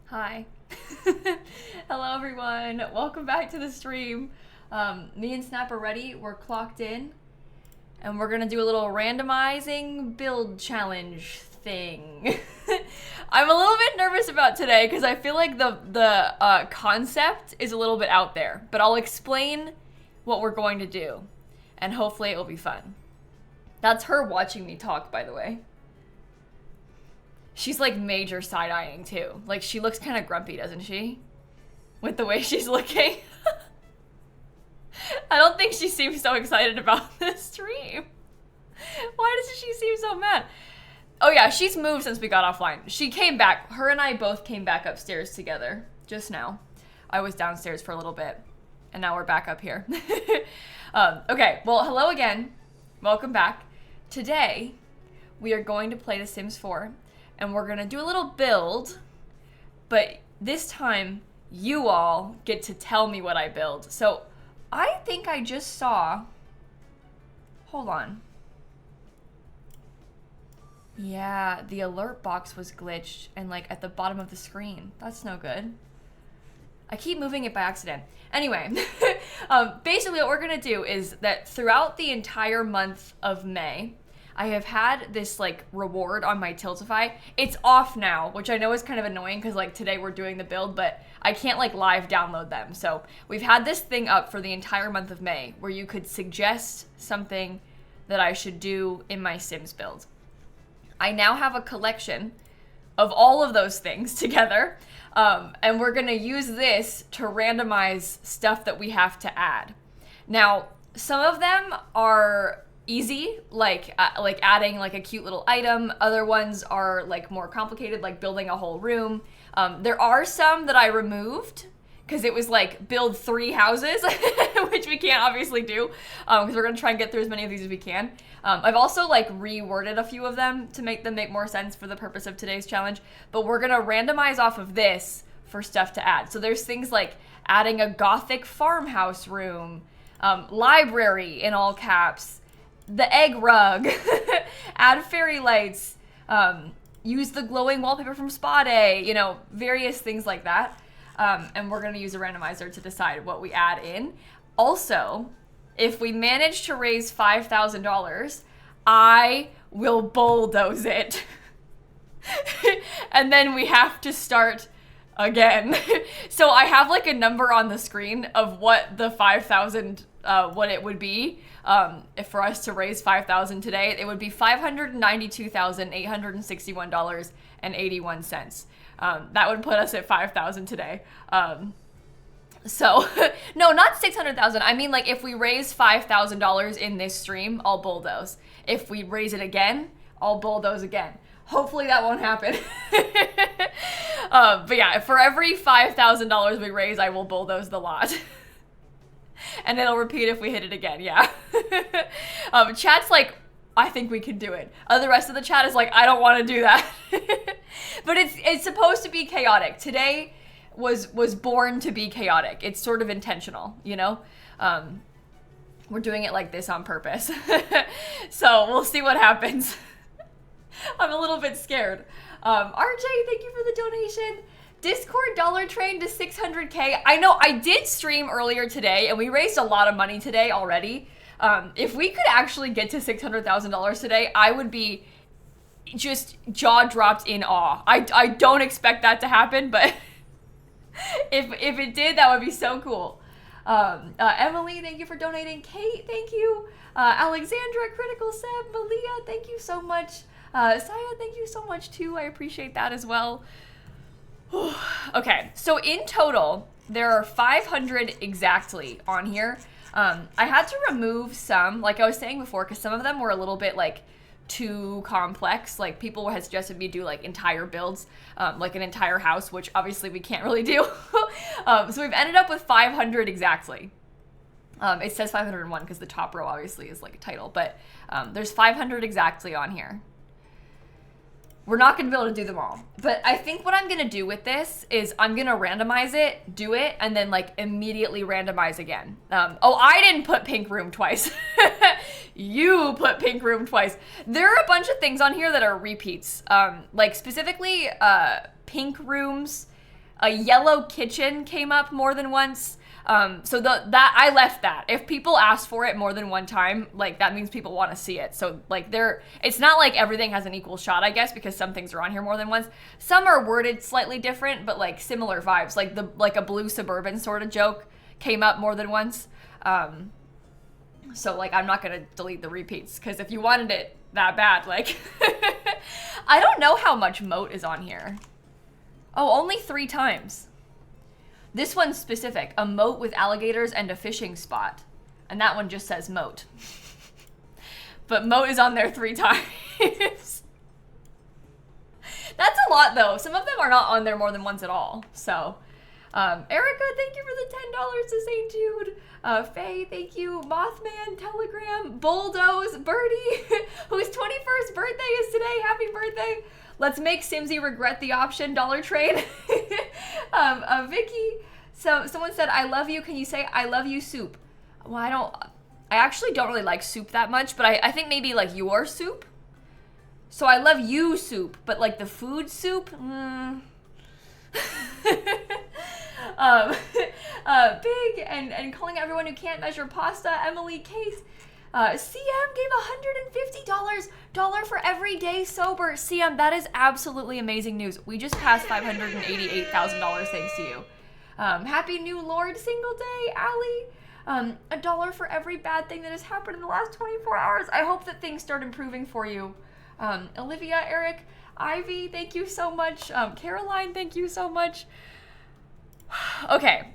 Hi. Hello everyone. Welcome back to the stream. Me and Snap are ready. We're clocked in. And we're gonna do a little randomizing build challenge thing. I'm a little bit nervous about today because I feel like the concept is a little bit out there. But I'll explain what we're going to do. And hopefully it will be fun. That's her watching me talk, by the way. She's like major side-eyeing too. Like she looks kind of grumpy, doesn't she? With the way she's looking. I don't think she seems so excited about this stream. Why does she seem so mad? Oh yeah, she's moved since we got offline. She came back. Her and I both came back upstairs together just now. I was downstairs for a little bit and now we're back up here. Okay, well, hello again. Welcome back. Today, we are going to play The Sims 4. And we're gonna do a little build, but this time you all get to tell me what I build. So I think I just saw, hold on. Yeah, the alert box was glitched and like at the bottom of the screen. That's no good. I keep moving it by accident. Anyway, basically what we're gonna do is that throughout the entire month of May, I have had this like reward on my Tiltify. It's off now, which I know is kind of annoying because like today we're doing the build, but I can't like live download them. So we've had this thing up for the entire month of May where you could suggest something that I should do in my Sims build. I now have a collection of all of those things together. And we're gonna use this to randomize stuff that we have to add. Now, some of them are easy, like adding like a cute little item. Other ones are like more complicated, like building a whole room. There are some that I removed because it was like build 3 houses, which we can't obviously do because we're gonna try and get through as many of these as we can. I've also like reworded a few of them to make them make more sense for the purpose of today's challenge, but we're gonna randomize off of this for stuff to add. So there's things like adding a gothic farmhouse room, library in all caps, the egg rug, add fairy lights, use the glowing wallpaper from Spa Day, you know, various things like that. And we're gonna use a randomizer to decide what we add in. Also, if we manage to raise $5,000, I will bulldoze it. And then we have to start again. So I have like a number on the screen of what the 5,000, what it would be. If for us to raise 5,000 today, it would be $592,861.81. That would put us at 5,000 today. So no, not 600,000. I mean, like if we raise $5,000 in this stream, I'll bulldoze. If we raise it again, I'll bulldoze again. Hopefully that won't happen. But yeah, for every $5,000 we raise, I will bulldoze the lot. And it'll repeat if we hit it again, yeah. Chat's like, I think we can do it. The rest of the chat is like, I don't want to do that. But it's supposed to be chaotic. Today was born to be chaotic. It's sort of intentional, you know? We're doing it like this on purpose. So we'll see what happens. I'm a little bit scared. RJ, thank you for the donation. Discord dollar train to 600K. I know I did stream earlier today and we raised a lot of money today already. If we could actually get to $600,000 today, I would be just jaw dropped in awe. I don't expect that to happen, but if it did, that would be so cool. Emily, thank you for donating. Kate, thank you. Alexandra, Critical Seb, Malia, thank you so much. Saya, thank you so much too. I appreciate that as well. Okay, so in total, there are 500 exactly on here. I had to remove some, like I was saying before, because some of them were a little bit like too complex. Like people had suggested me do like entire builds, like an entire house, which obviously we can't really do. So we've ended up with 500 exactly. It says 501 because the top row obviously is like a title, but there's 500 exactly on here. We're not gonna be able to do them all. But I think what I'm gonna do with this is I'm gonna randomize it, do it, and then like immediately randomize again. Oh, I didn't put pink room twice. You put pink room twice. There are a bunch of things on here that are repeats. Like specifically pink rooms A yellow kitchen came up more than once. So that I left that. If people ask for it more than one time, like that means people want to see it. So like it's not like everything has an equal shot, I guess, because some things are on here more than once. Some are worded slightly different, but like similar vibes. Like a blue suburban sort of joke came up more than once. So like I'm not gonna delete the repeats because if you wanted it that bad, like I don't know how much moat is on here. Oh, only 3 times. This one's specific, a moat with alligators and a fishing spot. And that one just says moat. But moat is on there 3 times. That's a lot though. Some of them are not on there more than once at all. So, Erica, thank you for the $10 to St. Jude. Faye, thank you. Mothman, Telegram, Bulldoze, Birdie, whose 21st birthday is today. Happy birthday. Let's make Simsie regret the option, Dollar Trade. Vicky, so someone said, I love you. Can you say, I love you soup? Well, I actually don't really like soup that much, but I think maybe like your soup. So I love you soup, but like the food soup? Big and calling everyone who can't measure pasta, Emily Case. CM gave $150 for every day sober. CM, that is absolutely amazing news. We just passed $588,000 thanks to you. Happy new Lord single day, Allie. $1 for every bad thing that has happened in the last 24 hours. I hope that things start improving for you. Olivia, Eric, Ivy, thank you so much. Caroline, thank you so much. Okay.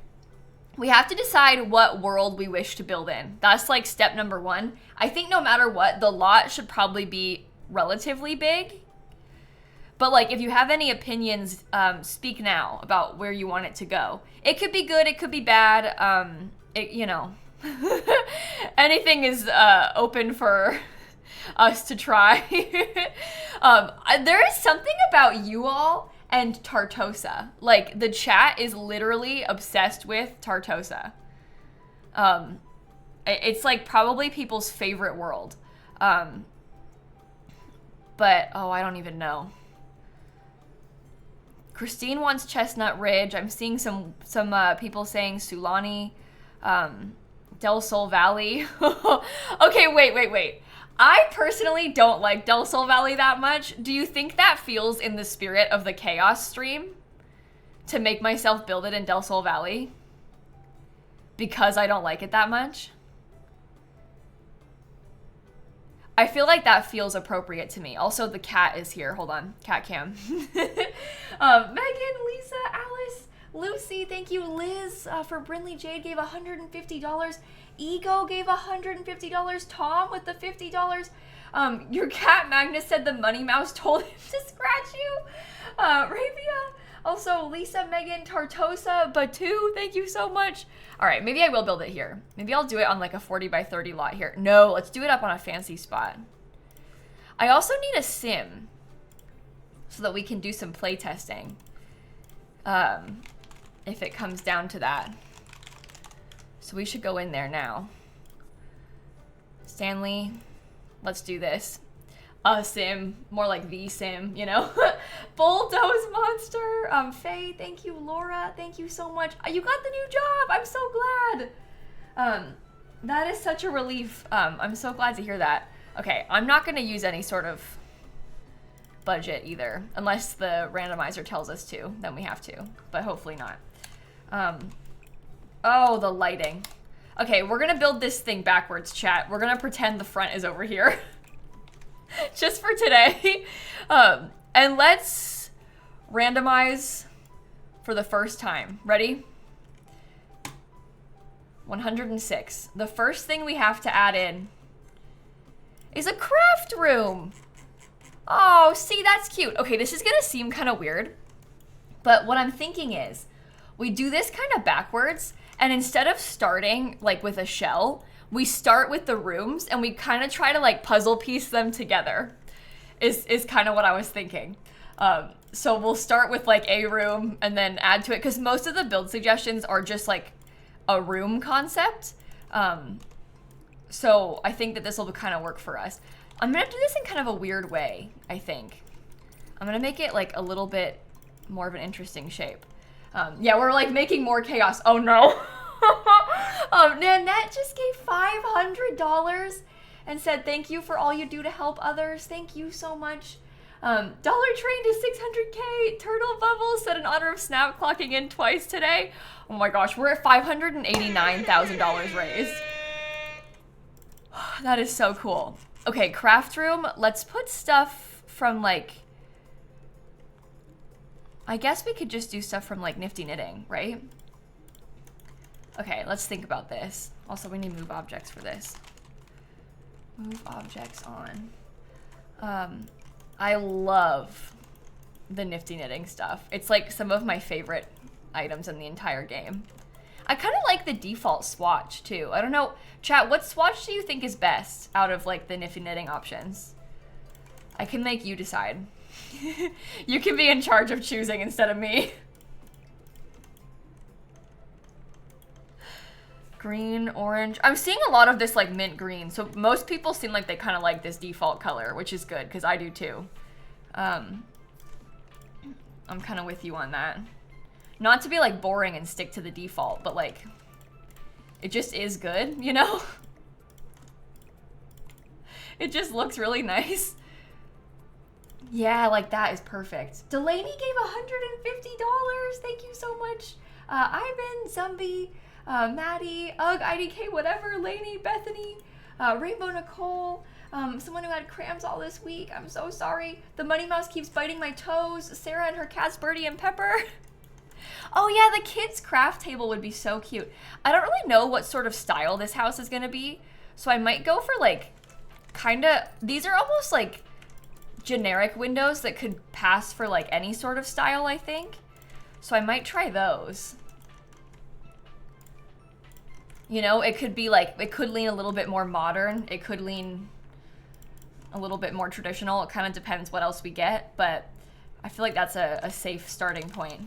We have to decide what world we wish to build in. That's like step number 1. I think no matter what, the lot should probably be relatively big. But like if you have any opinions, speak now about where you want it to go. It could be good, it could be bad. You know, anything is open for us to try. There is something about you all and Tartosa. Like, the chat is literally obsessed with Tartosa. It's, like, probably people's favorite world. But, oh, I don't even know. Christine wants Chestnut Ridge. I'm seeing some people saying Sulani. Del Sol Valley. Okay, wait. I personally don't like Del Sol Valley that much. Do you think that feels in the spirit of the Chaos stream? To make myself build it in Del Sol Valley? Because I don't like it that much? I feel like that feels appropriate to me. Also, the cat is here. Hold on. Cat cam. Megan, Lisa, Alice, Lucy, thank you. Liz for Brinley Jade gave $150. Ego gave $150. Tom with the $50. Your cat Magnus said the Money Mouse told him to scratch you. Ravia. Also, Lisa, Megan, Tartosa, Batu, thank you so much. All right, maybe I will build it here. Maybe I'll do it on like a 40 by 30 lot here. No, let's do it up on a fancy spot. I also need a sim so that we can do some play testing. If it comes down to that. So we should go in there now. Stanley, let's do this. A sim, more like the sim, you know? Bulldoze Monster, Faye, thank you. Laura, thank you so much. You got the new job, I'm so glad. That is such a relief. I'm so glad to hear that. Okay, I'm not gonna use any sort of budget either, unless the randomizer tells us to, then we have to, but hopefully not. Oh, the lighting. Okay, we're gonna build this thing backwards, chat. We're gonna pretend the front is over here. Just for today. And let's randomize for the first time. Ready? 106. The first thing we have to add in is a craft room. Oh, see, that's cute. Okay, this is gonna seem kind of weird, but what I'm thinking is we do this kind of backwards, and instead of starting like with a shell, we start with the rooms and we kind of try to like puzzle piece them together is kind of what I was thinking. So we'll start with like a room and then add to it, because most of the build suggestions are just like a room concept. So I think that this will kind of work for us. I'm gonna do this in kind of a weird way, I think. I'm gonna make it like a little bit more of an interesting shape. Yeah, we're like making more chaos. Oh no. Nanette just gave $500 and said thank you for all you do to help others. Thank you so much. Dollar Train to 600K. Turtle Bubbles said in honor of Snap clocking in twice today. Oh my gosh, we're at $589,000 raised. That is so cool. Okay, craft room. Let's put stuff from like, I guess we could just do stuff from like Nifty Knitting, right? Okay, let's think about this. Also, we need move objects for this. Move objects on. I love the Nifty Knitting stuff. It's like some of my favorite items in the entire game. I kind of like the default swatch too. I don't know, chat, what swatch do you think is best out of like the Nifty Knitting options? I can make you decide. You can be in charge of choosing instead of me. Green, orange. I'm seeing a lot of this like mint green. So most people seem like they kind of like this default color, which is good because I do too. I'm kind of with you on that. Not to be like boring and stick to the default, but like it just is good, you know? It just looks really nice. Yeah, like that is perfect. Delaney gave $150. Thank you so much. Ivan, Zombie, Maddie, Ugg, IDK, whatever, Lainey, Bethany, Rainbow Nicole, someone who had cramps all this week. I'm so sorry. The Money Mouse keeps biting my toes. Sarah and her cats, Birdie and Pepper. Oh yeah, the kids' craft table would be so cute. I don't really know what sort of style this house is gonna be, so I might go for like, kinda, these are almost like generic windows that could pass for like any sort of style, I think. So I might try those. You know, it could be like, it could lean a little bit more modern. It could lean a little bit more traditional. It kind of depends what else we get, but I feel like that's a safe starting point.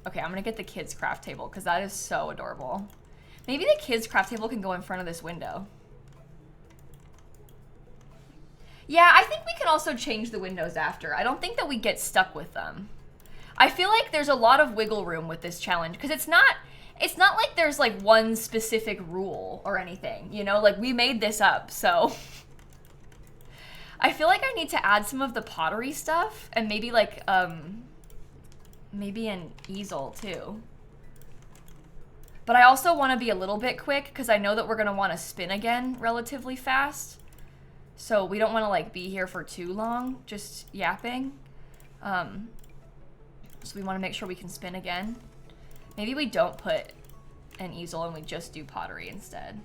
Okay, I'm gonna get the kids' craft table because that is so adorable. Maybe the kids' craft table can go in front of this window. Yeah, I think we can also change the windows after. I don't think that we get stuck with them. I feel like there's a lot of wiggle room with this challenge because it's not like there's like one specific rule or anything, you know? Like we made this up, so. I feel like I need to add some of the pottery stuff and maybe like, maybe an easel too. But I also want to be a little bit quick because I know that we're going to want to spin again relatively fast. So we don't want to like be here for too long, just yapping. So we want to make sure we can spin again. Maybe we don't put an easel and we just do pottery instead.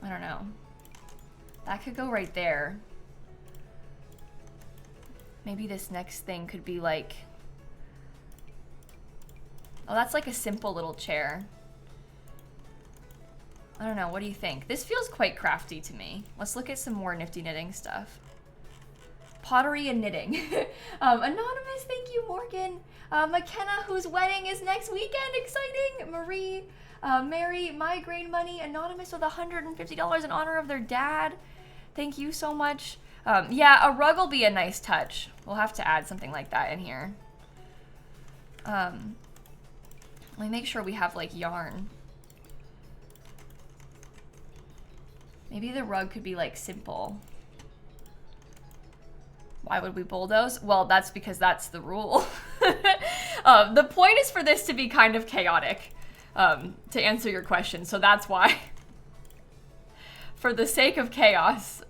I don't know. That could go right there. Maybe this next thing could be like, oh, that's like a simple little chair. I don't know, what do you think? This feels quite crafty to me. Let's look at some more Nifty Knitting stuff. Pottery and knitting. Anonymous, thank you, Morgan. McKenna, whose wedding is next weekend, exciting. Marie, Mary, Migraine Money, Anonymous with $150 in honor of their dad. Thank you so much. Yeah, a rug will be a nice touch. We'll have to add something like that in here. Let me make sure we have like yarn. Maybe the rug could be like simple. Why would we bulldoze? Well, that's because that's the rule. The point is for this to be kind of chaotic, to answer your question. So that's why, for the sake of chaos,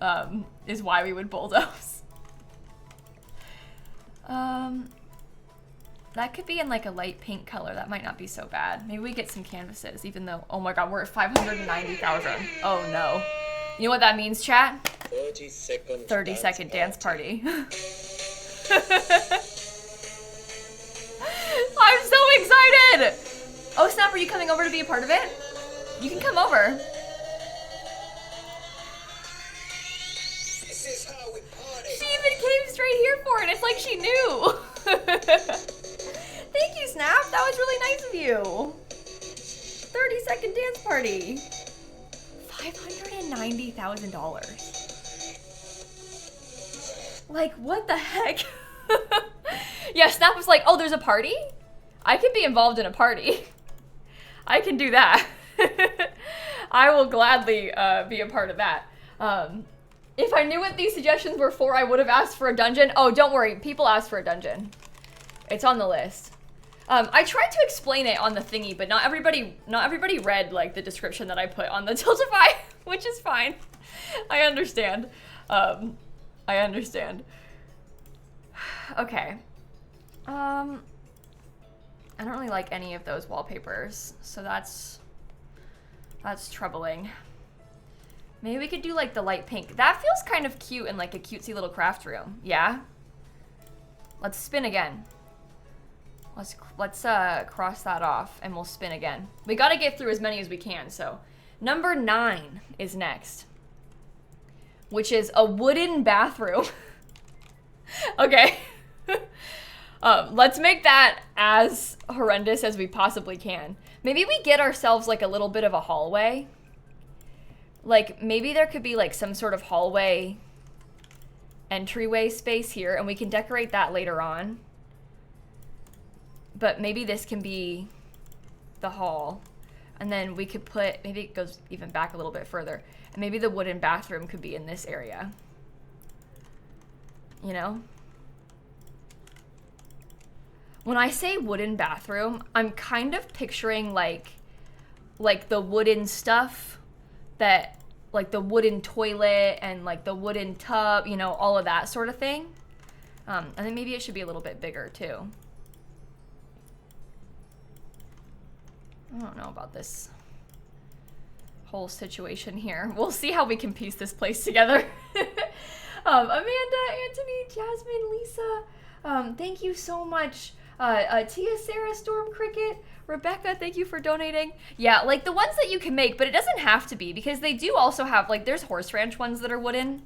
is why we would bulldoze. That could be in like a light pink color. That might not be so bad. Maybe we get some canvases, even though, oh my God, we're at 590,000. Oh no. You know what that means, chat? 30-second dance party. I'm so excited! Oh snap, are you coming over to be a part of it? You can come over. She even came straight here for it. It's like she knew. Thank you, Snap. That was really nice of you. 30-second dance party. $590,000. Like, what the heck? Yeah, Snap was like, oh, there's a party? I can be involved in a party. I can do that. I will gladly be a part of that. If I knew what these suggestions were for, I would have asked for a dungeon. Oh, don't worry. People asked for a dungeon. It's on the list. I tried to explain it on the thingy, but not everybody read like the description that I put on the Tiltify, which is fine. I understand. I understand. Okay. I don't really like any of those wallpapers, so that's troubling. Maybe we could do like the light pink. That feels kind of cute in like a cutesy little craft room. Yeah? Let's spin again. Let's cross that off and we'll spin again. We gotta get through as many as we can, so. Number 9 is next. Which is a wooden bathroom. Okay. Let's make that as horrendous as we possibly can. Maybe we get ourselves like a little bit of a hallway. Like maybe there could be like some sort of hallway entryway space here and we can decorate that later on. But maybe this can be the hall. And then we could put, maybe it goes even back a little bit further. And maybe the wooden bathroom could be in this area. You know? When I say wooden bathroom, I'm kind of picturing like the wooden stuff that, like the wooden toilet and like the wooden tub, you know, all of that sort of thing. And then maybe it should be a little bit bigger too. I don't know about this whole situation here. We'll see how we can piece this place together. Amanda, Anthony, Jasmine, Lisa, thank you so much. Tia, Sarah, Storm, Cricket, Rebecca, thank you for donating. Yeah, like the ones that you can make, but it doesn't have to be because they do also have, like, there's horse ranch ones that are wooden.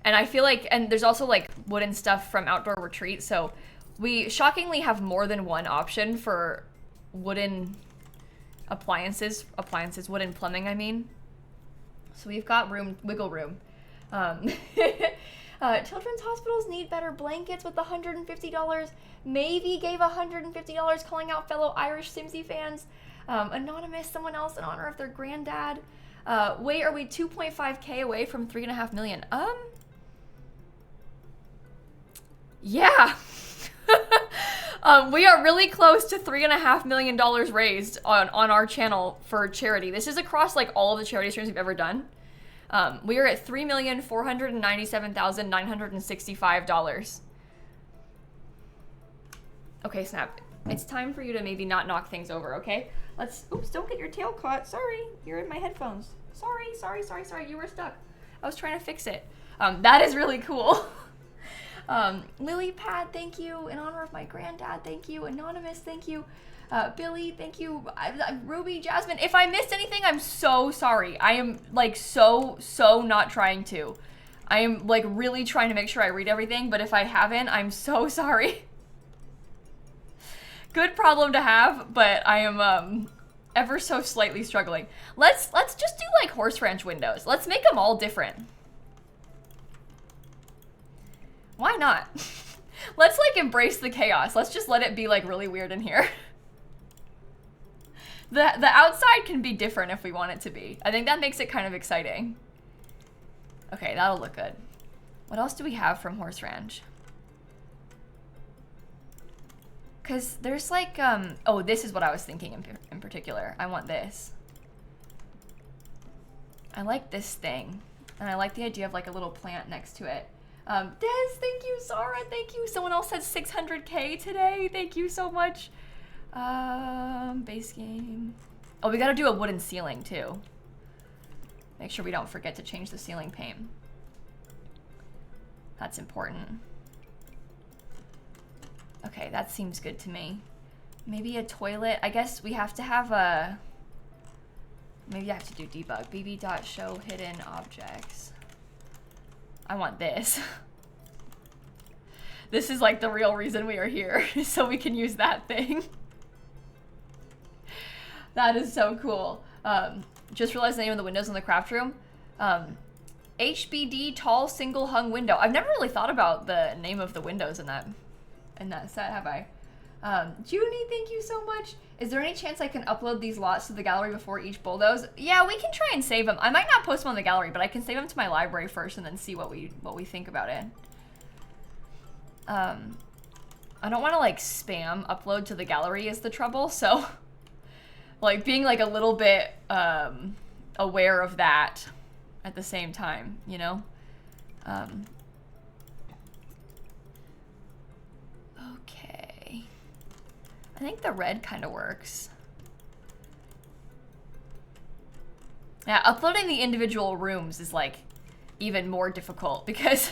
And I feel like, and there's also like wooden stuff from Outdoor Retreat. So we shockingly have more than one option for wooden appliances, wooden plumbing, I mean. So we've got wiggle room. Children's hospitals need better blankets with the $150. Maybe gave $150 calling out fellow Irish SIMSie fans. Anonymous, someone else in honor of their granddad. Wait, are we 2.5K away from 3.5 million? Yeah. We are really close to $3.5 million raised on our channel for charity. This is across like all of the charity streams we've ever done. We are at $3,497,965. Okay, Snap. It's time for you to maybe not knock things over, okay? Oops, don't get your tail caught. Sorry, you're in my headphones. Sorry, you were stuck. I was trying to fix it. That is really cool. Lily Pad, thank you. In honor of my granddad, thank you. Anonymous, thank you. Billy, thank you. Ruby, Jasmine, if I missed anything, I'm so sorry. I am like so not trying to. I am like really trying to make sure I read everything, but if I haven't, I'm so sorry. Good problem to have, but I am ever so slightly struggling. Let's just do like horse ranch windows. Let's make them all different. Why not? Let's like embrace the chaos. Let's just let it be like really weird in here. The outside can be different if we want it to be. I think that makes it kind of exciting. Okay, that'll look good. What else do we have from Horse Ranch? Because there's like, oh, this is what I was thinking in particular. I want this. I like this thing. And I like the idea of like a little plant next to it. Des, thank you. Zara, thank you. Someone else said 600K today. Thank you so much. Base game. Oh, we gotta do a wooden ceiling too. Make sure we don't forget to change the ceiling paint. That's important. Okay, that seems good to me. Maybe a toilet. I guess we have to have a... Maybe I have to do debug. bb.show hidden objects. I want this. This is like the real reason we are here, so we can use that thing. That is so cool. Just realized the name of the windows in the craft room. HBD tall single hung window. I've never really thought about the name of the windows in that set, have I? Junie, thank you so much. Is there any chance I can upload these lots to the gallery before each bulldoze? Yeah, we can try and save them. I might not post them on the gallery, but I can save them to my library first and then see what we think about it. I don't want to like spam upload to the gallery is the trouble, so like being like a little bit aware of that at the same time, you know? Okay. I think the red kind of works. Yeah, uploading the individual rooms is like even more difficult because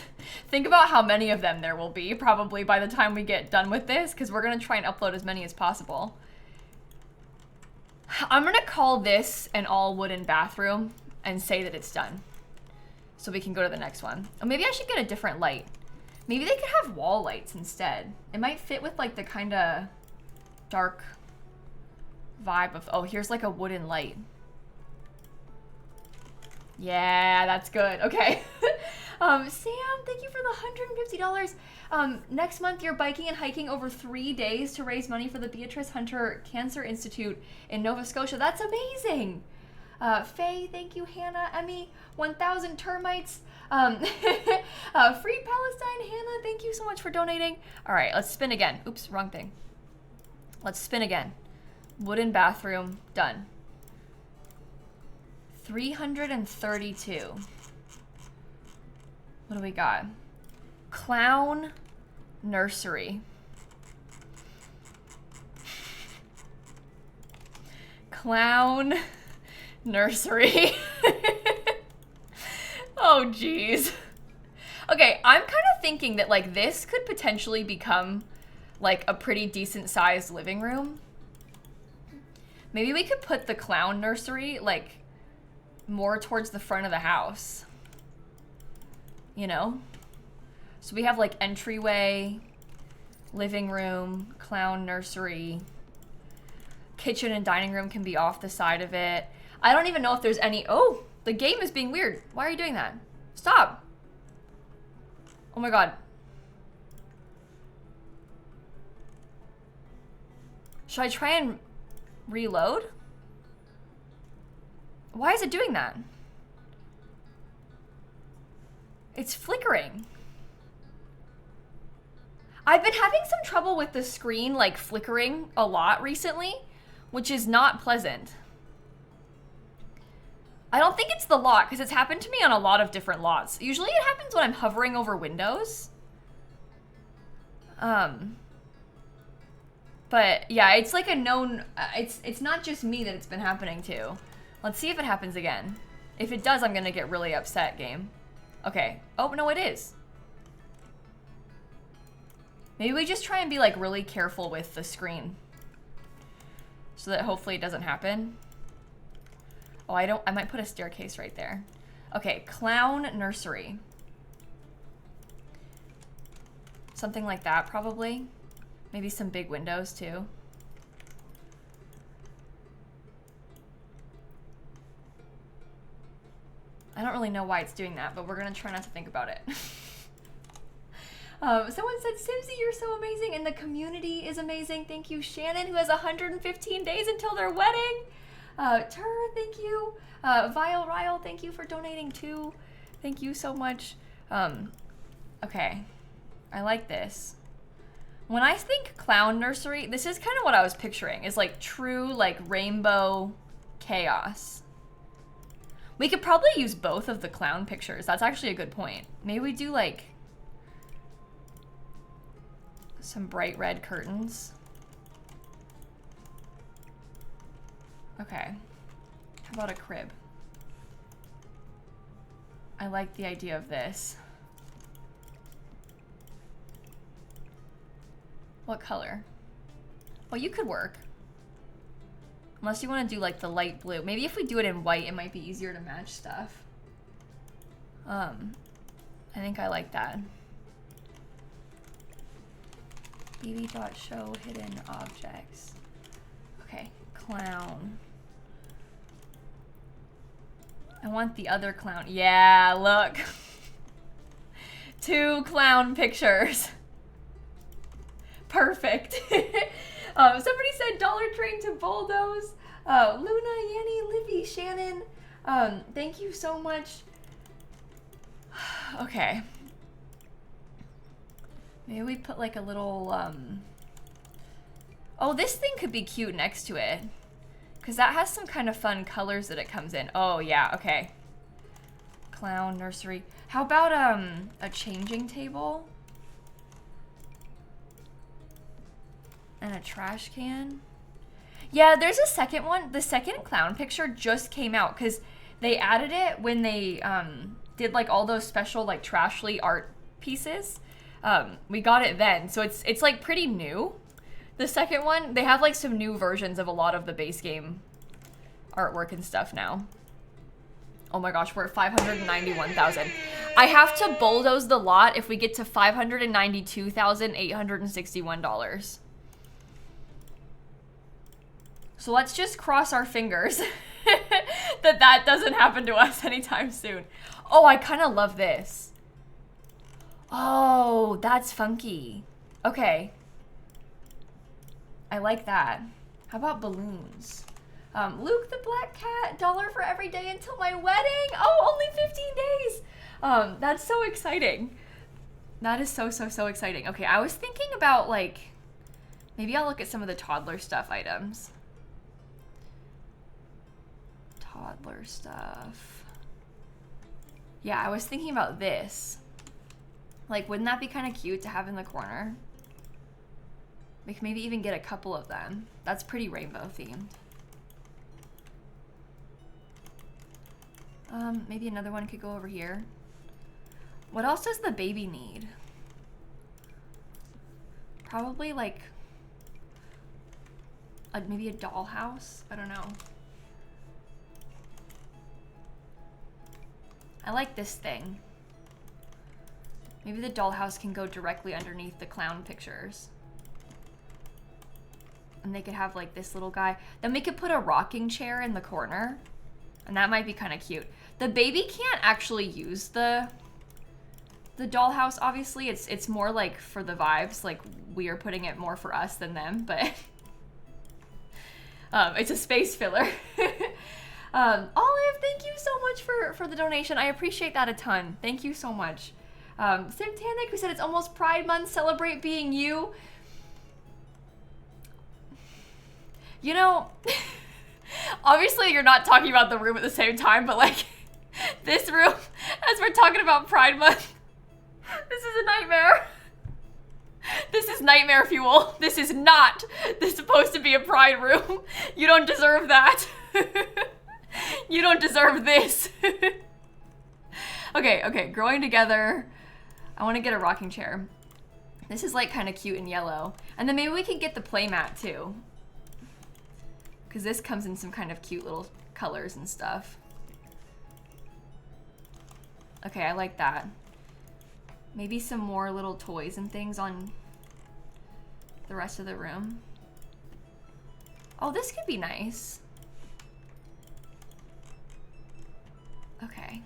think about how many of them there will be probably by the time we get done with this, because we're going to try and upload as many as possible. I'm going to call this an all wooden bathroom and say that it's done so we can go to the next one. Or maybe I should get a different light. Maybe they could have wall lights instead. It might fit with like the kind of dark vibe of, oh, here's like a wooden light. Yeah, that's good. Okay. Sam, thank you for the $150. Next month, you're biking and hiking over 3 days to raise money for the Beatrice Hunter Cancer Institute in Nova Scotia. That's amazing. Faye, thank you. Hannah, Emmy, 1,000 termites. Free Palestine, Hannah, thank you so much for donating. All right, let's spin again. Oops, wrong thing. Let's spin again. Wooden bathroom, done. 332. What do we got? Clown nursery. Clown nursery. Oh, geez. Okay, I'm kind of thinking that like this could potentially become like a pretty decent sized living room. Maybe we could put the clown nursery like more towards the front of the house, you know? So we have like entryway, living room, clown nursery, kitchen and dining room can be off the side of it. I don't even know if there's any, oh, the game is being weird. Why are you doing that? Stop. Oh my God. Should I try and reload? Why is it doing that? It's flickering. I've been having some trouble with the screen like flickering a lot recently, which is not pleasant. I don't think it's the lot because it's happened to me on a lot of different lots. Usually it happens when I'm hovering over windows. But yeah, it's like a known, it's not just me that it's been happening to. Let's see if it happens again. If it does, I'm gonna get really upset, game. Okay. Oh, no, it is. Maybe we just try and be like really careful with the screen so that hopefully it doesn't happen. Oh, I might put a staircase right there. Okay, clown nursery. Something like that, probably. Maybe some big windows, too. I don't really know why it's doing that, but we're gonna try not to think about it. Someone said, Simsie, you're so amazing, and the community is amazing. Thank you, Shannon, who has 115 days until their wedding. Tur, thank you. Vile Ryle, thank you for donating too. Thank you so much. Okay, I like this. When I think clown nursery, this is kind of what I was picturing, is like true like rainbow chaos. We could probably use both of the clown pictures. That's actually a good point. Maybe we do like some bright red curtains. Okay. How about a crib? I like the idea of this. What color? Oh, you could work. Unless you want to do like the light blue. Maybe if we do it in white, it might be easier to match stuff. I think I like that. bb.show hidden objects. Okay, clown. I want the other clown. Yeah, look. 2 clown pictures. Perfect. Somebody said Dollar Train to bulldoze. Luna, Yanni, Livy, Shannon. Thank you so much. Okay. Maybe we put like a little, oh, this thing could be cute next to it. Because that has some kind of fun colors that it comes in. Oh, yeah, okay. Clown, nursery. How about, a changing table? And a trash can? Yeah, there's a second one. The second clown picture just came out because they added it when they, did like all those special like Trashly art pieces. We got it then, so it's like pretty new. The second one, they have like some new versions of a lot of the base game artwork and stuff now. Oh my gosh, we're at 591,000. I have to bulldoze the lot if we get to $592,861. So let's just cross our fingers that that doesn't happen to us anytime soon. Oh, I kind of love this. Oh, that's funky. Okay. I like that. How about balloons? Luke the Black Cat, $1 for every day until my wedding. Oh, only 15 days. That's so exciting. That is so exciting. Okay, I was thinking about like, maybe I'll look at some of the toddler stuff items. Toddler stuff. Yeah, I was thinking about this. Like, wouldn't that be kind of cute to have in the corner? We can maybe even get a couple of them. That's pretty rainbow themed. Maybe another one could go over here. What else does the baby need? Probably like maybe a dollhouse? I don't know. I like this thing. Maybe the dollhouse can go directly underneath the clown pictures. And they could have like this little guy. Then we could put a rocking chair in the corner. And that might be kind of cute. The baby can't actually use the dollhouse, obviously. It's more like for the vibes. Like we are putting it more for us than them, but it's a space filler. Olive, thank you so much for the donation. I appreciate that a ton. Thank you so much. Simtanic, who said it's almost Pride Month, celebrate being you. You know, obviously you're not talking about the room at the same time, but like this room, as we're talking about Pride Month, this is a nightmare. This is nightmare fuel. This is not supposed to be a Pride room. You don't deserve that. You don't deserve this. Okay, growing together. I want to get a rocking chair. This is like kind of cute and yellow. And then maybe we can get the playmat too. Because this comes in some kind of cute little colors and stuff. Okay, I like that. Maybe some more little toys and things on the rest of the room. Oh, this could be nice. Okay.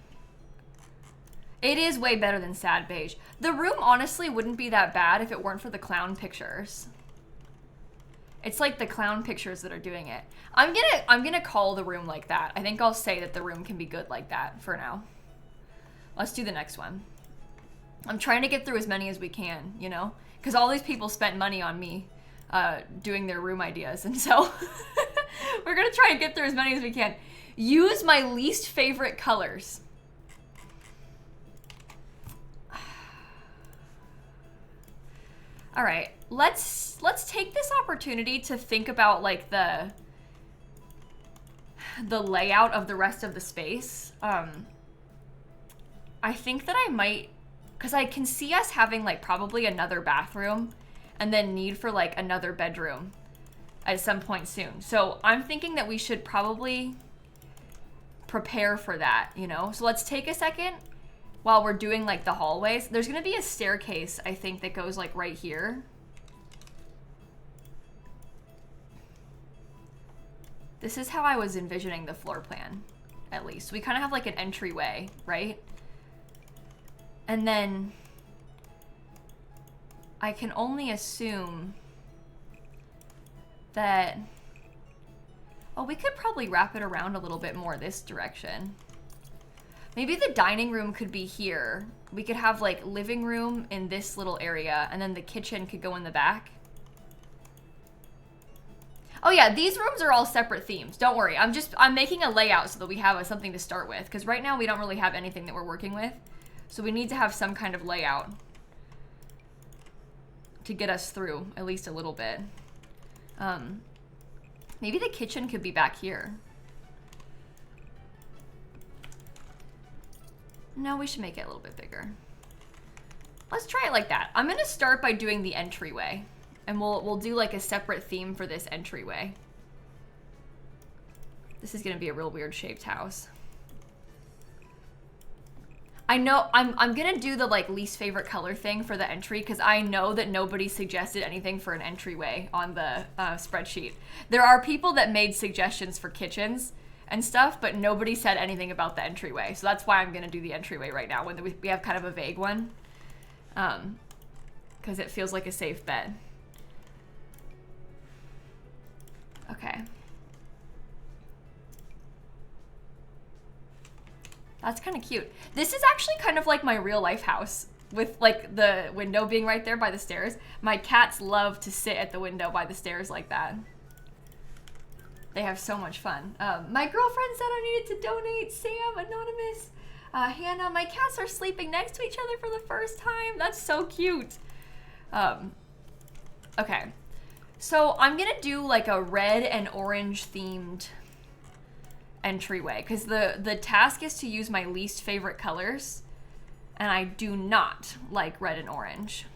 It is way better than sad beige. The room honestly wouldn't be that bad if it weren't for the clown pictures. It's like the clown pictures that are doing it. I'm gonna call the room like that. I think I'll say that the room can be good like that for now. Let's do the next one. I'm trying to get through as many as we can, you know? Because all these people spent money on me doing their room ideas, and so we're gonna try and get through as many as we can. Use my least favorite colors. All right, let's take this opportunity to think about like the layout of the rest of the space. I think that I might, because I can see us having like probably another bathroom and then need for like another bedroom at some point soon. So I'm thinking that we should probably prepare for that, you know? So let's take a second while we're doing like the hallways. There's gonna be a staircase, I think, that goes like right here. This is how I was envisioning the floor plan, at least. We kind of have like an entryway, right? And then I can only assume that... Oh, we could probably wrap it around a little bit more this direction. Maybe the dining room could be here. We could have like living room in this little area, and then the kitchen could go in the back. Oh yeah, these rooms are all separate themes. Don't worry, I'm making a layout so that we have something to start with, because right now we don't really have anything that we're working with. So we need to have some kind of layout to get us through at least a little bit. Maybe the kitchen could be back here. No, we should make it a little bit bigger. Let's try it like that. I'm gonna start by doing the entryway, and we'll do like a separate theme for this entryway. This is gonna be a real weird shaped house. I know I'm gonna do the like least favorite color thing for the entry, because I know that nobody suggested anything for an entryway on the spreadsheet. There are people that made suggestions for kitchens and stuff, but nobody said anything about the entryway. So that's why I'm gonna do the entryway right now, when we have kind of a vague one, because it feels like a safe bet. Okay. That's kind of cute. This is actually kind of like my real life house, with like the window being right there by the stairs. My cats love to sit at the window by the stairs like that. They have so much fun. My girlfriend said I needed to donate. Sam, Anonymous, Hannah, my cats are sleeping next to each other for the first time. That's so cute. Okay. So I'm gonna do like a red and orange themed entryway, because the task is to use my least favorite colors, and I do not like red and orange.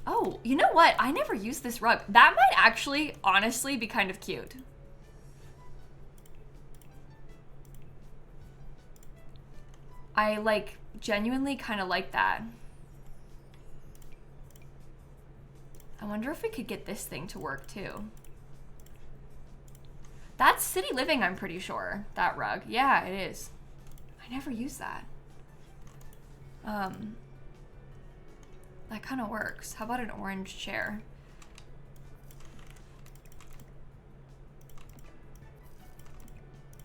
Oh, you know what? I never used this rug. That might actually, honestly, be kind of cute. I like genuinely kind of like that. I wonder if we could get this thing to work too. That's City Living, I'm pretty sure, that rug. Yeah, it is. I never use that. That kind of works. How about an orange chair?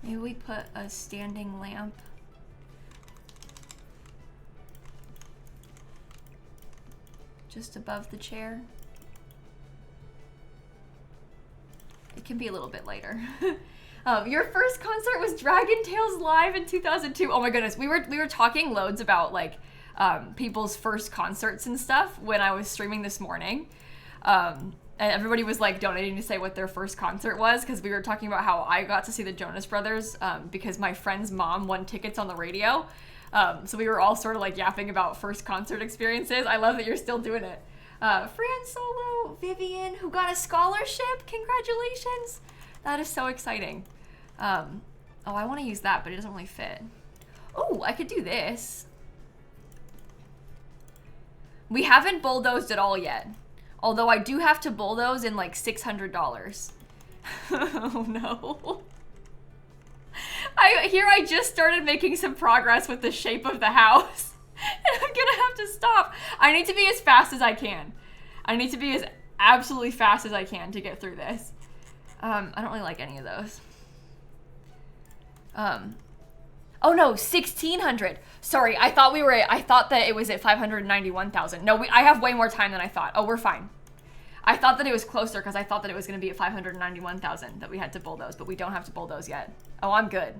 Maybe we put a standing lamp. Just above the chair. It can be a little bit lighter. Your first concert was Dragon Tales Live in 2002. Oh my goodness, we were talking loads about like people's first concerts and stuff when I was streaming this morning. And everybody was like donating to say what their first concert was, because we were talking about how I got to see the Jonas Brothers because my friend's mom won tickets on the radio. So we were all sort of like yapping about first concert experiences. I love that you're still doing it. Fran Solo, Vivian, who got a scholarship. Congratulations. That is so exciting. Oh, I want to use that, but it doesn't really fit. Oh, I could do this. We haven't bulldozed at all yet. Although I do have to bulldoze in like $600. Oh no. I just started making some progress with the shape of the house. And I'm gonna have to stop. I need to be as fast as I can. I need to be as absolutely fast as I can to get through this. I don't really like any of those. Oh no, 1,600. Sorry, I thought that it was at 591,000. No, I have way more time than I thought. Oh, we're fine. I thought that it was closer because I thought that it was going to be at 591,000 that we had to bulldoze, but we don't have to bulldoze yet. Oh, I'm good.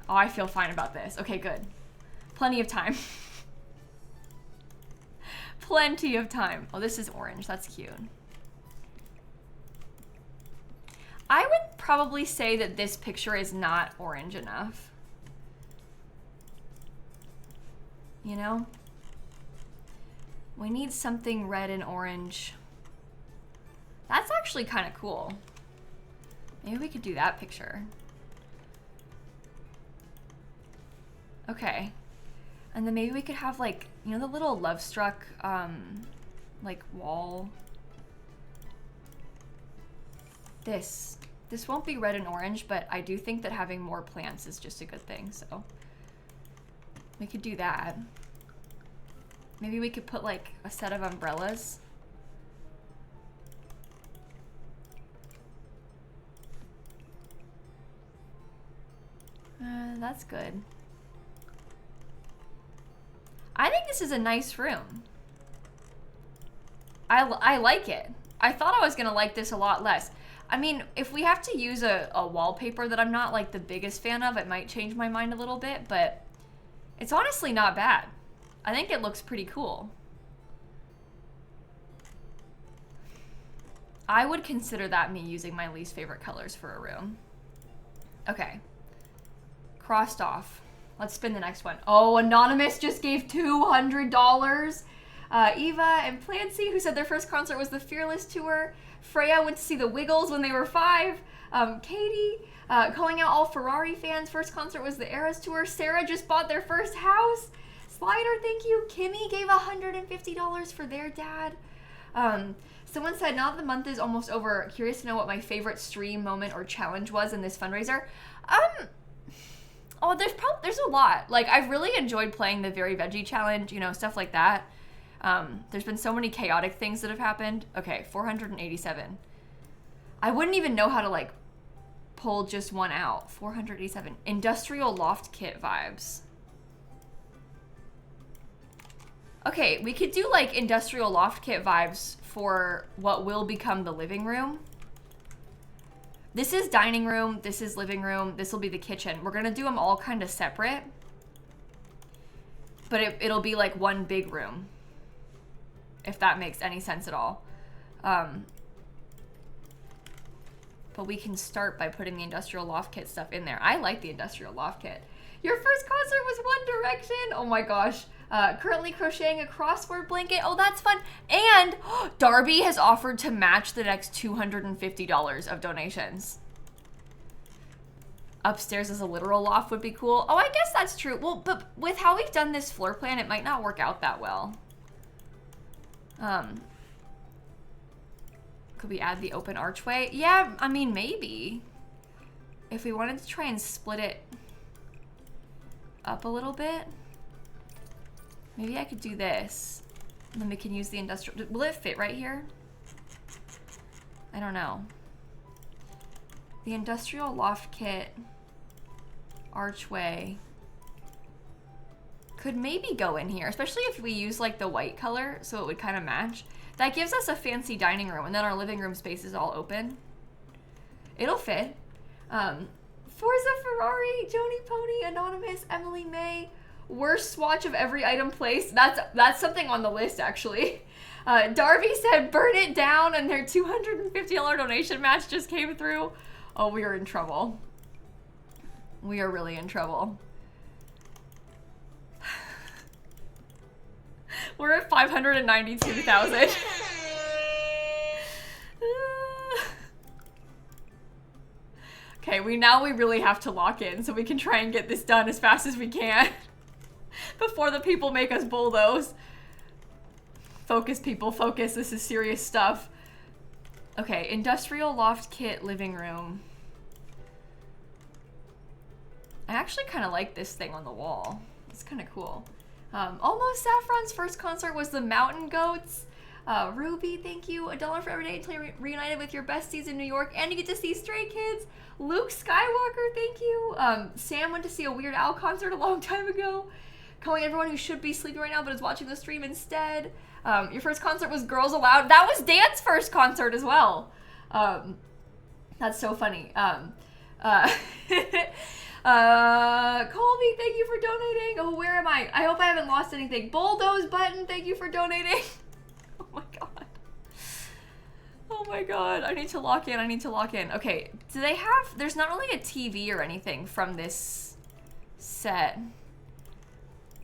Oh, I feel fine about this. Okay, good. Plenty of time. Plenty of time. Oh, this is orange. That's cute. I would probably say that this picture is not orange enough. You know? We need something red and orange. That's actually kind of cool. Maybe we could do that picture. Okay. And then maybe we could have like, you know, the little Love Struck, like wall. This won't be red and orange, but I do think that having more plants is just a good thing, so we could do that. Maybe we could put like a set of umbrellas that's good. I think this is a nice room. I like it. I thought I was gonna like this a lot less. I mean, if we have to use a wallpaper that I'm not like the biggest fan of, it might change my mind a little bit, but it's honestly not bad. I think it looks pretty cool. I would consider that me using my least favorite colors for a room. Okay. Crossed off. Let's spin the next one. Oh, Anonymous just gave $200. Eva and Plancy, who said their first concert was the Fearless Tour. Freya went to see the Wiggles when they were 5. Katie, calling out all Ferrari fans. First concert was the Eras Tour. Sarah just bought their first house. Slider, thank you. Kimmy gave $150 for their dad. Someone said, now that the month is almost over, curious to know what my favorite stream moment or challenge was in this fundraiser. Oh, there's a lot. Like, I've really enjoyed playing the Very Veggie Challenge, you know, stuff like that. There's been so many chaotic things that have happened. Okay, 487. I wouldn't even know how to, like, pull just one out. 487. Industrial loft kit vibes. Okay, we could do, like, industrial loft kit vibes for what will become the living room. This is dining room, this is living room, this will be the kitchen. We're gonna do them all kind of separate. But it'll be like one big room. If that makes any sense at all. But we can start by putting the industrial loft kit stuff in there. I like the industrial loft kit. Your first concert was One Direction. Oh my gosh. Currently crocheting a crossword blanket. Oh, that's fun. And Darby has offered to match the next $250 of donations. Upstairs as a literal loft would be cool. Oh, I guess that's true. Well, but with how we've done this floor plan, it might not work out that well. Could we add the open archway? Yeah, I mean, maybe. If we wanted to try and split it up a little bit. Maybe I could do this. And then we can use the industrial... Will it fit right here? I don't know. The industrial loft kit archway could maybe go in here, especially if we use like the white color so it would kind of match. That gives us a fancy dining room, and then our living room space is all open. It'll fit. Forza Ferrari, Joni Pony, Anonymous, Emily May. Worst swatch of every item placed. That's something on the list, actually. Darby said burn it down, and their $250 donation match just came through. Oh, we are in trouble. We are really in trouble. We're at 592,000. Okay, we really have to lock in so we can try and get this done as fast as we can before the people make us bulldoze. Focus, people, focus. This is serious stuff. Okay, industrial loft kit living room. I actually kind of like this thing on the wall. It's kind of cool. Almost Saffron's first concert was the Mountain Goats. Ruby, thank you. $1 for every day until you're reunited with your besties in New York, and you get to see Stray Kids. Luke Skywalker, thank you. Sam went to see a Weird Al concert a long time ago. Calling everyone who should be sleeping right now but is watching the stream instead. Your first concert was Girls Aloud. That was Dan's first concert as well. That's so funny. Colby, thank you for donating. Oh, where am I? I hope I haven't lost anything. Bulldoze Button, thank you for donating. Oh my god. Oh my god. I need to lock in. I need to lock in. Okay. Do they have... There's not really a TV or anything from this set.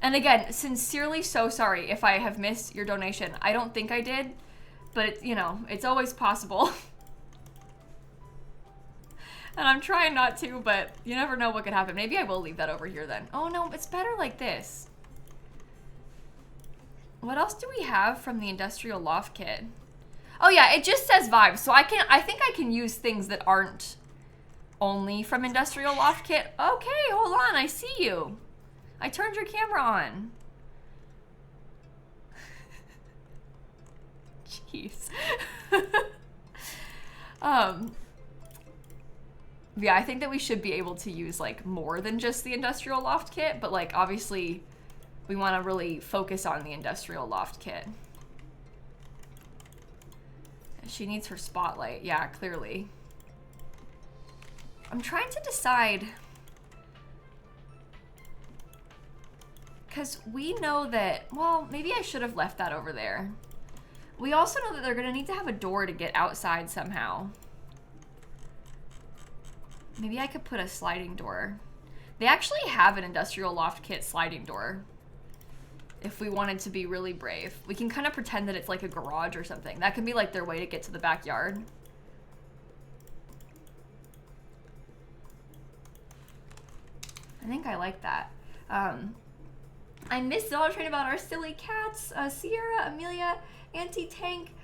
And again, sincerely so sorry if I have missed your donation. I don't think I did. But, you know, it's always possible. And I'm trying not to, but you never know what could happen. Maybe I will leave that over here then. Oh no, it's better like this. What else do we have from the industrial loft kit? Oh yeah, it just says vibes. So I think I can use things that aren't only from industrial loft kit. Okay, hold on, I see you. I turned your camera on. Jeez. Yeah, I think that we should be able to use like more than just the industrial loft kit, but like obviously we want to really focus on the industrial loft kit. She needs her spotlight. Yeah, clearly. I'm trying to decide, because we know that, well, maybe I should have left that over there. We also know that they're going to need to have a door to get outside somehow. Maybe I could put a sliding door. They actually have an industrial loft kit sliding door. If we wanted to be really brave. We can kind of pretend that it's like a garage or something. That can be like their way to get to the backyard. I think I like that. I missed Dollar Train about our silly cats. Sierra, Amelia, Auntie Tank.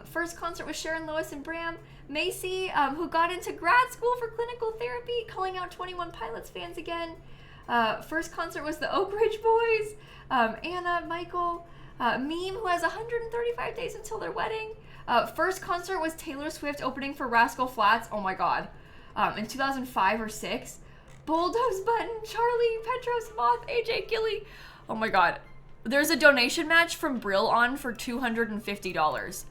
First concert with Sharon, Lois, and Bram. Macy, who got into grad school for clinical therapy, calling out 21 Pilots fans again. First concert was the Oak Ridge Boys. Anna, Michael, Meme, who has 135 days until their wedding. First concert was Taylor Swift opening for Rascal Flatts. Oh my god. In 2005 or 6. Bulldoze Button, Charlie, Petros, Moth, AJ Gilly. Oh my god. There's a donation match from Brill on for $250.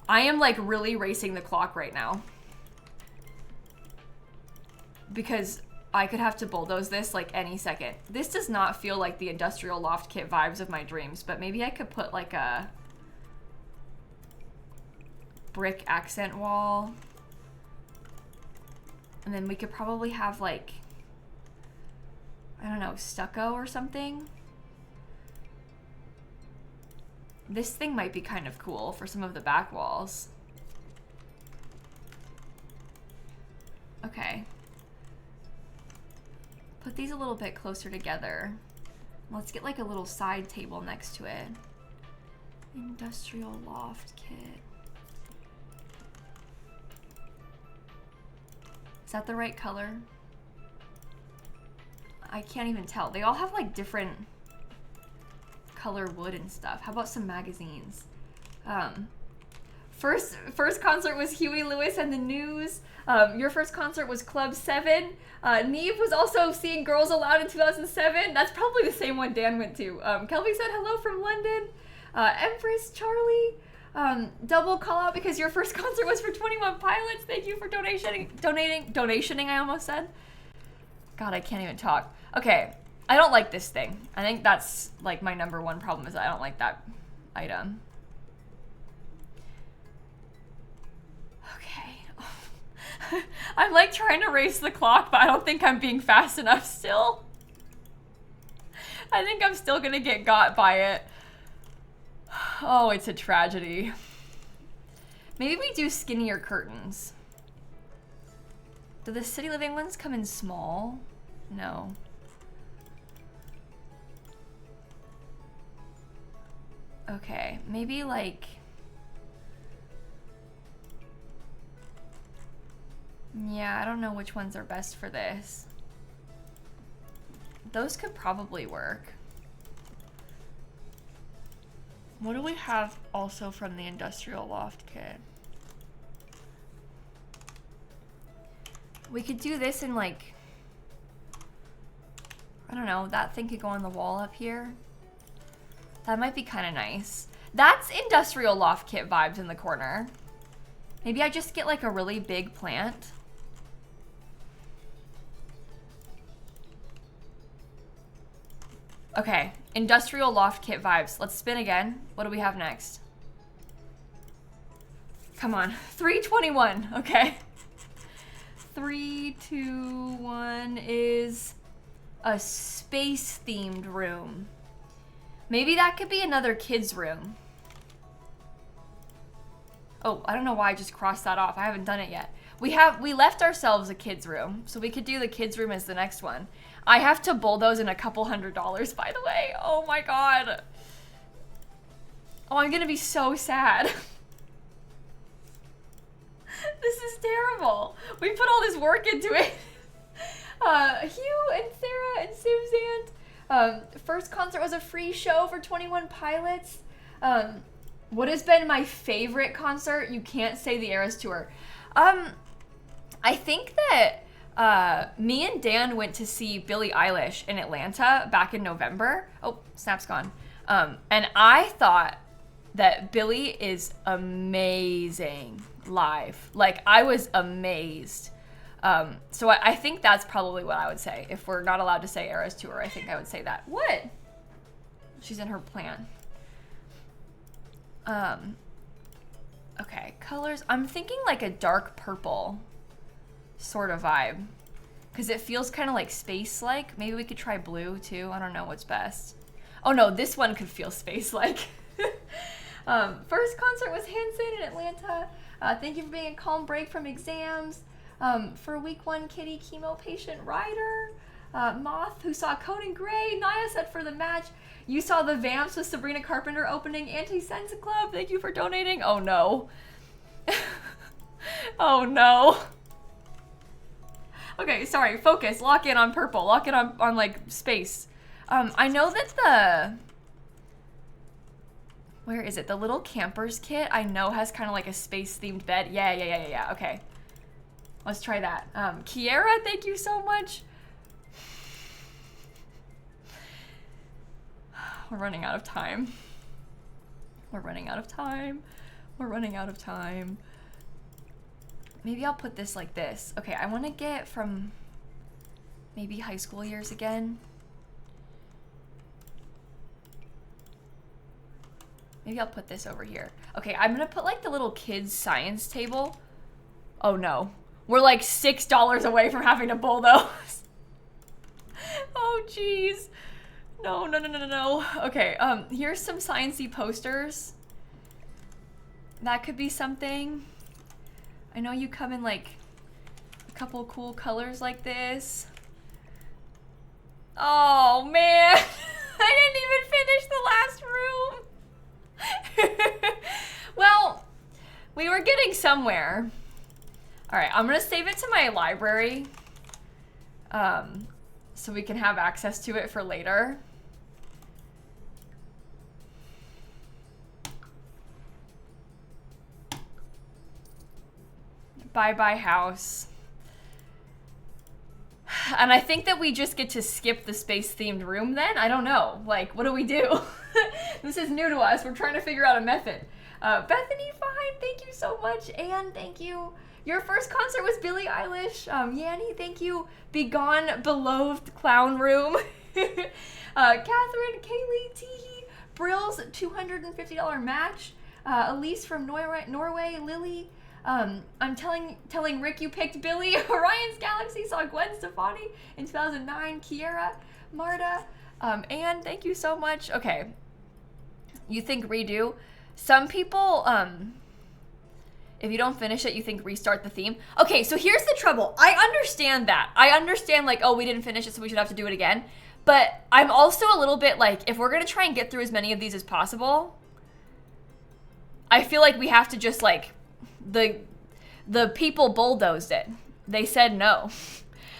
I am like really racing the clock right now. Because I could have to bulldoze this like any second. This does not feel like the industrial loft kit vibes of my dreams, but maybe I could put like a brick accent wall. And then we could probably have like, I don't know, stucco or something. This thing might be kind of cool for some of the back walls. Okay. Put these a little bit closer together. Let's get like a little side table next to it. Industrial loft kit. Is that the right color? I can't even tell. They all have like different color wood and stuff. How about some magazines? First concert was Huey Lewis and the News. Your first concert was Club 7. Neve was also seeing Girls Aloud in 2007. That's probably the same one Dan went to. Kelby said hello from London. Empress, Charlie. Double call out because your first concert was for 21 Pilots. Thank you for donationing, I almost said. God, I can't even talk. Okay, I don't like this thing. I think that's like my number one problem is I don't like that item. Okay. I'm like trying to race the clock, but I don't think I'm being fast enough still. I think I'm still gonna get got by it. Oh, it's a tragedy. Maybe we do skinnier curtains. Do the city living ones come in small? No. Okay, maybe like... Yeah, I don't know which ones are best for this. Those could probably work. What do we have also from the industrial loft kit? We could do this in like, I don't know, that thing could go on the wall up here. That might be kind of nice. That's industrial loft kit vibes in the corner. Maybe I just get like a really big plant. Okay, industrial loft kit vibes. Let's spin again. What do we have next? Come on, 321, okay. 3, 2, 1 is a space-themed room. Maybe that could be another kid's room. Oh, I don't know why I just crossed that off. I haven't done it yet. We left ourselves a kid's room, so we could do the kid's room as the next one. I have to bulldoze in a couple $100, by the way. Oh my god. Oh, I'm gonna be so sad. This is terrible. We put all this work into it. Hugh and Sarah and Susan. First concert was a free show for 21 Pilots. What has been my favorite concert? You can't say the Eras Tour. I think that Me and Dan went to see Billie Eilish in Atlanta back in November. Oh, Snap's gone. And I thought that Billie is amazing live. Like, I was amazed. So I think that's probably what I would say. If we're not allowed to say Eras Tour, I think I would say that. What? She's in her plan. Okay, colors. I'm thinking like a dark purple sort of vibe. Because it feels kind of like space-like. Maybe we could try blue too. I don't know what's best. Oh no, this one could feel space-like. First concert was Hanson in Atlanta. Thank you for being a calm break from exams. For week 1, Kitty, chemo patient, Ryder. Moth, who saw Code and Gray. Naya said for the match. You saw the Vamps with Sabrina Carpenter opening Anti-Sense Club. Thank you for donating. Oh no. Oh no. Okay, sorry, focus, lock in on purple, lock in on like space. I know that where is it? The little campers kit I know has kind of like a space themed bed. Yeah, okay. Let's try that. Kiera, thank you so much. We're running out of time. We're running out of time. We're running out of time. Maybe I'll put this like this. Okay, I want to get from maybe high school years again. Maybe I'll put this over here. Okay, I'm gonna put like the little kids science table. Oh no. We're like $6 away from having to bulldoze. Oh jeez. No. Okay, here's some sciencey posters. That could be something. I know you come in like a couple cool colors like this. Oh man, I didn't even finish the last room. Well, we were getting somewhere. All right, I'm gonna save it to my library so we can have access to it for later. Bye-bye house. And I think that we just get to skip the space-themed room then? I don't know. Like, what do we do? This is new to us. We're trying to figure out a method. Bethany, fine. Thank you so much. Anne, thank you. Your first concert was Billie Eilish. Yanni, thank you. Begone, beloved clown room. Catherine, Kaylee, Teehee, Brill's $250 match. Elise from Norway, Lily. I'm telling Rick you picked Billy. Orion's Galaxy saw Gwen Stefani in 2009. Kiera, Marta, Anne, thank you so much. Okay. You think redo? Some people, if you don't finish it, you think restart the theme. Okay, so here's the trouble. I understand that. I understand like, oh, we didn't finish it, so we should have to do it again. But I'm also a little bit like, if we're gonna try and get through as many of these as possible, I feel like we have to just like, the people bulldozed it. They said no.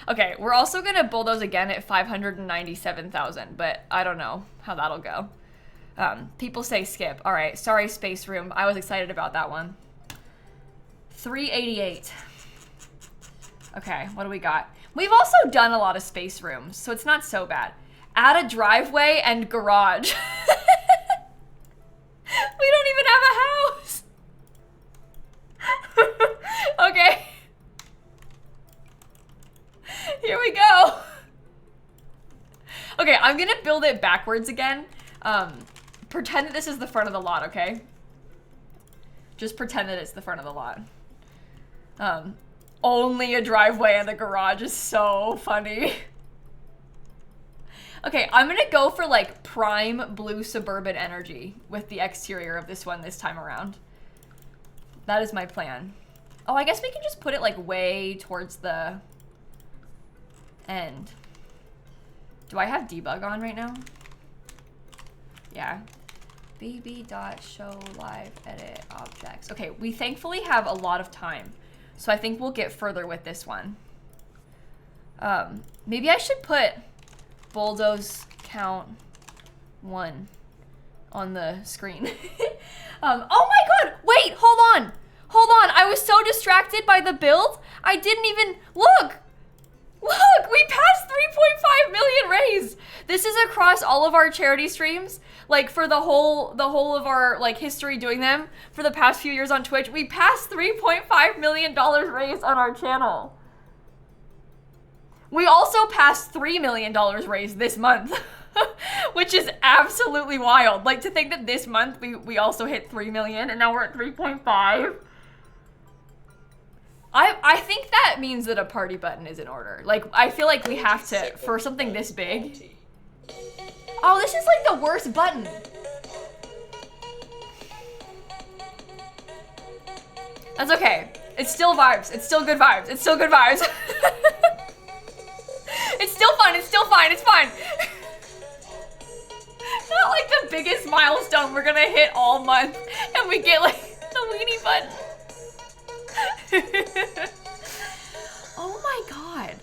Okay, we're also gonna bulldoze again at 597,000, but I don't know how that'll go. People say skip. All right, sorry, Space Room. I was excited about that one. 388. Okay, what do we got? We've also done a lot of space rooms, so it's not so bad. Add a driveway and garage. We don't even have a house. Okay. Here we go. Okay, I'm gonna build it backwards again. Pretend that this is the front of the lot, okay? Just pretend that it's the front of the lot. Only a driveway and a garage is so funny. Okay, I'm gonna go for like prime blue suburban energy with the exterior of this one this time around. That is my plan. Oh, I guess we can just put it like way towards the end. Do I have debug on right now? Yeah. bb.show live edit objects. Okay, we thankfully have a lot of time, so I think we'll get further with this one. Maybe I should put bulldoze count 1 on the screen. Oh my god, wait, hold on. I was so distracted by the build, I didn't even look. Look, we passed 3.5 million raised. This is across all of our charity streams. Like for the whole of our like history doing them for the past few years on Twitch, we passed $3.5 million raised on our channel. We also passed $3 million raised this month, which is absolutely wild. Like to think that this month we also hit 3 million and now we're at 3.5. I think that means that a party button is in order. Like, I feel like we have to, for something this big. Oh, this is like the worst button. That's okay. It's still vibes. It's still good vibes. It's still good vibes. It's still fun. It's still fine. It's fine. Not like the biggest milestone we're gonna hit all month and we get like the weenie button. Oh my god.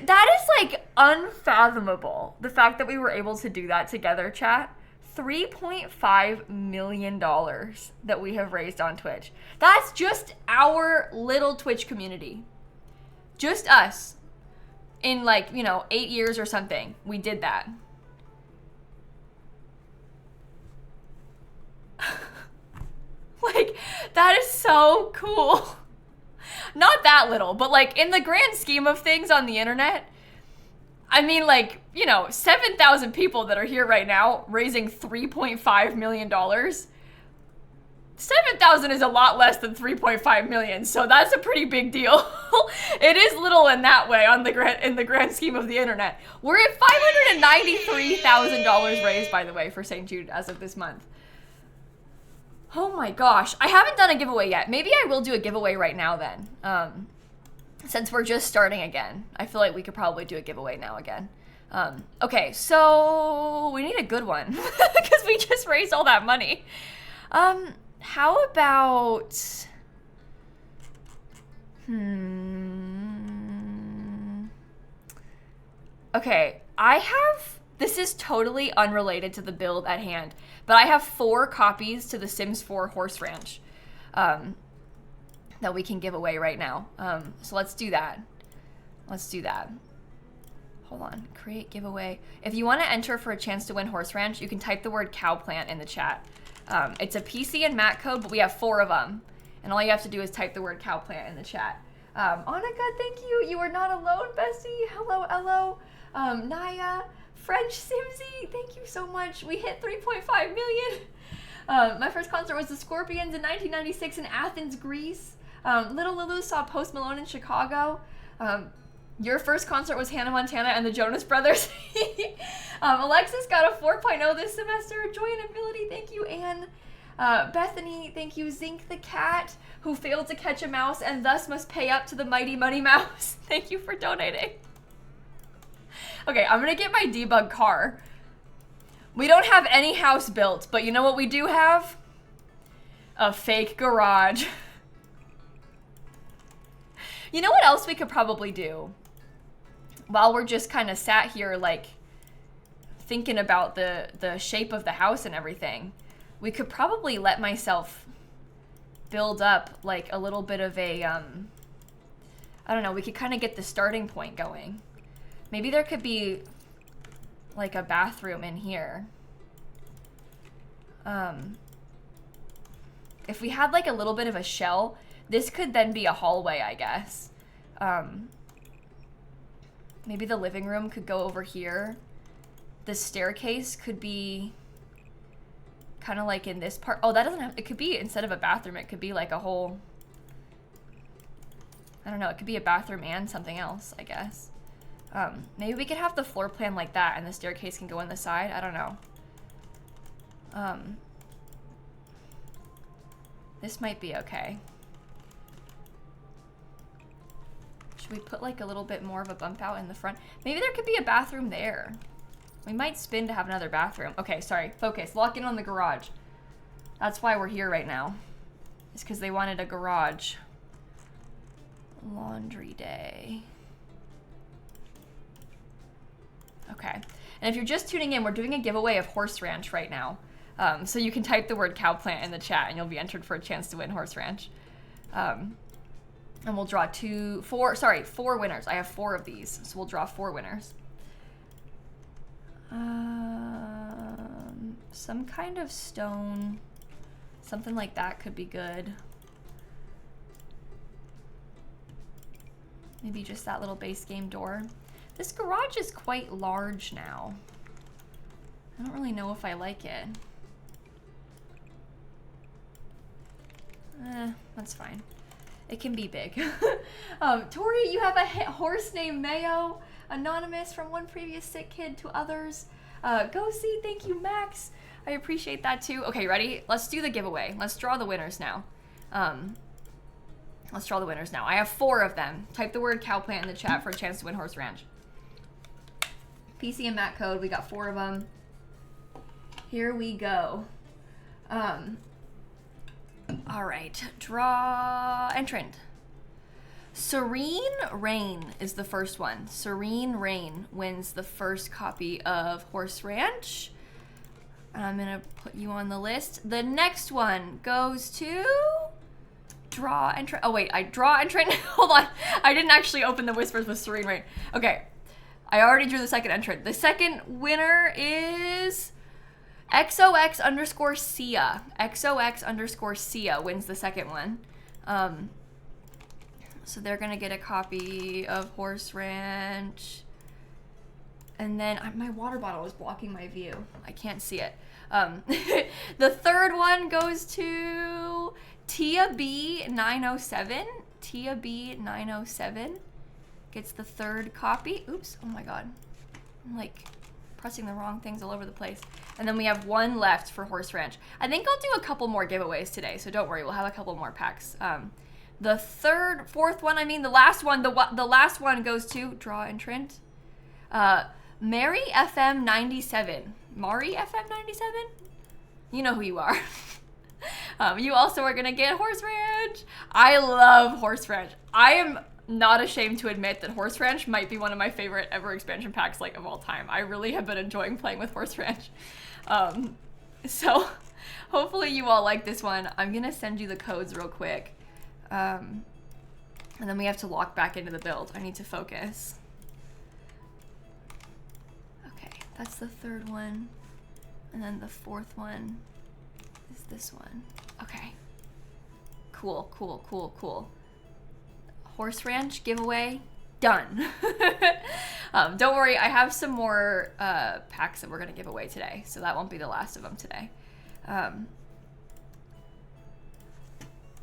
That is like unfathomable. The fact that we were able to do that together, chat. $3.5 million that we have raised on Twitch. That's just our little Twitch community. Just us. In like, 8 years or something, we did that. Like, that is so cool. Not that little, but like in the grand scheme of things on the internet, I mean, like, 7,000 people that are here right now raising $3.5 million. 7,000 is a lot less than 3.5 million, so that's a pretty big deal. It is little in that way in the grand scheme of the internet. We're at $593,000 raised, by the way, for St. Jude as of this month. Oh my gosh, I haven't done a giveaway yet. Maybe I will do a giveaway right now then. Since we're just starting again. I feel like we could probably do a giveaway now again. Okay, so we need a good one because we just raised all that money. How about... Okay, this is totally unrelated to the build at hand, but I have 4 copies to the Sims 4 Horse Ranch that we can give away right now. So let's do that. Hold on, create giveaway. If you want to enter for a chance to win Horse Ranch, you can type the word cow plant in the chat. It's a PC and Mac code, but we have 4 of them. And all you have to do is type the word cow plant in the chat. Annika, thank you. You are not alone, bestie. Hello, hello. Naya, French Simsie, thank you so much. We hit 3.5 million. My first concert was the Scorpions in 1996 in Athens, Greece. Little Lulu saw Post Malone in Chicago. Your first concert was Hannah Montana and the Jonas Brothers. Alexis got a 4.0 this semester. Joy and Ability, thank you, Anne. Bethany, thank you. Zink the cat, who failed to catch a mouse and thus must pay up to the mighty money mouse. Thank you for donating. Okay, I'm gonna get my debug car. We don't have any house built, but you know what we do have? A fake garage. You know what else we could probably do? While we're just kind of sat here, like, thinking about the shape of the house and everything, we could probably let myself build up, like, a little bit of a, I don't know, we could kind of get the starting point going. Maybe there could be, like, a bathroom in here. If we had, like, a little bit of a shell, this could then be a hallway, I guess. Maybe the living room could go over here. The staircase could be kind of like in this part. Oh, that doesn't have, it could be, instead of a bathroom, it could be like a whole, I don't know, it could be a bathroom and something else, I guess. Maybe we could have the floor plan like that and the staircase can go on the side. I don't know. This might be okay. Should we put like a little bit more of a bump out in the front? Maybe there could be a bathroom there. We might spin to have another bathroom. Okay, sorry, focus, lock in on the garage. That's why we're here right now. It's because they wanted a garage. Laundry day. Okay, and if you're just tuning in, we're doing a giveaway of Horse Ranch right now. So you can type the word cow plant in the chat and you'll be entered for a chance to win Horse Ranch. And we'll draw four winners. I have 4 of these, so we'll draw 4 winners. Some kind of stone, something like that could be good. Maybe just that little base game door. This garage is quite large now. I don't really know if I like it. That's fine. It can be big. Tori, you have a horse named Mayo. Anonymous from one previous sick kid to others. Go see, thank you, Max. I appreciate that too. Okay, ready? Let's do the giveaway. Let's draw the winners now. Let's draw the winners now. I have 4 of them. Type the word cowplant in the chat for a chance to win Horse Ranch. PC and Matt code, we got 4 of them. Here we go. All right, draw entrant. Serene Rain is the first one. Serene Rain wins the first copy of Horse Ranch. I'm gonna put you on the list. The next one goes to draw entrant. Oh wait, I draw entrant. Hold on, I didn't actually open the whispers with Serene Rain. Okay, I already drew the second entrant. The second winner is XOX_Sia. XOX_Sia wins the second one. So they're gonna get a copy of Horse Ranch. And then my water bottle is blocking my view. I can't see it. The third one goes to Tia B907. Tia B907 gets the third copy. Oops, oh my God. I'm like pressing the wrong things all over the place. And then we have 1 left for Horse Ranch. I think I'll do a couple more giveaways today, so don't worry, we'll have a couple more packs. The fourth one, the last one, the last one goes to draw entrant. Mary FM 97. Mari FM 97? You know who you are. You also are gonna get Horse Ranch. I love Horse Ranch. I am not ashamed to admit that Horse Ranch might be one of my favorite ever expansion packs of all time. I really have been enjoying playing with Horse Ranch. So hopefully you all like this one. I'm gonna send you the codes real quick. And then we have to lock back into the build. I need to focus. Okay, that's the third one. And then the fourth one is this one. Okay. Cool, cool, cool, cool. Horse Ranch giveaway done. Don't worry, I have some more packs that we're gonna give away today, so that won't be the last of them today.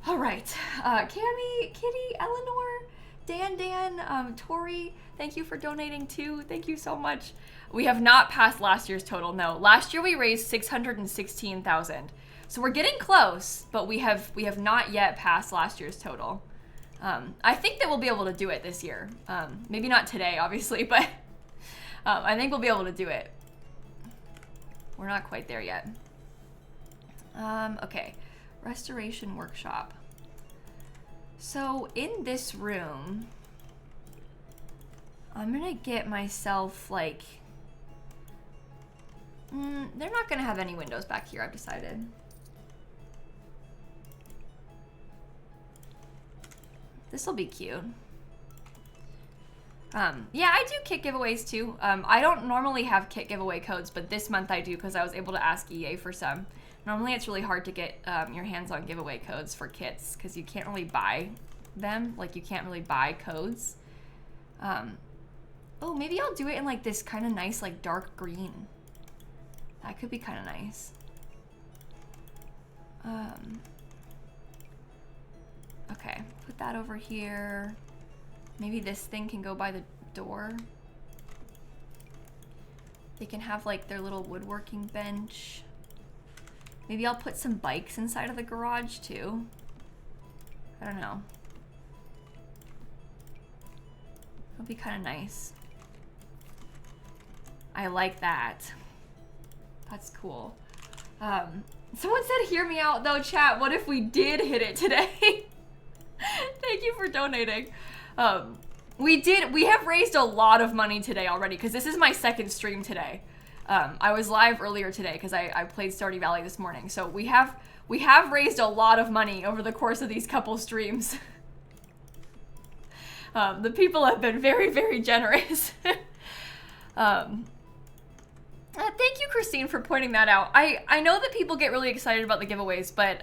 All right, Cami, Kitty, Eleanor, Dan, Tori, thank you for donating too. Thank you so much. We have not passed last year's total, no. Last year we raised 616,000. So we're getting close, but we have not yet passed last year's total. I think that we'll be able to do it this year. Maybe not today, obviously, but I think we'll be able to do it. We're not quite there yet. Okay. Restoration workshop. So in this room, I'm gonna get myself like, they're not gonna have any windows back here, I've decided. This will be cute. Yeah, I do kit giveaways too. I don't normally have kit giveaway codes, but this month I do because I was able to ask EA for some. Normally it's really hard to get your hands on giveaway codes for kits because you can't really buy them. Like you can't really buy codes. Oh, maybe I'll do it in like this kind of nice like dark green. That could be kind of nice. Okay, put that over here. Maybe this thing can go by the door. They can have like their little woodworking bench. Maybe I'll put some bikes inside of the garage too. I don't know. It'll be kind of nice. I like that. That's cool. Someone said, hear me out though, chat. What if we did hit it today? Thank you for donating. We have raised a lot of money today already because this is my second stream today. I was live earlier today because I played Stardew Valley this morning. So we have raised a lot of money over the course of these couple streams. The people have been very, very generous. Thank you, Christine, for pointing that out. I know that people get really excited about the giveaways, but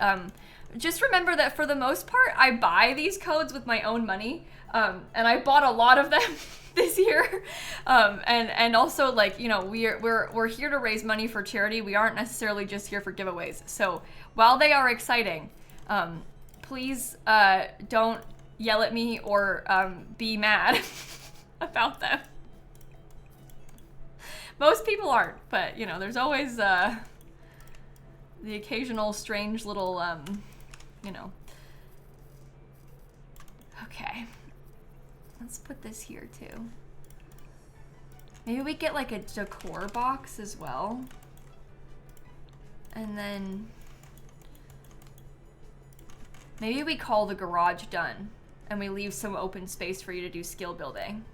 just remember that for the most part, I buy these codes with my own money, and I bought a lot of them this year. And also, like, you know, we're here to raise money for charity. We aren't necessarily just here for giveaways. So while they are exciting, please don't yell at me or be mad about them. Most people aren't, but you know, there's always the occasional strange little, you know. Okay, let's put this here too. Maybe we get like a decor box as well. And then maybe we call the garage done and we leave some open space for you to do skill building.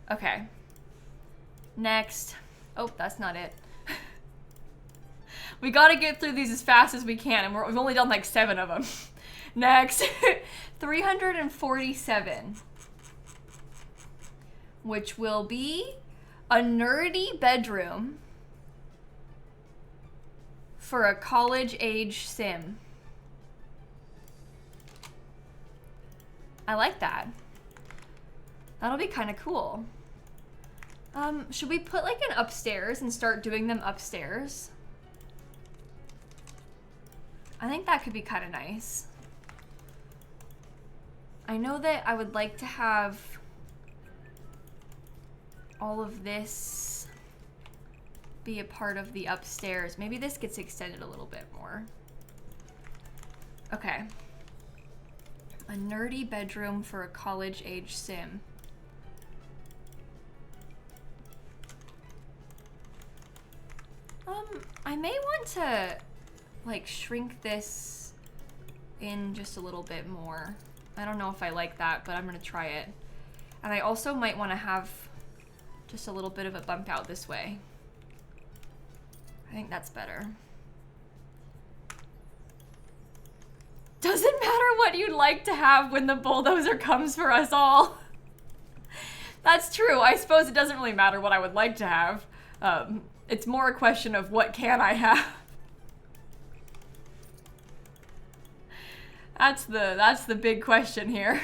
Okay. Next. Oh, that's not it. We gotta get through these as fast as we can, and we've only done like 7 of them. Next. 347. Which will be a nerdy bedroom for a college-age sim. I like that. That'll be kind of cool. Should we put like an upstairs and start doing them upstairs? I think that could be kind of nice. I know that I would like to have all of this be a part of the upstairs. Maybe this gets extended a little bit more. Okay. A nerdy bedroom for a college-age sim. I may want to like shrink this in just a little bit more. I don't know if I like that, but I'm gonna try it. And I also might want to have just a little bit of a bump out this way. I think that's better. Doesn't matter what you'd like to have when the bulldozer comes for us all. That's true. I suppose it doesn't really matter what I would like to have. It's more a question of what can I have. That's the big question here.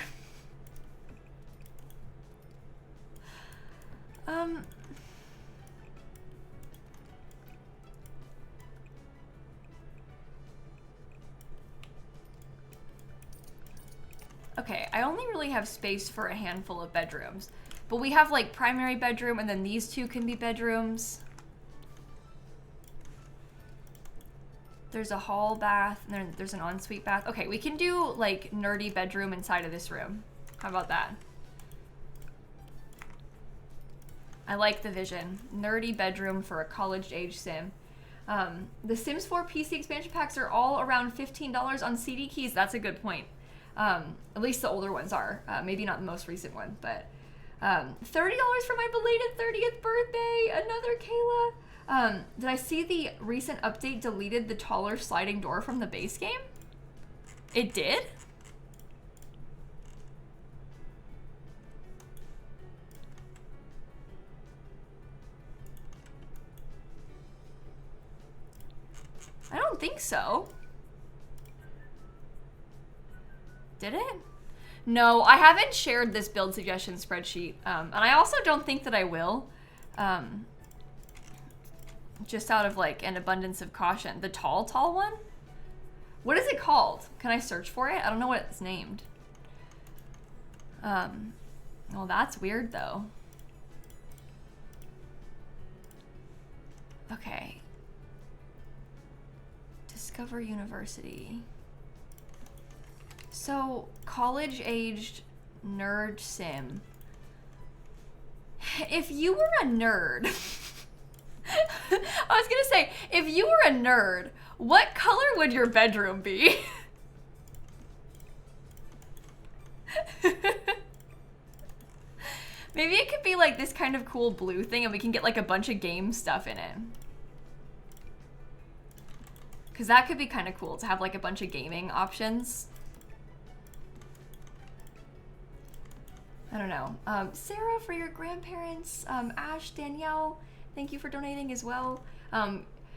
Okay, I only really have space for a handful of bedrooms, but we have like primary bedroom and then these 2 can be bedrooms. There's a hall bath, and then there's an ensuite bath. Okay, we can do like nerdy bedroom inside of this room. How about that? I like the vision. Nerdy bedroom for a college-age sim. The Sims 4 PC expansion packs are all around $15 on CD keys. That's a good point. At least the older ones are. Maybe not the most recent one, but $30 for my belated 30th birthday. Another Kayla. Did I see the recent update deleted the taller sliding door from the base game? It did? I don't think so. Did it? No, I haven't shared this build suggestion spreadsheet. And I also don't think that I will. Just out of like an abundance of caution. The tall one? What is it called? Can I search for it? I don't know what it's named. Well, that's weird though. Okay. Discover University. So, college-aged nerd sim. If you were a nerd... I was gonna say, if you were a nerd, what color would your bedroom be? Maybe it could be like this kind of cool blue thing and we can get like a bunch of game stuff in it. Because that could be kind of cool to have like a bunch of gaming options. I don't know. Sarah, for your grandparents. Ash, Danielle, thank you for donating as well.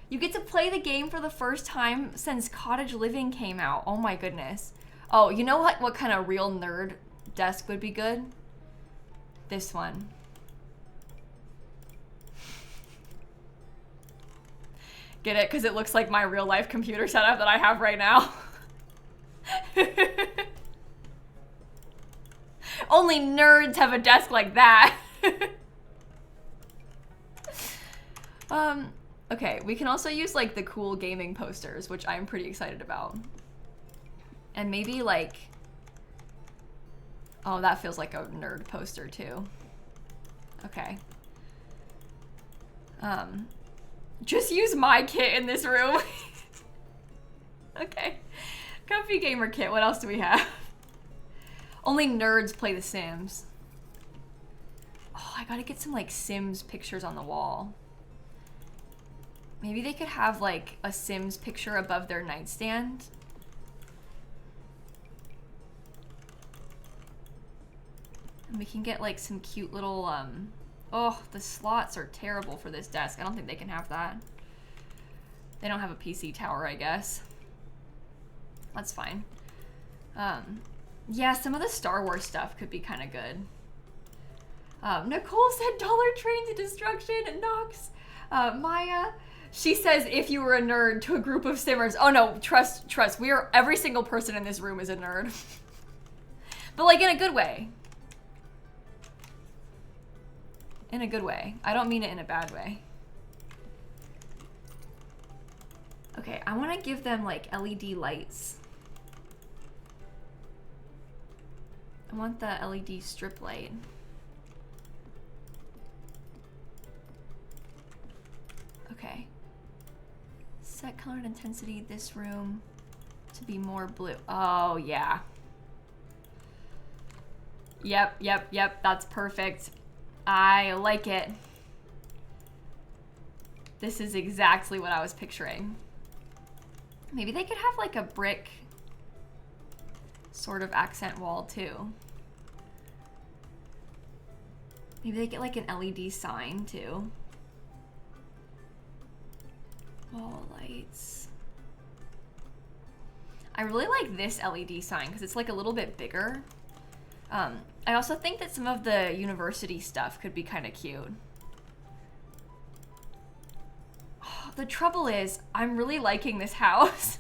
You get to play the game for the first time since Cottage Living came out. Oh my goodness. Oh, you know what kind of real nerd desk would be good? This one. Get it? Because it looks like my real life computer setup that I have right now. Only nerds have a desk like that. Okay, we can also use like the cool gaming posters, which I'm pretty excited about. And maybe like, oh, that feels like a nerd poster too. Okay. Just use my kit in this room. Okay. Comfy gamer kit. What else do we have? Only nerds play The Sims. Oh, I gotta get some like Sims pictures on the wall. Maybe they could have like a Sims picture above their nightstand. And we can get like some cute little, oh, the slots are terrible for this desk. I don't think they can have that. They don't have a PC tower, I guess. That's fine. Yeah, some of the Star Wars stuff could be kind of good. Nicole said Dollar Train to Destruction. Nox. Maya, she says if you were a nerd to a group of simmers. Oh no, trust. Every single person in this room is a nerd. But like in a good way. In a good way. I don't mean it in a bad way. Okay, I want to give them like LED lights. I want the LED strip light. Okay. Set color and intensity this room to be more blue. Oh, yeah. Yep. That's perfect. I like it. This is exactly what I was picturing. Maybe they could have like a brick sort of accent wall too. Maybe they get like an LED sign too. Wall lights. I really like this LED sign because it's like a little bit bigger. I also think that some of the university stuff could be kind of cute. Oh, the trouble is, I'm really liking this house.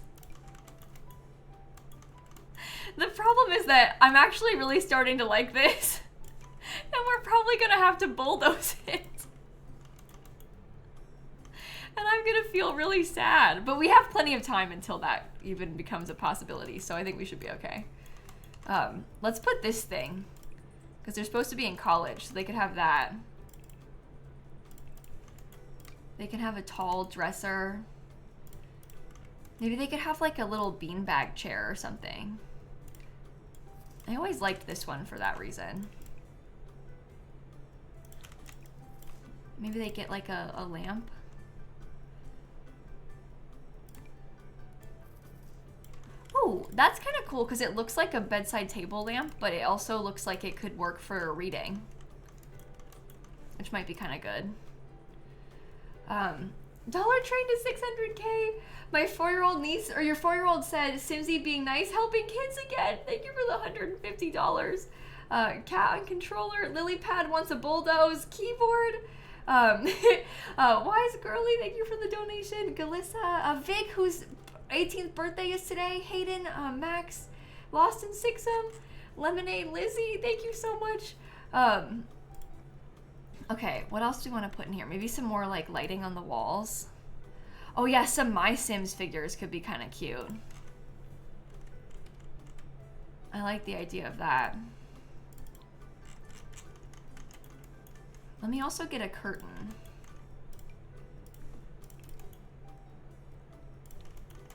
The problem is that I'm actually really starting to like this. And we're probably gonna have to bulldoze it. And I'm gonna feel really sad. But we have plenty of time until that even becomes a possibility, so I think we should be okay. Let's put this thing. Because they're supposed to be in college, so they could have that. They can have a tall dresser. Maybe they could have like a little beanbag chair or something. I always liked this one for that reason. Maybe they get like a lamp. Oh, that's kind of cool because it looks like a bedside table lamp, but it also looks like it could work for reading, which might be kind of good. Dollar Train to 600K. My 4-year-old niece, or your 4-year-old said, Simsy being nice, helping kids again. Thank you for the $150. Cat and controller. Lilypad wants a bulldoze. Keyboard. Wise Girly, thank you for the donation. Galissa. Vic, whose 18th birthday is today. Hayden. Max. Lost in Sixum. Lemonade. Lizzie, thank you so much. Okay, what else do we want to put in here? Maybe some more like lighting on the walls. Oh yeah, some My Sims figures could be kind of cute. I like the idea of that. Let me also get a curtain.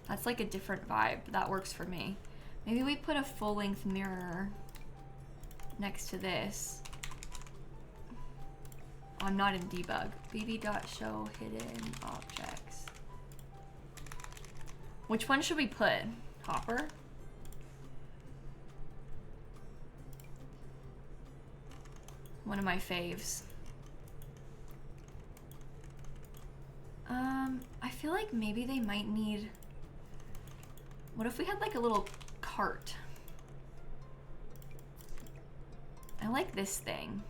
That's like a different vibe. That works for me. Maybe we put a full-length mirror next to this. I'm not in debug. bb.show hidden objects. Which one should we put? Hopper? One of my faves. I feel like maybe they might need... What if we had like a little cart? I like this thing.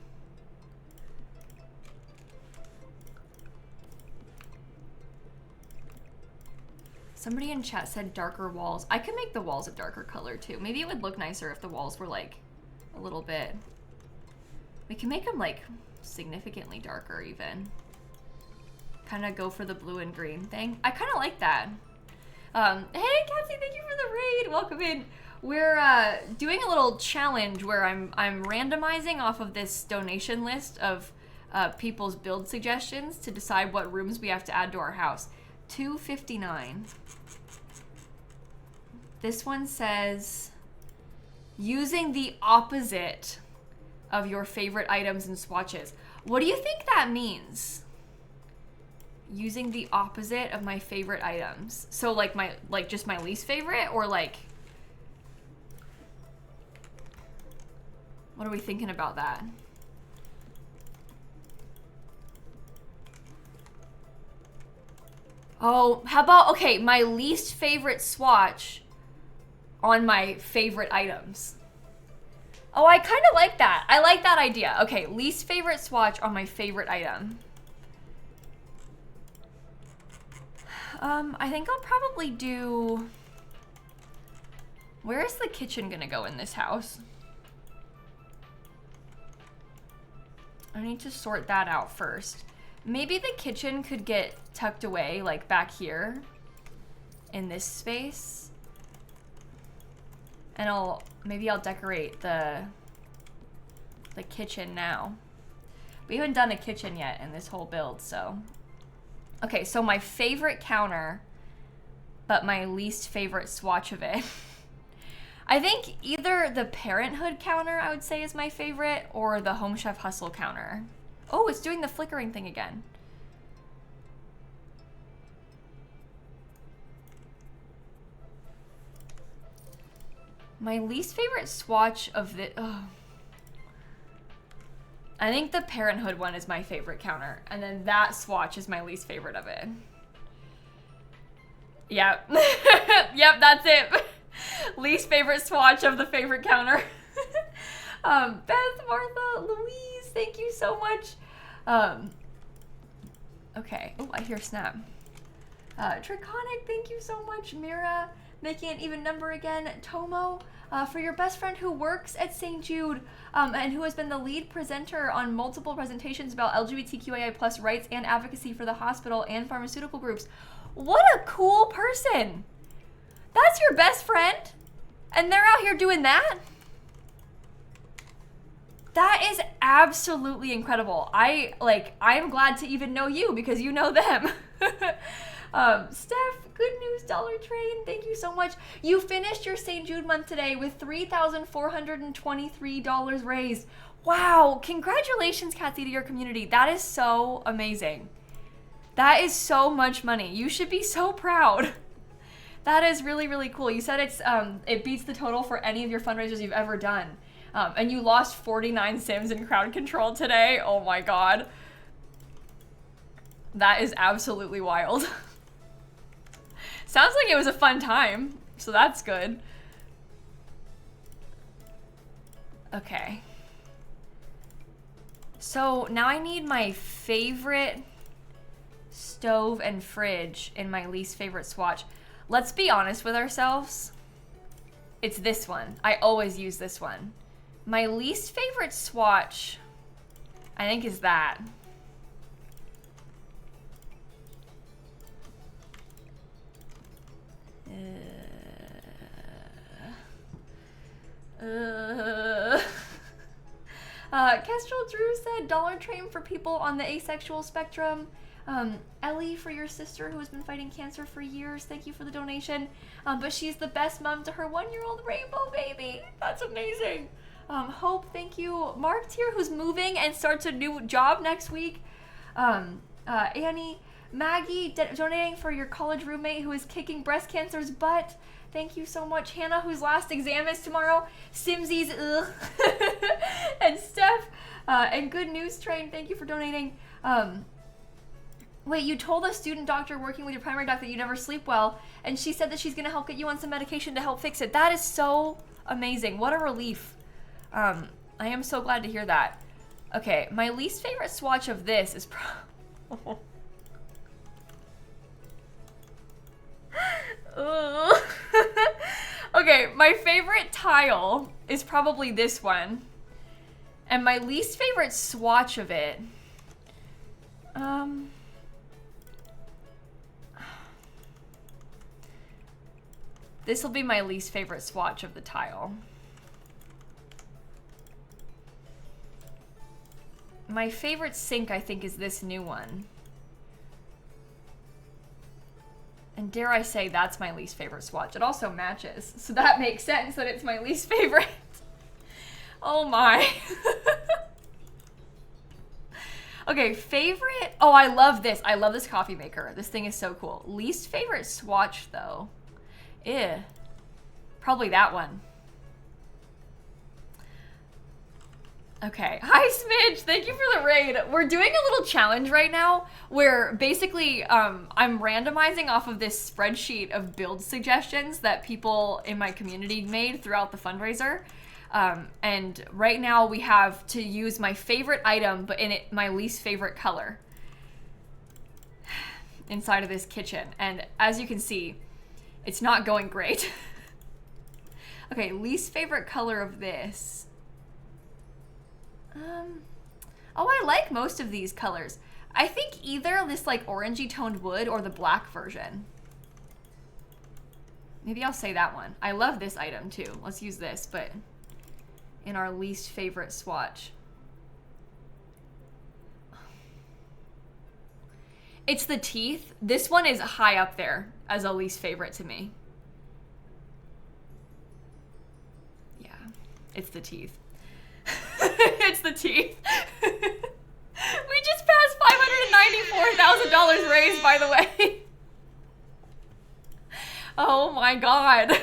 Somebody in chat said darker walls. I could make the walls a darker color too. Maybe it would look nicer if the walls were like a little bit. We can make them like significantly darker even. Kind of go for the blue and green thing. I kind of like that. Hey Cassie, thank you for the raid. Welcome in. We're doing a little challenge where I'm randomizing off of this donation list of people's build suggestions to decide what rooms we have to add to our house. 259. This one says using the opposite of your favorite items and swatches. What do you think that means? Using the opposite of my favorite items. So like just my least favorite, or like, what are we thinking about that? Oh, how about, okay, my least favorite swatch on my favorite items. Oh, I kind of like that. I like that idea. Okay, least favorite swatch on my favorite item. I think I'll probably do... Where is the kitchen gonna go in this house? I need to sort that out first. Maybe the kitchen could get tucked away, like back here in this space. And maybe I'll decorate the kitchen now. We haven't done a kitchen yet in this whole build, so. Okay, so my favorite counter, but my least favorite swatch of it. I think either the Parenthood counter, I would say, is my favorite, or the Home Chef Hustle counter. Oh, it's doing the flickering thing again. My least favorite swatch of the... Oh. I think the Parenthood one is my favorite counter, and then that swatch is my least favorite of it. Yep. Yep, that's it. Least favorite swatch of the favorite counter. Beth, Martha, Louise, thank you so much. Okay. Oh, I hear Snap. Draconic, thank you so much. Mira, making an even number again. Tomo, for your best friend who works at St. Jude and who has been the lead presenter on multiple presentations about LGBTQIA+ rights and advocacy for the hospital and pharmaceutical groups. What a cool person. That's your best friend? And they're out here doing that? That is absolutely incredible. I'm glad to even know you because you know them. Steph, good news, Dollar Train. Thank you so much. You finished your St. Jude month today with $3,423 raised. Wow. Congratulations, Kathy, to your community. That is so amazing. That is so much money. You should be so proud. That is really, really cool. You said it beats the total for any of your fundraisers you've ever done. And you lost 49 Sims in crowd control today. Oh my God. That is absolutely wild. Sounds like it was a fun time, so that's good. Okay. So now I need my favorite stove and fridge in my least favorite swatch. Let's be honest with ourselves. It's this one. I always use this one. My least favorite swatch, I think, is that. Kestrel Drew said Dollar Train for people on the asexual spectrum. Ellie, for your sister who has been fighting cancer for years, thank you for the donation. But she's the best mom to her 1-year-old rainbow baby. That's amazing. Hope, thank you. Mark's here, who's moving and starts a new job next week. Annie, Maggie, donating for your college roommate who is kicking breast cancer's butt. Thank you so much. Hannah, whose last exam is tomorrow. Simsies, ugh. And Steph, And Good News Train, thank you for donating. Wait, you told a student doctor working with your primary doctor that you never sleep well, and she said that she's gonna help get you on some medication to help fix it. That is so amazing. What a relief. I am so glad to hear that. Okay, my least favorite swatch of this is Okay, my favorite tile is probably this one. And my least favorite swatch of it, this will be my least favorite swatch of the tile. My favorite sink, I think, is this new one. And dare I say, that's my least favorite swatch. It also matches, so that makes sense that it's my least favorite. Oh my. Okay, favorite. Oh, I love this. I love this coffee maker. This thing is so cool. Least favorite swatch, though. Probably that one. Okay. Hi, Smidge. Thank you for the raid. We're doing a little challenge right now where basically I'm randomizing off of this spreadsheet of build suggestions that people in my community made throughout the fundraiser. And right now we have to use my favorite item, but in it, my least favorite color inside of this kitchen. And as you can see, it's not going great. Okay, least favorite color of this. Oh, I like most of these colors. I think either this like orangey toned wood or the black version. Maybe I'll say that one. I love this item too. Let's use this, but in our least favorite swatch. It's the teeth. This one is high up there as a least favorite to me. Yeah, it's the teeth. It's the teeth. We just passed $594,000 raised, by the way. Oh my god.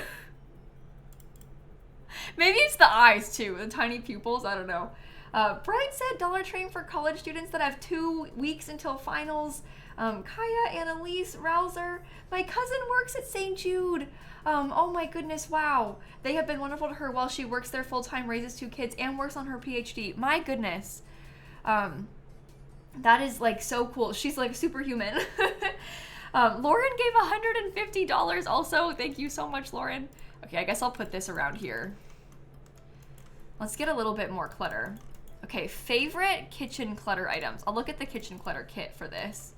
Maybe it's the eyes too, the tiny pupils, I don't know. Bright said Dollar Train for college students that have 2 weeks until finals. Kaya, Annalise, Rouser. My cousin works at St. Jude. Oh my goodness, wow. They have been wonderful to her while she works there full-time, raises 2 kids, and works on her PhD. My goodness. That is like so cool. She's like superhuman. Lauren gave $150 also. Thank you so much, Lauren. Okay, I guess I'll put this around here. Let's get a little bit more clutter. Okay, favorite kitchen clutter items. I'll look at the kitchen clutter kit for this.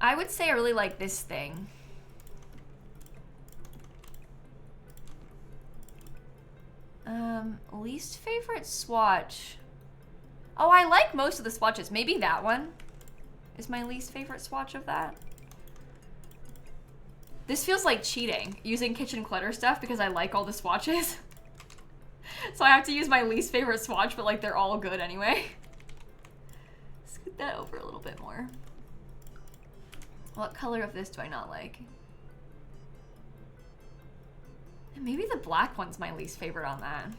I would say I really like this thing. Least favorite swatch. Oh, I like most of the swatches. Maybe that one is my least favorite swatch of that. This feels like cheating, using kitchen clutter stuff because I like all the swatches. So I have to use my least favorite swatch, but like they're all good anyway. Scoot that over a little bit more. What color of this do I not like? Maybe the black one's my least favorite on that.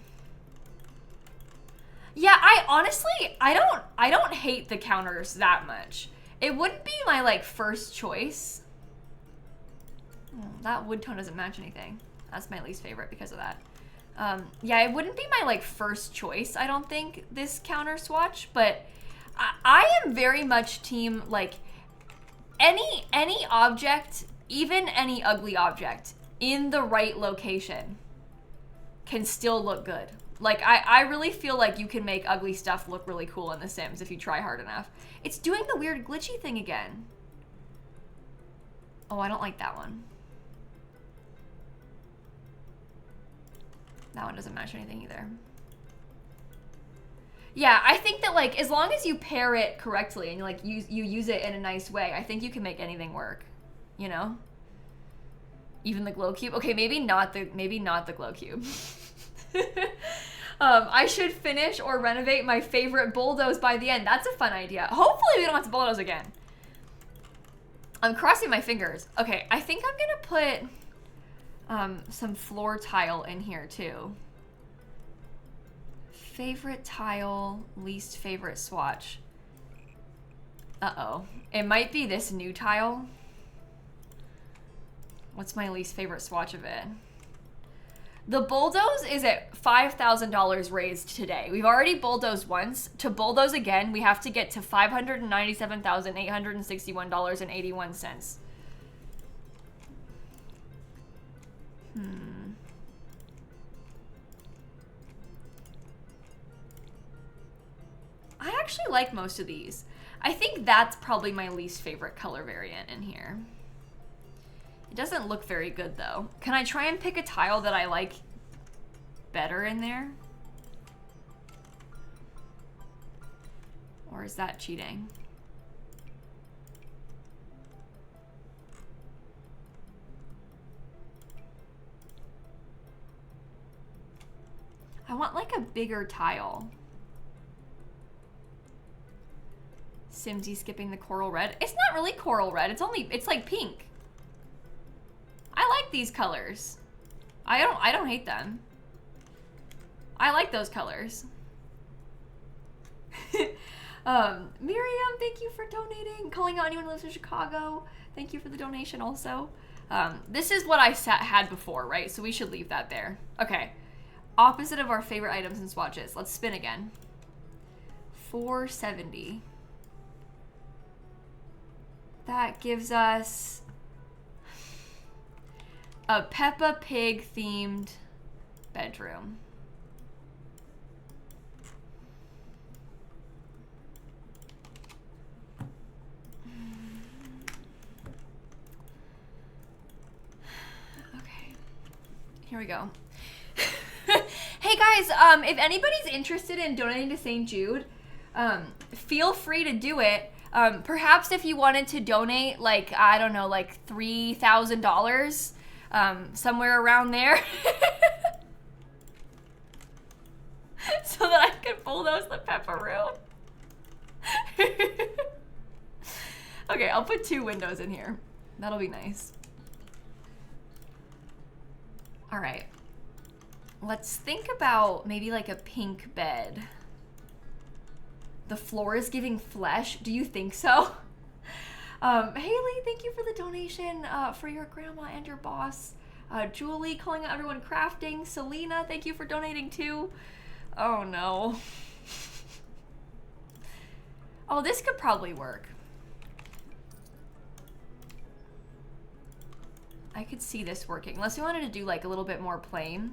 Yeah, I honestly, I don't hate the counters that much. It wouldn't be my like first choice. That wood tone doesn't match anything. That's my least favorite because of that. Yeah, it wouldn't be my like first choice, I don't think, this counter swatch, but I am very much team like any object, even any ugly object in the right location can still look good. Like I really feel like you can make ugly stuff look really cool in The Sims if you try hard enough. It's doing the weird glitchy thing again. Oh, I don't like that one. That one doesn't match anything either. Yeah, I think that like as long as you pair it correctly and like you use it in a nice way, I think you can make anything work. You know? Even the glow cube. Okay, maybe not the glow cube. I should finish or renovate my favorite bulldoze by the end. That's a fun idea. Hopefully we don't have to bulldoze again. I'm crossing my fingers. Okay, I think I'm gonna put some floor tile in here too. Favorite tile, least favorite swatch. Uh-oh. It might be this new tile. What's my least favorite swatch of it? The bulldoze is at $5,000 raised today. We've already bulldozed once. To bulldoze again, we have to get to $597,861.81. I actually like most of these. I think that's probably my least favorite color variant in here. It doesn't look very good though. Can I try and pick a tile that I like better in there? Or is that cheating? I want like a bigger tile. Simsie skipping the coral red. It's not really coral red. It's like pink. I like these colors. I don't hate them. I like those colors. Miriam, thank you for donating. Calling out anyone who lives in Chicago. Thank you for the donation also. This is what I had before, right? So we should leave that there. Okay. Opposite of our favorite items and swatches. Let's spin again. 470. That gives us a Peppa Pig themed bedroom. Okay, here we go. Hey guys, if anybody's interested in donating to St. Jude, feel free to do it. Perhaps if you wanted to donate, like, I don't know, like $3,000, somewhere around there. So that I can bulldoze the Peppa room. Okay, I'll put 2 windows in here. That'll be nice. All right. Let's think about maybe like a pink bed. The floor is giving flesh. Do you think so? Haley, thank you for the donation for your grandma and your boss. Julie, calling out everyone crafting. Selena, thank you for donating too. Oh no. Oh, this could probably work. I could see this working. Unless we wanted to do like a little bit more plain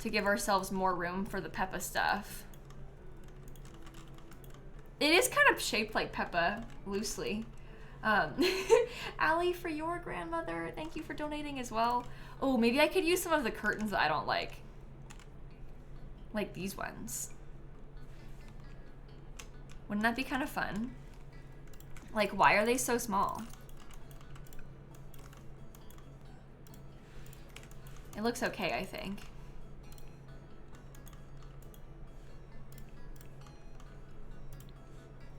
to give ourselves more room for the Peppa stuff. It is kind of shaped like Peppa, loosely. Allie, for your grandmother, thank you for donating as well. Oh, maybe I could use some of the curtains that I don't like. Like these ones. Wouldn't that be kind of fun? Like, why are they so small? It looks okay, I think.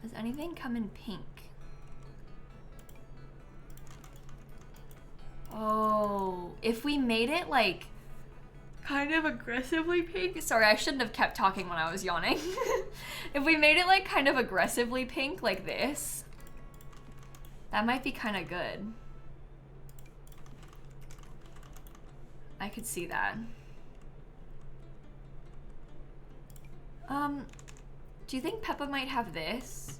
Does anything come in pink? Oh, if we made it like kind of aggressively pink. Sorry, I shouldn't have kept talking when I was yawning. If we made it like kind of aggressively pink like this, that might be kind of good. I could see that. Do you think Peppa might have this?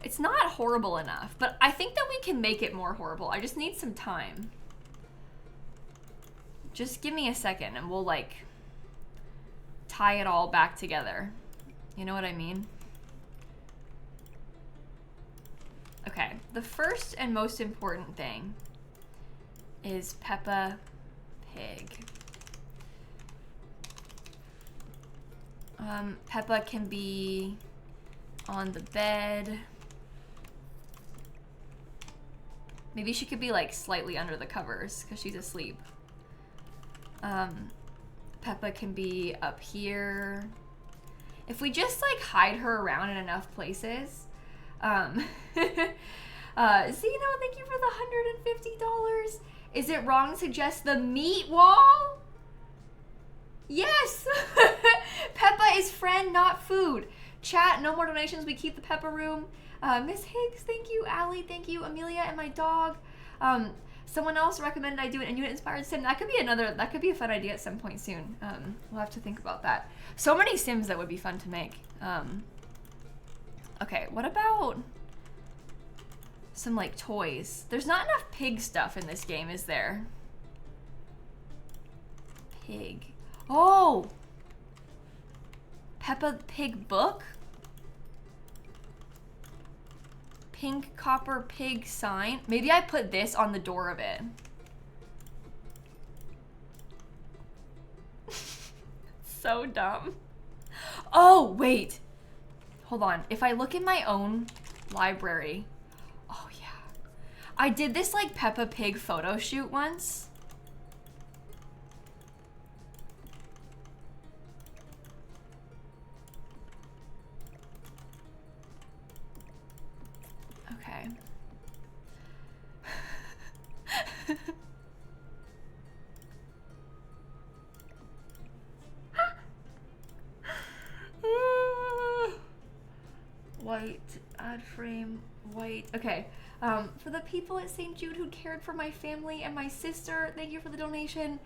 It's not horrible enough, but I think that we can make it more horrible. I just need some time. Just give me a second and we'll like tie it all back together. You know what I mean? Okay, the first and most important thing is Peppa Pig. Peppa can be on the bed. Maybe she could be like slightly under the covers because she's asleep. Peppa can be up here. If we just like hide her around in enough places. Zeno, thank you for the $150. Is it wrong to suggest the meat wall? Yes! Peppa is friend not food. Chat, no more donations. We keep the Peppa room. Miss Higgs, thank you. Allie, thank you. Amelia and my dog. Someone else recommended I do an Inuit-inspired sim. That could be a fun idea at some point soon. We'll have to think about that. So many sims that would be fun to make. Okay, what about some like toys? There's not enough pig stuff in this game, is there? Pig. Oh! Peppa Pig book? Pink copper pig sign. Maybe I put this on the door of it. So dumb. Oh, wait. Hold on. If I look in my own library. Oh, yeah. I did this like Peppa Pig photo shoot once. Okay. White, add frame, white. Okay. For the people at St. Jude who cared for my family and my sister, thank you for the donation.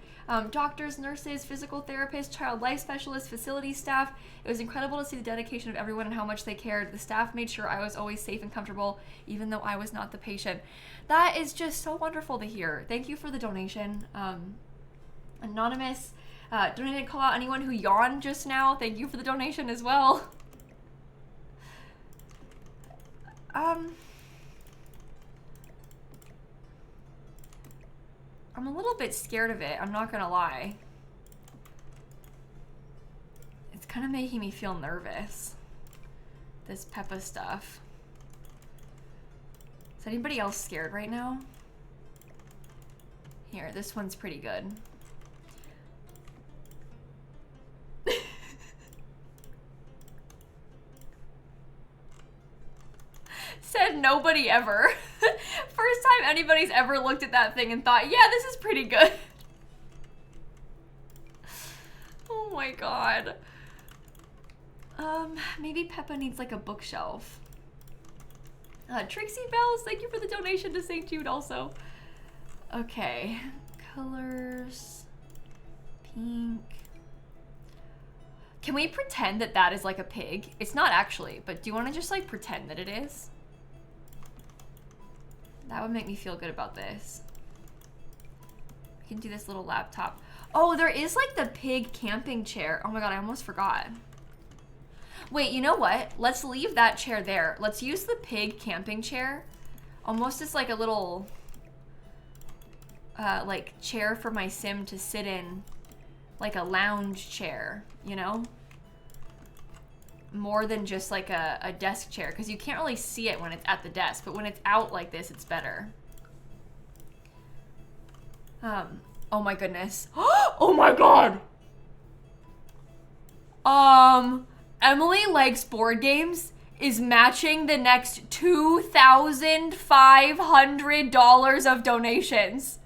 Doctors, nurses, physical therapists, child life specialists, facility staff. It was incredible to see the dedication of everyone and how much they cared. The staff made sure I was always safe and comfortable, even though I was not the patient. That is just so wonderful to hear. Thank you for the donation. Anonymous, donated to call out anyone who yawned just now. Thank you for the donation as well. I'm a little bit scared of it, I'm not gonna lie. It's kind of making me feel nervous, this Peppa stuff. Is anybody else scared right now? Here, this one's pretty good. Said nobody ever. First time anybody's ever looked at that thing and thought, yeah, this is pretty good. Oh my god. Maybe Peppa needs like a bookshelf. Trixie Bells, thank you for the donation to St. Jude also. Okay, colors, pink. Can we pretend that that is like a pig? It's not actually, but do you want to just like pretend that it is? That would make me feel good about this. We can do this little laptop. Oh, there is like the pig camping chair. Oh my god, I almost forgot. Wait, you know what? Let's leave that chair there. Let's use the pig camping chair almost as like a little like chair for my sim to sit in, like a lounge chair, you know? More than just like a desk chair, because you can't really see it when it's at the desk, but when it's out like this, it's better. Oh my goodness. Oh my god! Emily Likes Board Games is matching the next $2,500 of donations.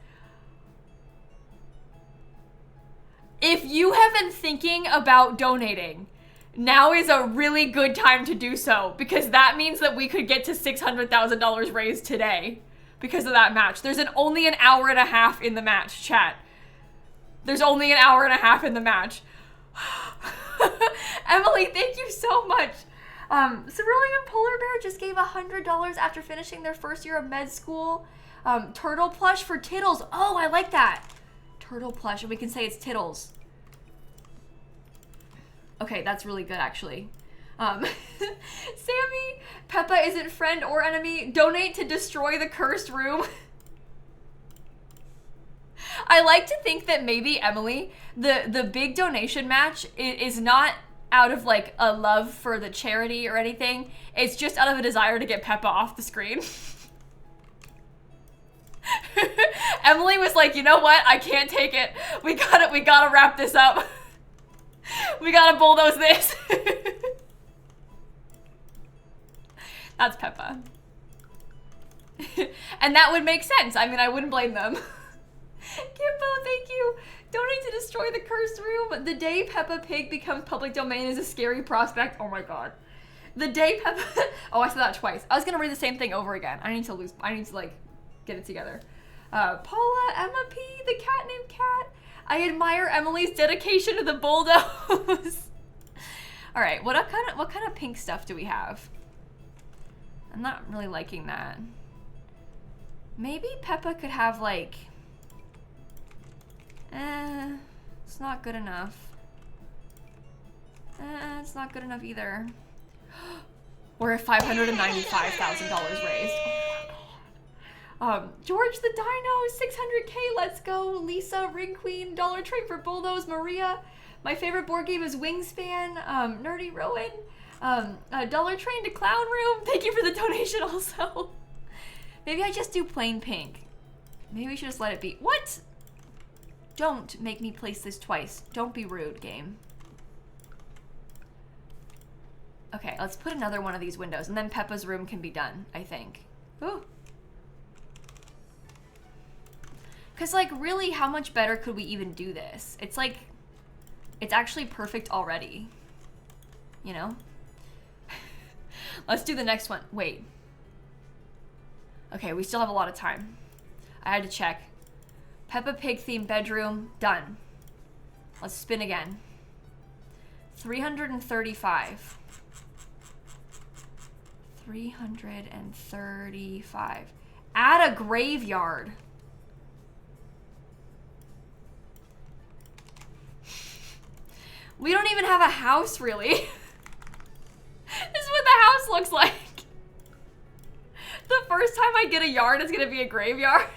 If you have been thinking about donating, now is a really good time to do so, because that means that we could get to $600,000 raised today because of that match. There's only an hour and a half in the match, chat. There's only an hour and a half in the match. Emily, thank you so much. Cerulean Polar Bear just gave $100 after finishing their first year of med school. Turtle plush for Tittles. Oh, I like that. Turtle plush, and we can say it's Tittles. Okay, that's really good, actually. Sammy, Peppa isn't friend or enemy. Donate to destroy the cursed room. I like to think that maybe, Emily, the big donation match is not out of, like, a love for the charity or anything. It's just out of a desire to get Peppa off the screen. Emily was like, you know what? I can't take it. We gotta wrap this up. We gotta bulldoze this. That's Peppa. And that would make sense. I mean, I wouldn't blame them. Kimbo, thank you. Donate to destroy the cursed room. The day Peppa Pig becomes public domain is a scary prospect. Oh my god. The day Peppa... Oh, I said that twice. I was gonna read the same thing over again. I need to like, get it together. Paula, Emma P, the cat named Cat. I admire Emily's dedication to the bulldoze. All right, what kind of pink stuff do we have? I'm not really liking that. Maybe Peppa could have like... it's not good enough. It's not good enough either. We're at $595,000 raised. Oh my god. George the Dino, 600K, let's go. Lisa, Ring Queen, Dollar Trade for Bulldoze, Maria. My favorite board game is Wingspan, Nerdy Rowan, Dollar Train to Clown Room. Thank you for the donation also. Maybe I just do plain pink. Maybe we should just let it be. What? Don't make me place this twice. Don't be rude, game. Okay, let's put another one of these windows, and then Peppa's room can be done, I think. Ooh. Because, like, really, how much better could we even do this? It's like, it's actually perfect already. You know? Let's do the next one. Wait. Okay, we still have a lot of time. I had to check. Peppa Pig themed bedroom, done. Let's spin again. 335. 335. Add a graveyard. We don't even have a house, really. This is what the house looks like. The first time I get a yard, it's gonna be a graveyard.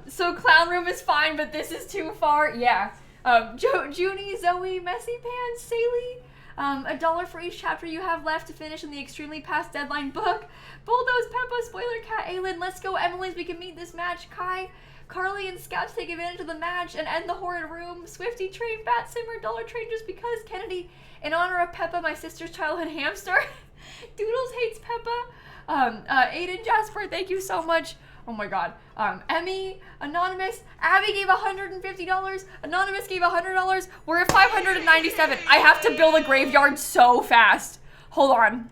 So clown room is fine, but this is too far. Yeah. Junie, Zoe, Messy Pants, Saley. $1 for each chapter you have left to finish in the extremely past deadline book. Bulldoze, Peppa, Spoiler Cat, Aylin, let's go, Emily's, we can meet this match. Kai, Carly, and Scouts take advantage of the match and end the horrid room. Swifty, Train, Bat Simmer, Dollar Train just because. Kennedy, in honor of Peppa, my sister's childhood hamster. Doodles hates Peppa. Aiden, Jasper, thank you so much. Oh my god. Emmy, Anonymous, Abby gave $150, Anonymous gave $100, we're at $597. I have to build a graveyard so fast. Hold on.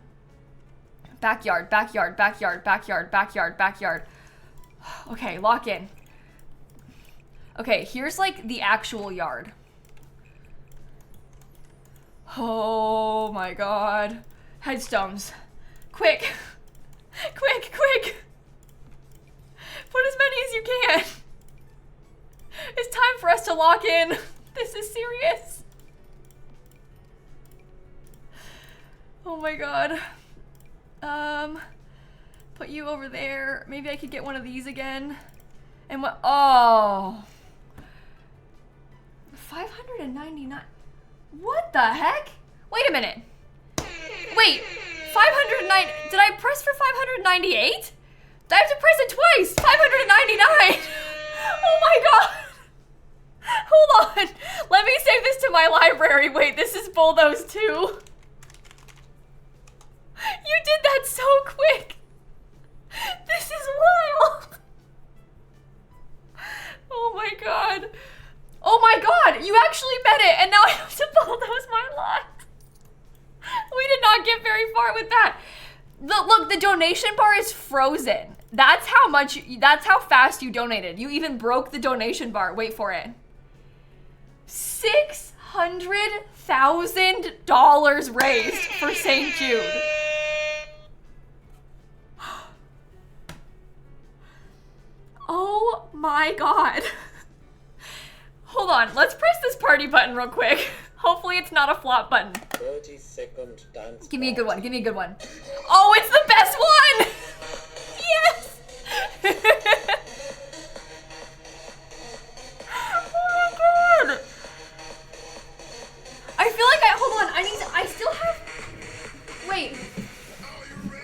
Backyard, backyard, backyard, backyard, backyard, backyard. Okay, lock in. Okay, here's like the actual yard. Oh my god. Headstones. Quick. Quick, quick. Put as many as you can. It's time for us to lock in. This is serious. Oh my god. Put you over there. Maybe I could get one of these again. And what? Oh. 599. What the heck? Wait a minute. Wait. 509. Did I press for 598? I have to press it twice. 599. Oh my god. Hold on. Let me save this to my library. Wait, this is Bulldoze 2. You did that so quick. This is wild. Oh my god. Oh my god. You actually bet it. And now I have to bulldoze my lot. We did not get very far with that. Look, the donation bar is frozen. That's how fast you donated. You even broke the donation bar. Wait for it. $600,000 raised for St. Jude. Oh my god. Hold on, let's press this party button real quick. Hopefully it's not a flop button. 30-second dance. Give me a good one, give me a good one. Oh, it's the best one! Yes! Oh my god! I feel like hold on, I still have, wait.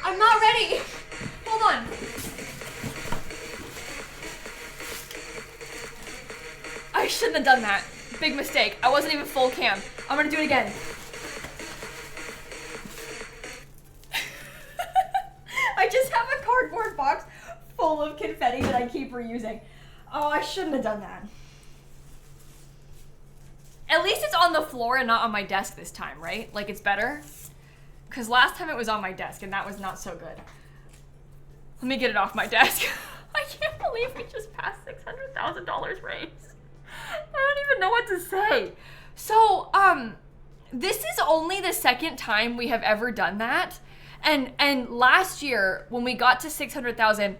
I'm not ready. Hold on. I shouldn't have done that. Big mistake. I wasn't even full cam. I'm gonna do it again. I just have a cardboard box full of confetti that I keep reusing. Oh, I shouldn't have done that. At least it's on the floor and not on my desk this time, right? Like, it's better. Because last time it was on my desk, and that was not so good. Let me get it off my desk. I can't believe we just passed $600,000 raise. I don't even know what to say. So, this is only the second time we have ever done that. And last year, when we got to 600,000,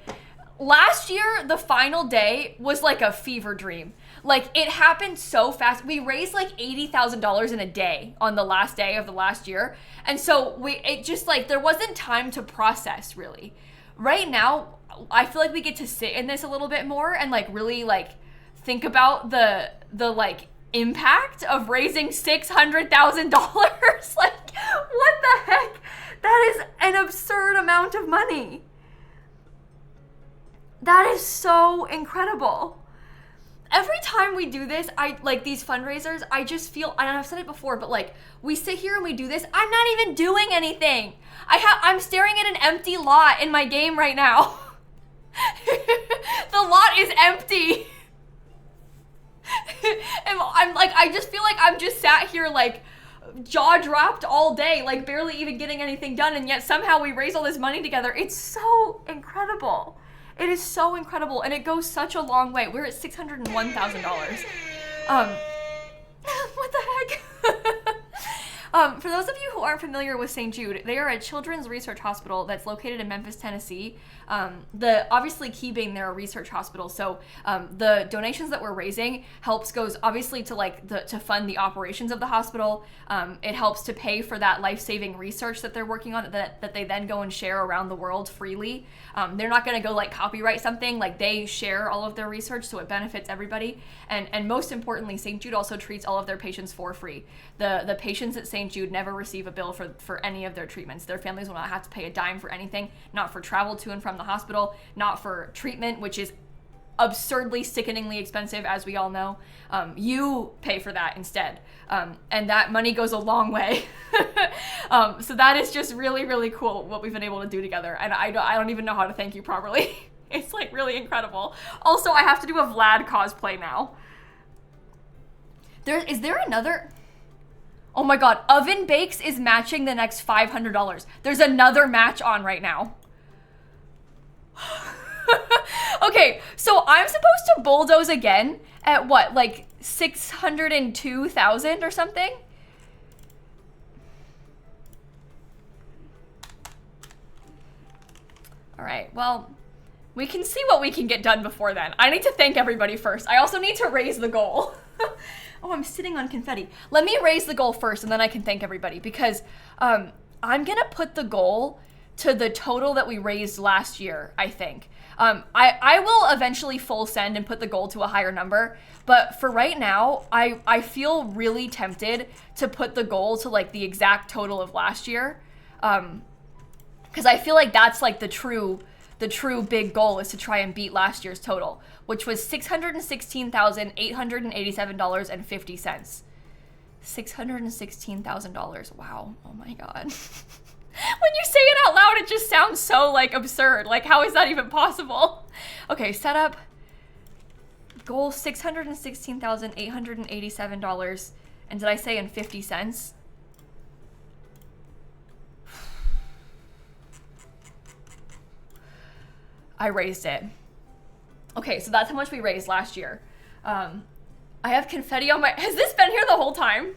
last year, the final day was like a fever dream. Like, it happened so fast. We raised like $80,000 in a day on the last day of the last year. And so it just like, there wasn't time to process really. Right now, I feel like we get to sit in this a little bit more and like really like think about the like impact of raising $600,000. Like, what the heck? That is an absurd amount of money. That is so incredible. Every time we do this, I like these fundraisers, I just feel, and I've said it before, but like we sit here and we do this, I'm not even doing anything. I'm staring at an empty lot in my game right now. The lot is empty. And I'm like, I just feel like I'm just sat here like jaw dropped all day, like barely even getting anything done, and yet somehow we raise all this money together. It's so incredible. It is so incredible, and it goes such a long way. We're at $601,000. What the heck? For those of you who aren't familiar with St. Jude, they are a children's research hospital that's located in Memphis, Tennessee. The obviously key being they're a research hospital, so the donations that we're raising goes obviously to like to fund the operations of the hospital. It helps to pay for that life-saving research that they're working on that they then go and share around the world freely. They're not going to go like copyright something, like they share all of their research, so it benefits everybody. And most importantly, St. Jude also treats all of their patients for free. The patients at St. Jude never receive a bill for any of their treatments. Their families will not have to pay a dime for anything, not for travel to and from the hospital, not for treatment, which is absurdly, sickeningly expensive, as we all know. You pay for that instead. And that money goes a long way. So that is just really, really cool what we've been able to do together. And I don't even know how to thank you properly. It's like really incredible. Also, I have to do a Vlad cosplay now. Is there another? Oh my God, Oven Bakes is matching the next $500. There's another match on right now. Okay, so I'm supposed to bulldoze again at what, like 602,000 or something? All right, well, we can see what we can get done before then. I need to thank everybody first. I also need to raise the goal. Oh, I'm sitting on confetti. Let me raise the goal first and then I can thank everybody because I'm gonna put the goal to the total that we raised last year, I think. I will eventually full send and put the goal to a higher number, but for right now, I feel really tempted to put the goal to like the exact total of last year. Because I feel like that's like the true big goal is to try and beat last year's total, which was $616,887.50. $616,000. Wow. Oh my God. When you say it out loud, it just sounds so like absurd. Like, how is that even possible? Okay, setup. Goal $616,887. And did I say in 50 cents? I raised it. Okay, so that's how much we raised last year. I have confetti on my... Has this been here the whole time?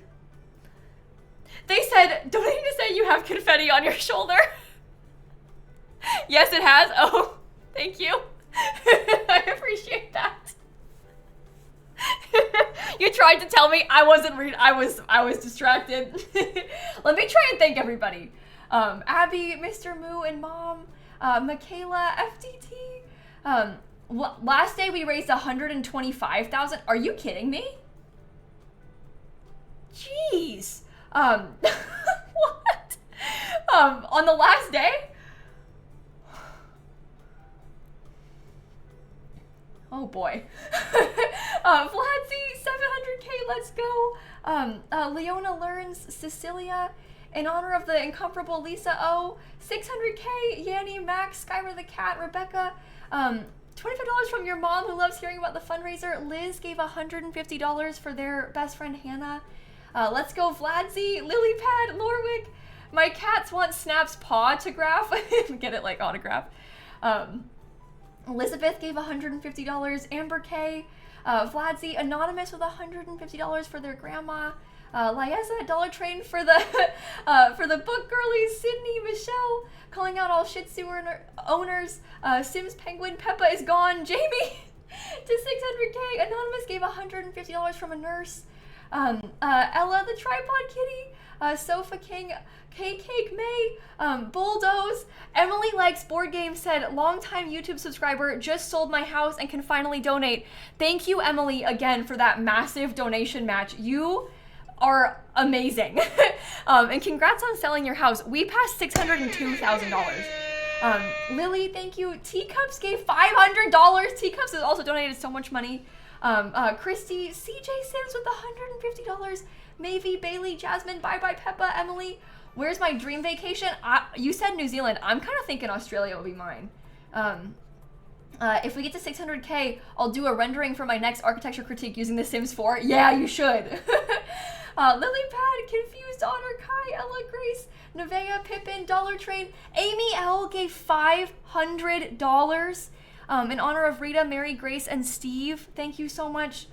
They said, don't I need to say you have confetti on your shoulder? Yes, it has. Oh, thank you. I appreciate that. You tried to tell me I wasn't I was distracted. Let me try and thank everybody. Abby, Mr. Moo, and Mom, Michaela, FDT. Last day we raised 125,000. Are you kidding me? Jeez. What? On the last day? Oh boy. Vladsy, 700K, let's go. Leona Learns, Cecilia, in honor of the incomparable Lisa O, 600K, Yanni, Max, Skyra the Cat, Rebecca, $25 from your mom who loves hearing about the fundraiser. Liz gave $150 for their best friend Hannah. Let's go Vladzy, Lilypad, Lorwick. My cats want Snap's paw autograph. Get it like autograph. Elizabeth gave $150. Amber K. Vladzy, Anonymous with $150 for their grandma. Lieza, Dollar Train for the book girlies. Sydney, Michelle, calling out all Shih Tzu owners. Sims Penguin, Peppa is gone. Jamie to 600K. Anonymous gave $150 from a nurse. Ella, the tripod kitty. Sofa King, Cake May, Bulldoze. Emily Likes Board Games said, longtime YouTube subscriber, just sold my house and can finally donate. Thank you, Emily, again for that massive donation match. You are amazing. And congrats on selling your house. We passed $602,000. Lily, thank you. Teacups gave $500. Teacups has also donated so much money. Christy, CJ Sims with $150. Mavie, Bailey, Jasmine, bye bye Peppa, Emily. Where's my dream vacation? You said New Zealand. I'm kind of thinking Australia will be mine. If we get to 600K, I'll do a rendering for my next architecture critique using The Sims 4. Yeah, you should. Lilypad, Confused Honor, Kai, Ella, Grace, Nevea, Pippin, Dollar Train. Amy L gave $500 in honor of Rita, Mary, Grace, and Steve. Thank you so much.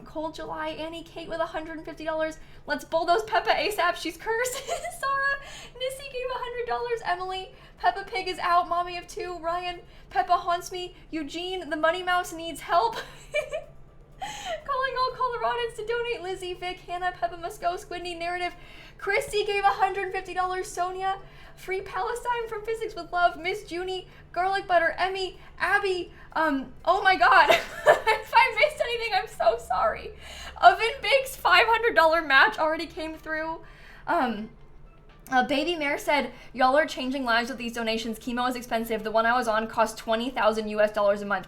Cold July, Annie Kate with $150. Let's bulldoze Peppa ASAP. She's cursed. Sarah, Nissy gave $100. Emily, Peppa Pig is out. Mommy of two. Ryan, Peppa haunts me. Eugene, the Money Mouse needs help. Calling all Coloradans to donate. Lizzie, Vic, Hannah, Peppa must go. Squidney, Narrative. Christy gave $150. Sonia, Free Palestine from Physics with Love. Miss Junie, Garlic Butter, Emmy, Abby. Oh my God. If I missed anything, I'm so sorry. Oven Bake's $500 match already came through. Baby Mare said, y'all are changing lives with these donations. Chemo is expensive. The one I was on cost $20,000 US a month.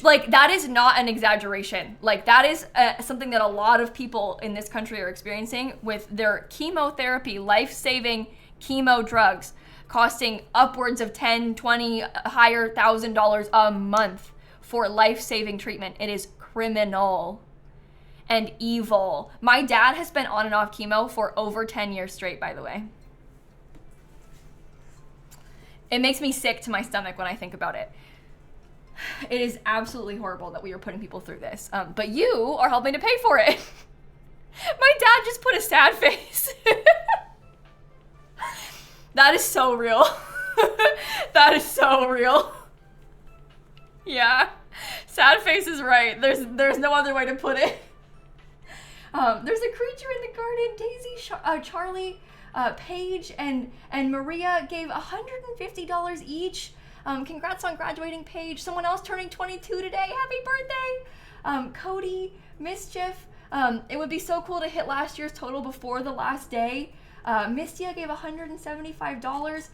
Like, that is not an exaggeration. Like, that is something that a lot of people in this country are experiencing with their chemotherapy, life-saving chemo drugs costing upwards of $10, $20, higher $1,000 a month for life-saving treatment. It is criminal and evil. My dad has been on and off chemo for over 10 years straight, by the way. It makes me sick to my stomach when I think about it. It is absolutely horrible that we are putting people through this. But you are helping to pay for it. My dad just put a sad face. That is so real. That is so real. Yeah. Sad face is right. There's no other way to put it. There's a creature in the garden. Daisy, Charlie, Paige, and Maria gave $150 each. Congrats on graduating, Paige. Someone else turning 22 today. Happy birthday. Cody, Mischief. It would be so cool to hit last year's total before the last day. Mistia gave $175.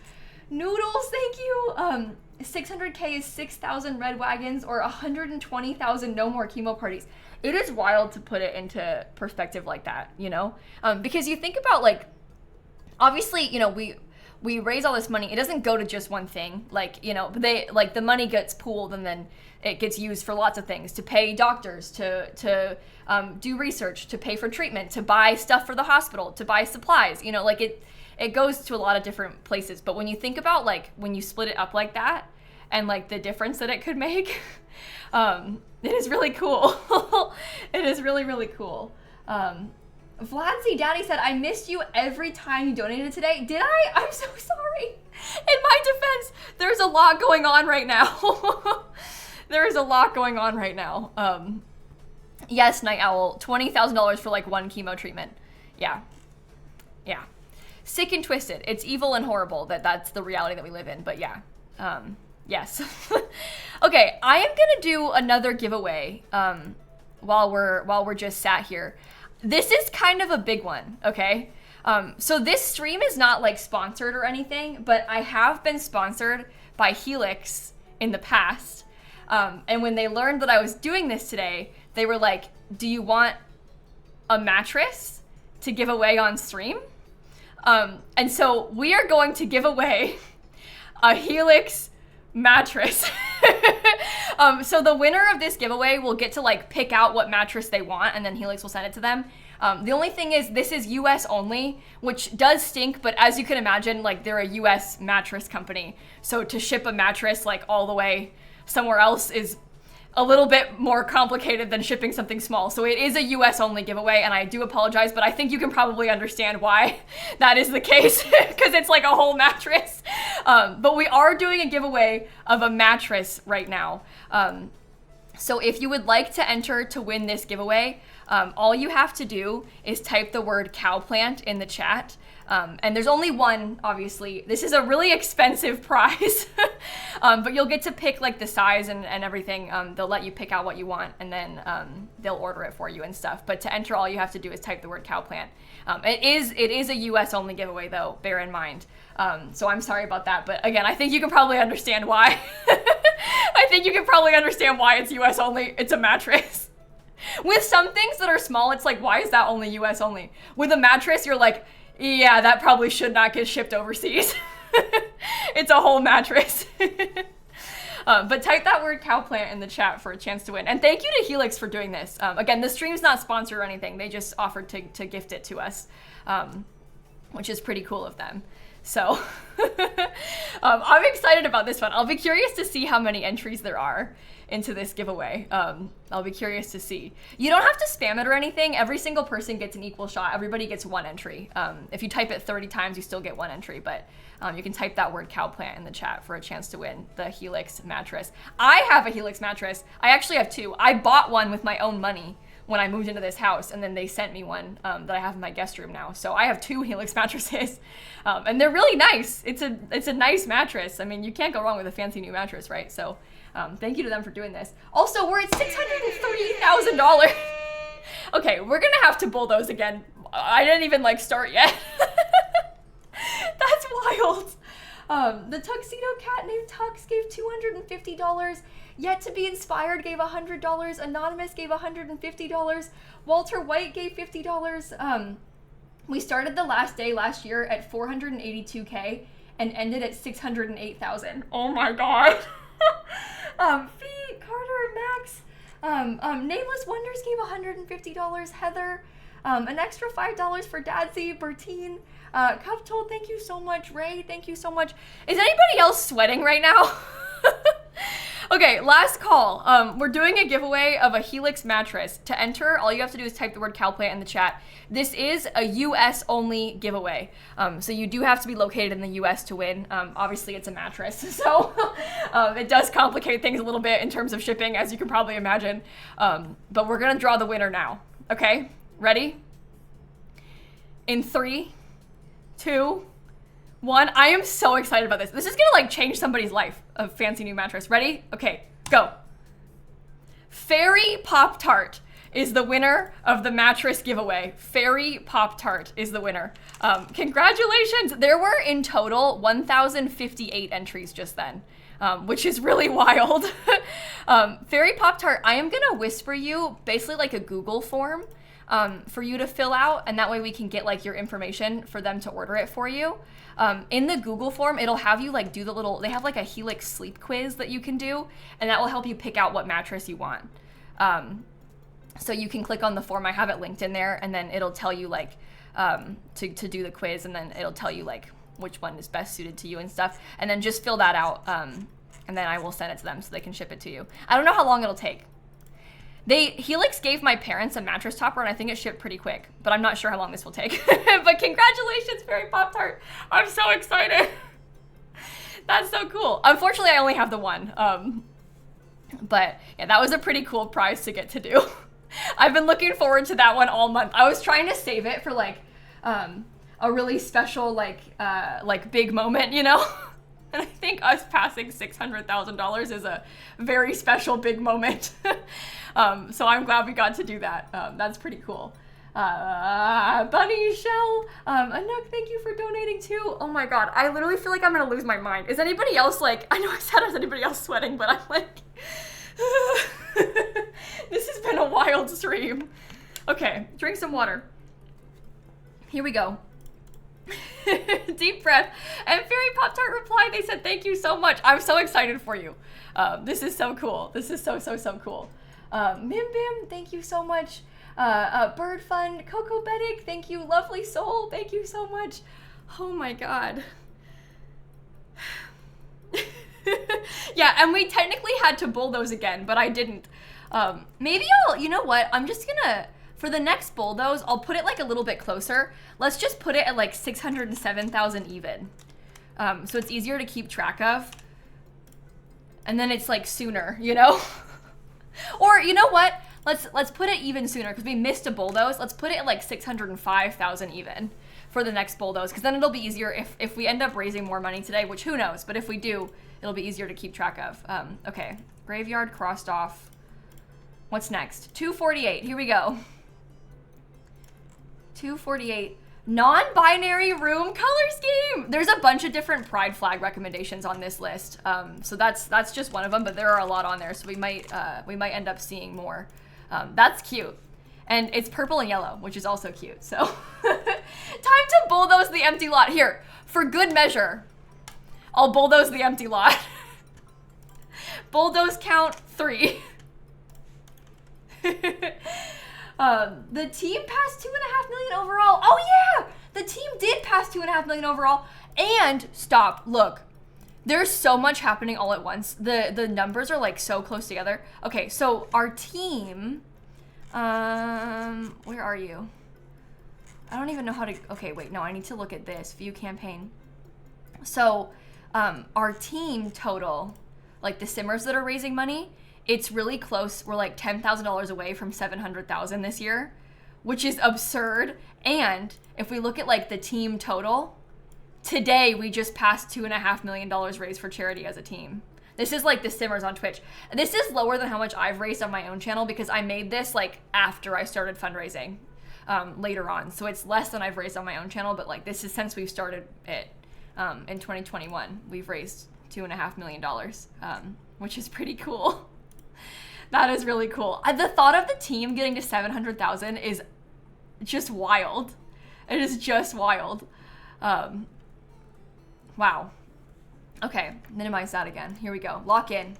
Noodles, thank you. 600K is 6,000 red wagons or 120,000 no more chemo parties. It is wild to put it into perspective like that, you know? Because you think about, like, obviously, you know, we raise all this money. It doesn't go to just one thing. Like, you know, the money gets pooled and then it gets used for lots of things, to pay doctors, to do research, to pay for treatment, to buy stuff for the hospital, to buy supplies, you know, like it goes to a lot of different places. But when you think about, like, when you split it up like that and, like, the difference that it could make, it is really cool. It is really, really cool. Vladzy Daddy said, I missed you every time you donated today. Did I? I'm so sorry. In my defense, there's a lot going on right now. There is a lot going on right now. Yes, Night Owl, $20,000 for, like, one chemo treatment. Yeah. Yeah. Sick and twisted. It's evil and horrible that's the reality that we live in, but yeah. Yes. Okay, I am gonna do another giveaway while we're just sat here. This is kind of a big one, okay? So this stream is not, like, sponsored or anything, but I have been sponsored by Helix in the past. And when they learned that I was doing this today, they were like, do you want a mattress to give away on stream? And so we are going to give away a Helix mattress. So the winner of this giveaway will get to like pick out what mattress they want, and then Helix will send it to them. The only thing is this is US only, which does stink, but as you can imagine, like they're a US mattress company. So to ship a mattress like all the way somewhere else is a little bit more complicated than shipping something small. So it is a US only giveaway, and I do apologize, but I think you can probably understand why that is the case, because it's like a whole mattress. But we are doing a giveaway of a mattress right now. So if you would like to enter to win this giveaway, all you have to do is type the word cowplant in the chat. And there's only one, obviously. This is a really expensive prize, but you'll get to pick like the size and everything. They'll let you pick out what you want, and then they'll order it for you and stuff. But to enter, all you have to do is type the word cowplant. It is a US only giveaway though, bear in mind. So I'm sorry about that, but again, I think you can probably understand why. I think you can probably understand why it's US only. It's a mattress. With some things that are small, it's like, why is that only US only? With a mattress, you're like, yeah, that probably should not get shipped overseas. It's a whole mattress. But type that word cowplant in the chat for a chance to win. And thank you to Helix for doing this. Again, the stream's not sponsored or anything. They just offered to gift it to us, which is pretty cool of them. So I'm excited about this one. I'll be curious to see how many entries there are into this giveaway. I'll be curious to see. You don't have to spam it or anything. Every single person gets an equal shot. Everybody gets one entry. If you type it 30 times, you still get one entry, but you can type that word cowplant in the chat for a chance to win the Helix mattress. I have a Helix mattress. I actually have two. I bought one with my own money when I moved into this house, and then they sent me one that I have in my guest room now. So I have two Helix mattresses, and they're really nice. It's a nice mattress. I mean, you can't go wrong with a fancy new mattress, right? So thank you to them for doing this. Also, we're at $630,000. Okay, we're gonna have to bulldoze again. I didn't even like start yet. That's wild. The tuxedo cat named Tux gave $250. Yet to be inspired gave $100. Anonymous gave $150. Walter White gave $50. We started the last day last year at 482K and ended at 608,000. Oh my god. Feet, Carter, Max. Nameless Wonders gave $150. Heather. An extra $5 for Dadsy, Bertine. Cup Told, thank you so much. Ray, thank you so much. Is anybody else sweating right now? Okay, last call. We're doing a giveaway of a Helix mattress. To enter, all you have to do is type the word cowplant in the chat. This is a US only giveaway. So you do have to be located in the US to win. Obviously it's a mattress, so it does complicate things a little bit in terms of shipping, as you can probably imagine. But we're gonna draw the winner now. Okay, ready? In 3, 2, 1. I am so excited about this. This is gonna like change somebody's life. A fancy new mattress. Ready? Okay, go. Fairy Pop-Tart is the winner of the mattress giveaway. Fairy Pop-Tart is the winner. Congratulations. There were in total 1,058 entries just then, which is really wild. Fairy Pop-Tart, I am gonna whisper you basically like a Google form for you to fill out, and that way we can get like your information for them to order it for you. In the Google form, it'll have you like do the little, they have like a Helix sleep quiz that you can do, and that will help you pick out what mattress you want. So you can click on the form, I have it linked in there, and then it'll tell you like to do the quiz, and then it'll tell you like which one is best suited to you and stuff, and then just fill that out, and then I will send it to them so they can ship it to you. I don't know how long it'll take. Helix gave my parents a mattress topper, and I think it shipped pretty quick, but I'm not sure how long this will take. But congratulations, Fairy Pop-Tart. I'm so excited. That's so cool. Unfortunately, I only have the one. But yeah, that was a pretty cool prize to get to do. I've been looking forward to that one all month. I was trying to save it for like a really special like big moment, you know? And I think us passing $600,000 is a very special big moment. So I'm glad we got to do that. That's pretty cool. Bunny Shell, Anook, thank you for donating too. Oh my god, I literally feel like I'm gonna lose my mind. Is anybody else like, I know I said is anybody else sweating, but I'm like, this has been a wild stream. Okay, drink some water. Here we go. Deep breath. And Fairy Pop Tart replied, they said, thank you so much. I'm so excited for you. This is so cool. This is so cool. Mim Bim, thank you so much. Bird Fund, Coco Bedick, thank you. Lovely Soul, thank you so much. Oh my god. Yeah, and we technically had to bulldoze again, but I didn't. Maybe you know what? I'm just gonna, for the next bulldoze, I'll put it like a little bit closer. Let's just put it at like 607,000 even. So it's easier to keep track of. And then it's like sooner, you know? Or you know what? Let's put it even sooner because we missed a bulldoze. Let's put it at like 605,000 even for the next bulldoze, because then it'll be easier if we end up raising more money today, which who knows, but if we do, it'll be easier to keep track of. Okay, graveyard crossed off. What's next? 248, here we go. 248, non-binary room color scheme. There's a bunch of different pride flag recommendations on this list. So that's just one of them, but there are a lot on there, so we might end up seeing more. That's cute. And it's purple and yellow, which is also cute. So time to bulldoze the empty lot. Here, for good measure, I'll bulldoze the empty lot. Bulldoze count 3. The team passed 2.5 million overall. Oh yeah, the team did pass 2.5 million overall. And stop, look, there's so much happening all at once. The numbers are like so close together. Okay, so our team, where are you? I don't even know how to, okay, wait, no, I need to look at this, view campaign. So, our team total, like the simmers that are raising money, it's really close. We're like $10,000 away from 700,000 this year, which is absurd. And if we look at like the team total, today we just passed $2.5 million raised for charity as a team. This is like the simmers on Twitch. This is lower than how much I've raised on my own channel because I made this like after I started fundraising later on. So it's less than I've raised on my own channel, but like this is since we've started it in 2021. We've raised $2.5 million, which is pretty cool. That is really cool. The thought of the team getting to 700,000 is just wild. It is just wild. Wow. Okay, minimize that again. Here we go. Lock in.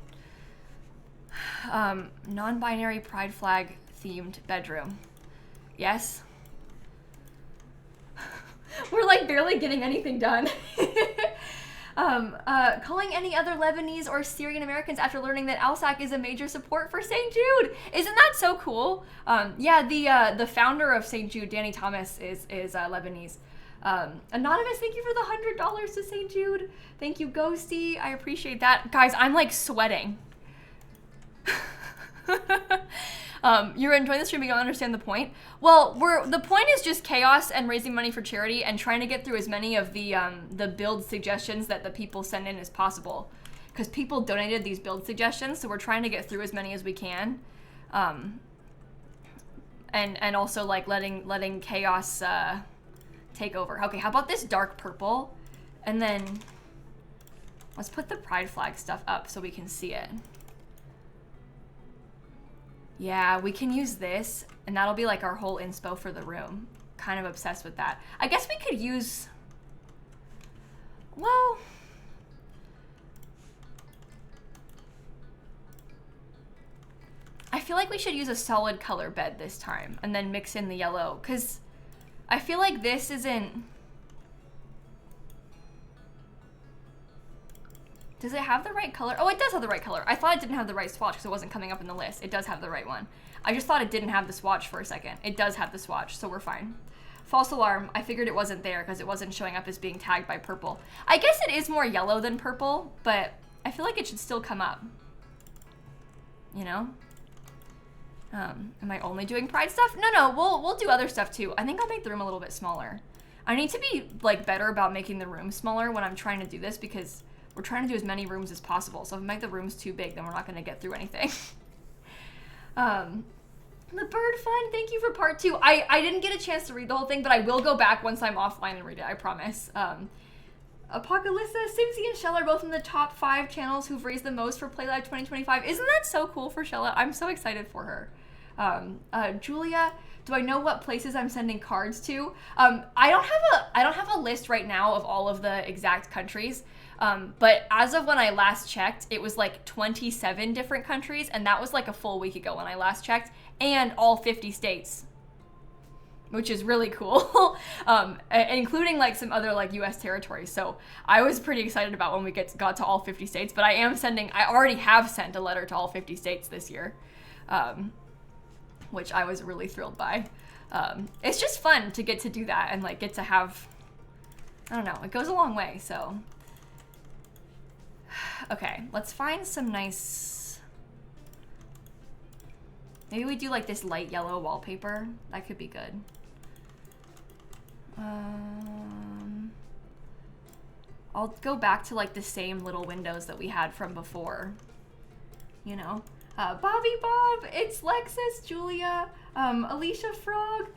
Non-binary pride flag themed bedroom. Yes. We're like barely getting anything done. Calling any other Lebanese or Syrian Americans after learning that Alsac is a major support for St. Jude. Isn't that so cool? Yeah, the founder of St. Jude, Danny Thomas, is Lebanese. Anonymous, thank you for the $100 to St. Jude. Thank you, Ghosty. I appreciate that. Guys, I'm like sweating. You're enjoying the stream, but you don't understand the point. Well, the point is just chaos and raising money for charity and trying to get through as many of the build suggestions that the people send in as possible. Because people donated these build suggestions, so we're trying to get through as many as we can. And also like letting chaos take over. Okay, how about this dark purple? And then let's put the pride flag stuff up so we can see it. Yeah, we can use this, and that'll be like our whole inspo for the room. Kind of obsessed with that. I guess we could use, well, I feel like we should use a solid color bed this time, and then mix in the yellow, because I feel like this isn't, does it have the right color? Oh, it does have the right color. I thought it didn't have the right swatch because it wasn't coming up in the list. It does have the right one. I just thought it didn't have the swatch for a second. It does have the swatch, so we're fine. False alarm. I figured it wasn't there because it wasn't showing up as being tagged by purple. I guess it is more yellow than purple, but I feel like it should still come up. You know? Am I only doing pride stuff? No, we'll do other stuff too. I think I'll make the room a little bit smaller. I need to be like better about making the room smaller when I'm trying to do this because we're trying to do as many rooms as possible. So if we make the rooms too big, then we're not going to get through anything. The bird fun, thank you for part 2. I didn't get a chance to read the whole thing, but I will go back once I'm offline and read it, I promise. Apocalypse, Simsie, and Shella are both in the top 5 channels who've raised the most for Play Live 2025. Isn't that so cool for Shella? I'm so excited for her. Julia, Do I know what places I'm sending cards to? I don't have a list right now of all of the exact countries. But as of when I last checked, it was like 27 different countries, and that was like a full week ago when I last checked, and all 50 states, which is really cool, including like some other like U.S. territories. So I was pretty excited about when we got to all 50 states, but I already have sent a letter to all 50 states this year, which I was really thrilled by. It's just fun to get to do that and like get to have, I don't know, it goes a long way, so. Okay, let's find some nice, maybe we do like this light yellow wallpaper. That could be good. I'll go back to like the same little windows that we had from before, you know. Bobby Bob, it's Lexus, Julia, Alicia Frog.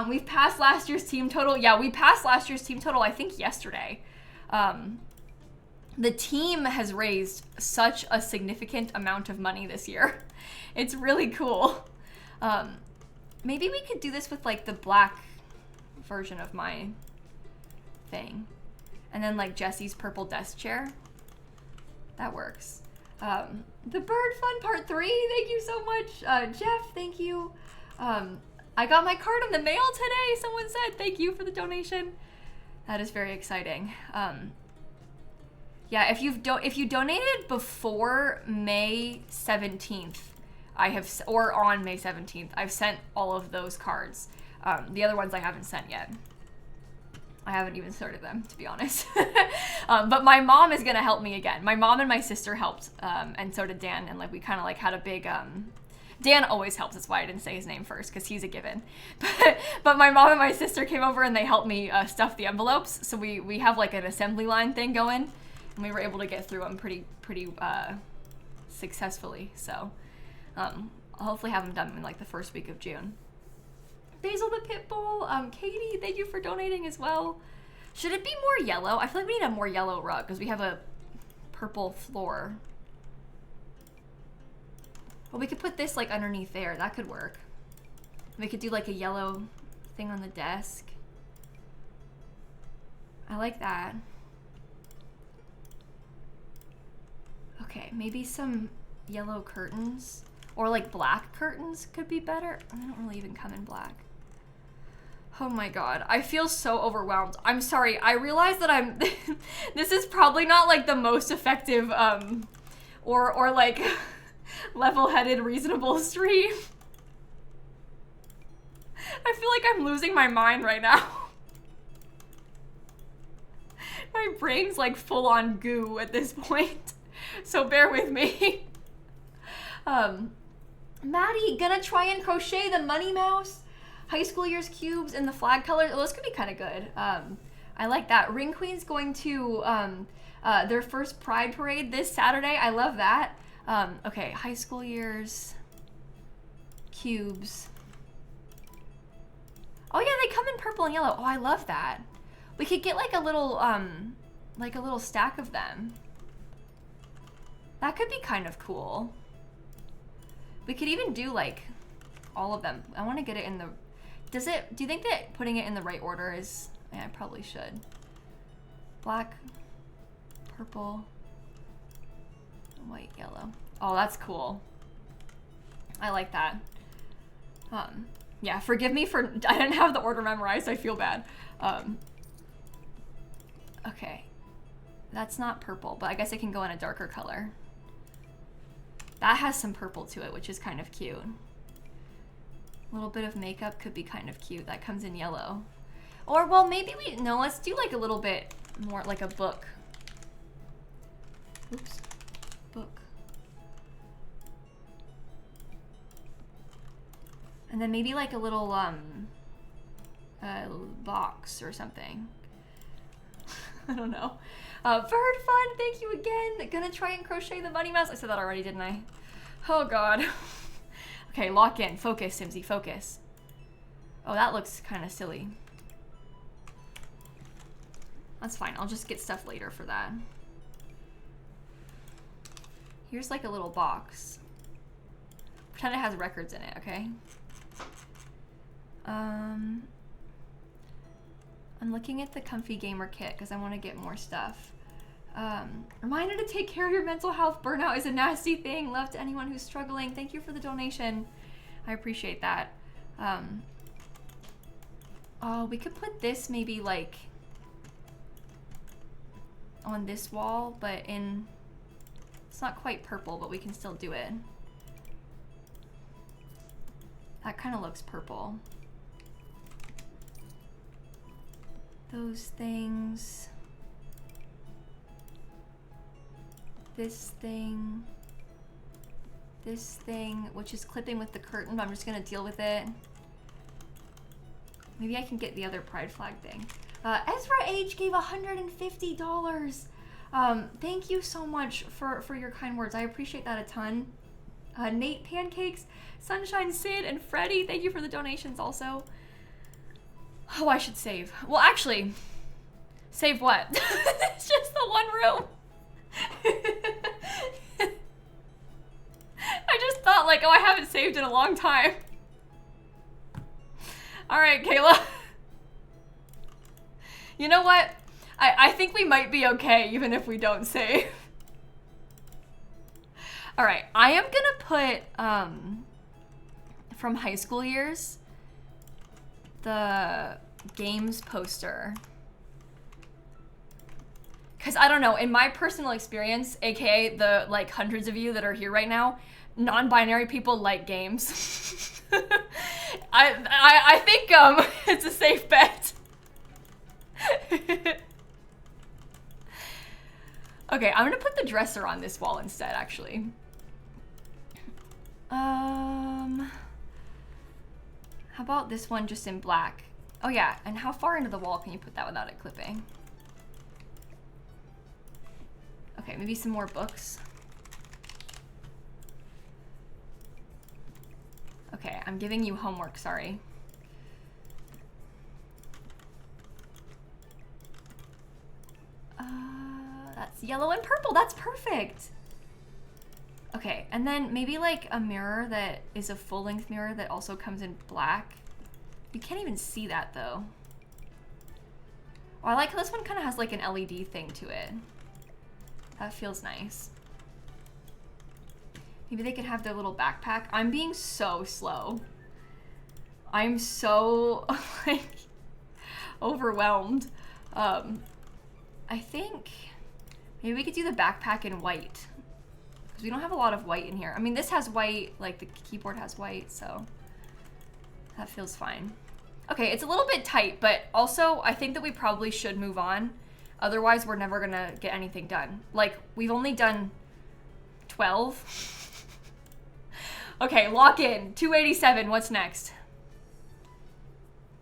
We've passed last year's team total. Yeah, we passed last year's team total, I think yesterday. The team has raised such a significant amount of money this year. It's really cool. Maybe we could do this with like the black version of my thing. And then like Jesse's purple desk chair. That works. The Bird Fun Part 3, thank you so much. Jeff, thank you. I got my card in the mail today, someone said. Thank you for the donation. That is very exciting. Yeah, if you donated before May 17th, or on May 17th, I've sent all of those cards. The other ones I haven't sent yet. I haven't even started them, to be honest. But my mom is gonna help me again. My mom and my sister helped, and so did Dan, and like we kind of like had a big, Dan always helps, that's why I didn't say his name first, because he's a given. But my mom and my sister came over and they helped me stuff the envelopes, so we have like an assembly line thing going, and we were able to get through them pretty successfully, so I'll hopefully have them done in like the first week of June. Basil the Pitbull, Katie, thank you for donating as well. Should it be more yellow? I feel like we need a more yellow rug because we have a purple floor. Well, we could put this like underneath there. That could work. We could do like a yellow thing on the desk. I like that. Okay, maybe some yellow curtains or like black curtains could be better. I don't really even come in black. Oh my god, I feel so overwhelmed. I'm sorry, I realize that this is probably not like the most effective or like level-headed reasonable stream. I feel like I'm losing my mind right now. My brain's like full on goo at this point, so bear with me. Maddie, gonna try and crochet the Money Mouse, High School Years cubes, and the flag colors. Oh, those could be kind of good. I like that. Ring Queen's going to their first Pride Parade this Saturday. I love that. Okay, High School Years cubes. Oh yeah, they come in purple and yellow. Oh, I love that. We could get like a little stack of them. That could be kind of cool. We could even do like all of them. I want to get it in the, do you think that putting it in the right order is, yeah, I probably should. Black, purple, white, yellow. Oh, that's cool. I like that. Yeah, forgive me for, I didn't have the order memorized, I feel bad. Okay, that's not purple, but I guess it can go in a darker color. That has some purple to it, which is kind of cute. A little bit of makeup could be kind of cute. That comes in yellow. Or, well, maybe let's do like a little bit more like a book. Oops, book. And then maybe like a little box or something. I don't know. Bird Fun, thank you again. Gonna try and crochet the Money Mouse. I said that already, didn't I? Oh god. Okay, lock in. Focus, Simsy, focus. Oh, that looks kind of silly. That's fine. I'll just get stuff later for that. Here's like a little box. Pretend it has records in it, okay? I'm looking at the comfy gamer kit because I want to get more stuff. Reminder to take care of your mental health. Burnout is a nasty thing. Love to anyone who's struggling. Thank you for the donation. I appreciate that. Oh, we could put this maybe like on this wall, but it's not quite purple, but we can still do it. That kind of looks purple. Those things. This thing, which is clipping with the curtain, but I'm just gonna deal with it. Maybe I can get the other pride flag thing. Ezra H gave $150. Thank you so much for your kind words. I appreciate that a ton. Nate Pancakes, Sunshine Sid, and Freddie, thank you for the donations also. Oh, I should save. Well, actually, save what? It's just the one room. I just thought like, oh, I haven't saved in a long time. All right, Kayla. You know what? I think we might be okay even if we don't save. All right, I am gonna put from high school years the games poster. Because I don't know, in my personal experience, aka the like hundreds of you that are here right now, non-binary people like games. I think it's a safe bet. Okay, I'm gonna put the dresser on this wall instead, actually. How about this one just in black? Oh yeah, and how far into the wall can you put that without it clipping? Okay, maybe some more books. Okay, I'm giving you homework, sorry. That's yellow and purple, that's perfect. Okay, and then maybe like a mirror that is a full-length mirror that also comes in black. You can't even see that though. Oh, I like how this one kind of has like an LED thing to it. That feels nice. Maybe they could have their little backpack. I'm being so slow. I'm so like overwhelmed. I think maybe we could do the backpack in white. Because we don't have a lot of white in here. I mean, this has white, like the keyboard has white, so that feels fine. Okay, it's a little bit tight, but also I think that we probably should move on. Otherwise, we're never gonna get anything done. Like, we've only done 12. Okay, lock in. 287, what's next?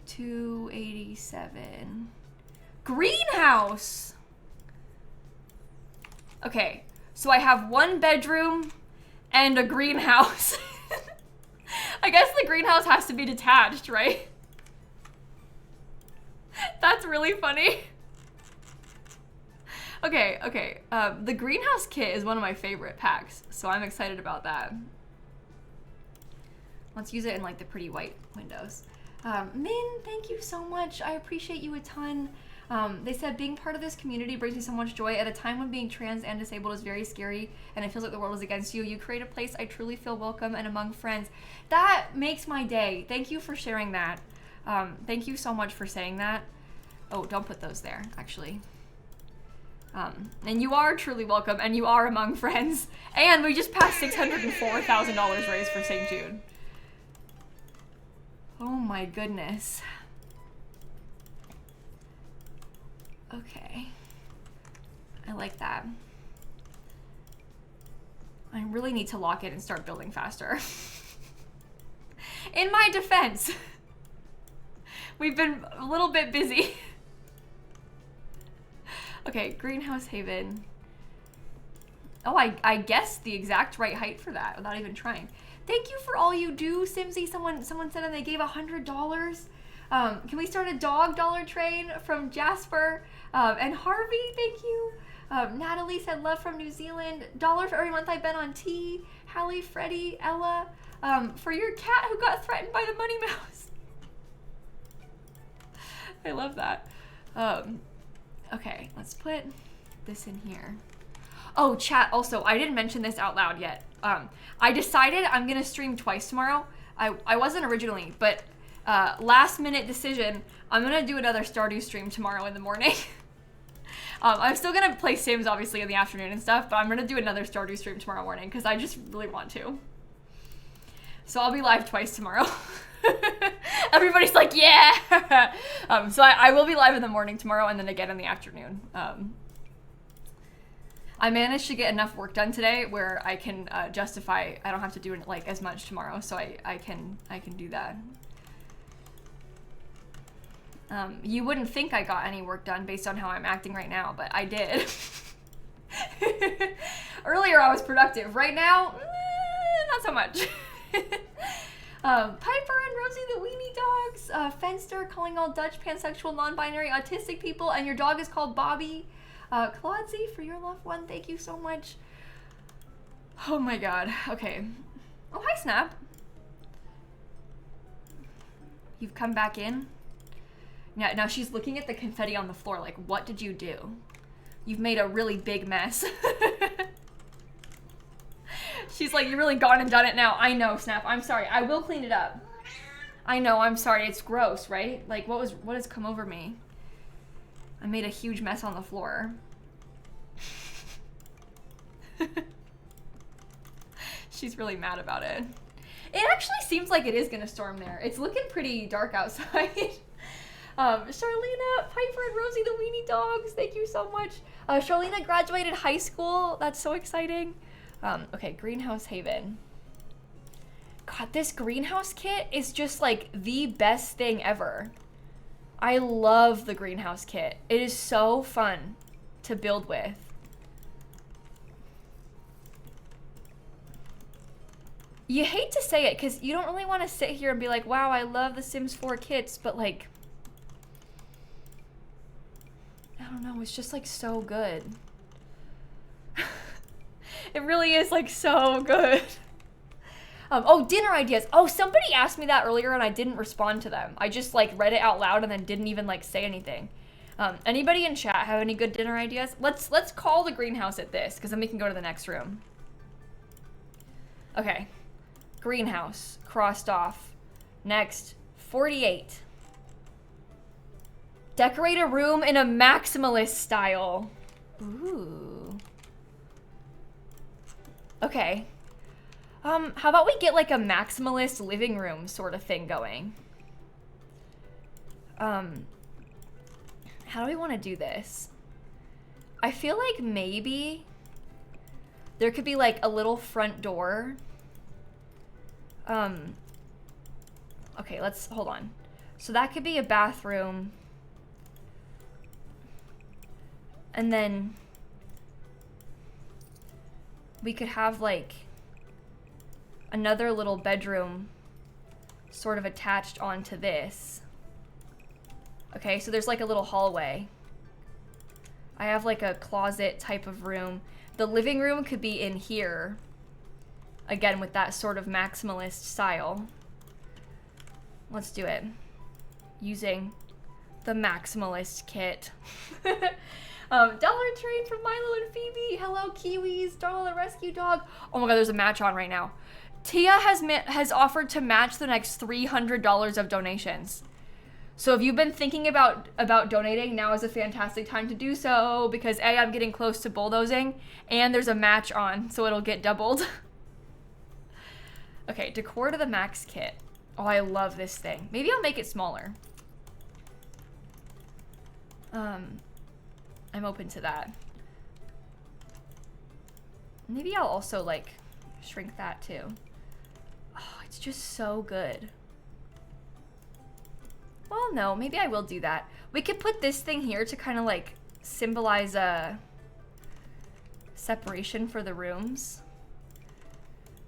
287. Greenhouse! Okay, so I have one bedroom and a greenhouse. I guess the greenhouse has to be detached, right? That's really funny. Okay, the greenhouse kit is one of my favorite packs, so I'm excited about that. Let's use it in like the pretty white windows. Min, thank you so much. I appreciate you a ton. They said being part of this community brings me so much joy at a time when being trans and disabled is very scary and it feels like the world is against you. You create a place I truly feel welcome and among friends. That makes my day. Thank you for sharing that. Thank you so much for saying that. Oh, don't put those there, actually. And you are truly welcome and you are among friends. And we just passed $604,000 raised for St. Jude. Oh my goodness. Okay. I like that. I really need to lock it and start building faster. In my defense, we've been a little bit busy. Okay, Greenhouse Haven. Oh, I guessed the exact right height for that without even trying. Thank you for all you do, Simsie. Someone said and they gave $100. Can we start a dog dollar train from Jasper? And Harvey, thank you. Natalie said love from New Zealand. $1 for every month I've been on tea. Hallie, Freddie, Ella. For your cat who got threatened by the money mouse. I love that. Okay, let's put this in here. Oh, chat, also, I didn't mention this out loud yet. I decided I'm gonna stream twice tomorrow. I wasn't originally, but last minute decision, I'm gonna do another Stardew stream tomorrow in the morning. I'm still gonna play Sims obviously in the afternoon and stuff, but I'm gonna do another Stardew stream tomorrow morning because I just really want to. So I'll be live twice tomorrow. Everybody's like, yeah! So I will be live in the morning tomorrow and then again in the afternoon. I managed to get enough work done today where I can justify I don't have to do like as much tomorrow, so I can do that. You wouldn't think I got any work done based on how I'm acting right now, but I did. Earlier I was productive. Right now, not so much. Piper and Rosie the Weenie Dogs, Fenster calling all Dutch, pansexual, non-binary, autistic people, and your dog is called Bobby. Claudsy, for your loved one, thank you so much. Oh my god, okay. Oh, hi Snap. You've come back in? Yeah, now she's looking at the confetti on the floor like, what did you do? You've made a really big mess. She's like, you're really gone and done it now. I know, Snap, I'm sorry. I will clean it up. I know, I'm sorry. It's gross, right? Like, what has come over me? I made a huge mess on the floor. She's really mad about it. It actually seems like it is gonna storm there. It's looking pretty dark outside. Charlena, Piper, and Rosie the Weenie Dogs, thank you so much. Charlena graduated high school. That's so exciting. Okay, Greenhouse Haven. God, this greenhouse kit is just like the best thing ever. I love the greenhouse kit. It is so fun to build with. You hate to say it because you don't really want to sit here and be like, wow, I love the Sims 4 kits, but like, I don't know, it's just like so good. It really is like so good. Oh, dinner ideas. Oh, somebody asked me that earlier and I didn't respond to them. I just like read it out loud and then didn't even like say anything. Anybody in chat have any good dinner ideas? Let's call the greenhouse at this because then we can go to the next room. Okay. Greenhouse crossed off. Next, 48. Decorate a room in a maximalist style. Ooh. Okay. How about we get like a maximalist living room sort of thing going? How do we want to do this? I feel like maybe there could be like a little front door. Okay, let's hold on. So that could be a bathroom. And then we could have like another little bedroom sort of attached onto this. Okay, so there's like a little hallway. I have like a closet type of room. The living room could be in here. Again, with that sort of maximalist style. Let's do it. Using the maximalist kit. Dollar Train from Milo and Phoebe. Hello, Kiwis. Darla the Rescue Dog. Oh my god, there's a match on right now. Tia has offered to match the next $300 of donations. So if you've been thinking about donating, now is a fantastic time to do so because A, I'm getting close to bulldozing and there's a match on, so it'll get doubled. Okay, decor to the max kit. Oh, I love this thing. Maybe I'll make it smaller. I'm open to that. Maybe I'll also like shrink that too. Oh, it's just so good. Well, no, maybe I will do that. We could put this thing here to kind of like symbolize a separation for the rooms.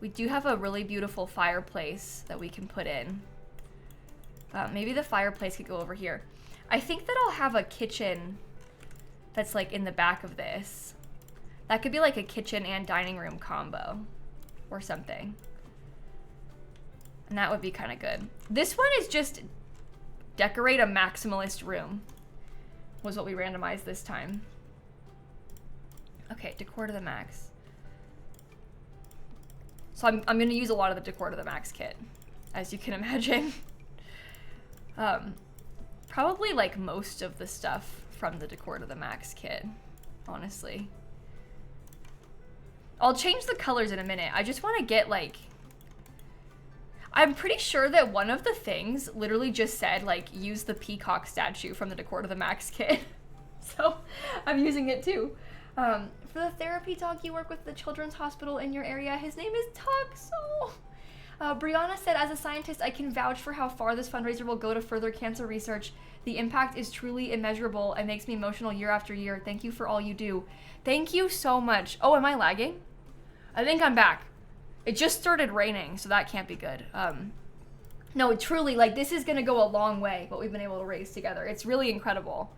We do have a really beautiful fireplace that we can put in. Maybe the fireplace could go over here. I think that I'll have a kitchen that's like in the back of this. That could be like a kitchen and dining room combo or something. And that would be kind of good. This one is just Decorate a maximalist room was what we randomized this time. Okay, decor to the max. So I'm gonna use a lot of the decor to the max kit, as you can imagine. Probably like most of the stuff from the decor to the max kit, honestly. I'll change the colors in a minute. I just want to get like, I'm pretty sure that one of the things literally just said like, use the peacock statue from the decor to the max kit. So I'm using it too. For the therapy dog you work with the children's hospital in your area, his name is Tuxo. Brianna said, as a scientist, I can vouch for how far this fundraiser will go to further cancer research. The impact is truly immeasurable and makes me emotional year after year. Thank you for all you do. Thank you so much. Oh, am I lagging? I think I'm back. It just started raining, so that can't be good. No, truly, like, this is gonna go a long way, what we've been able to raise together. It's really incredible.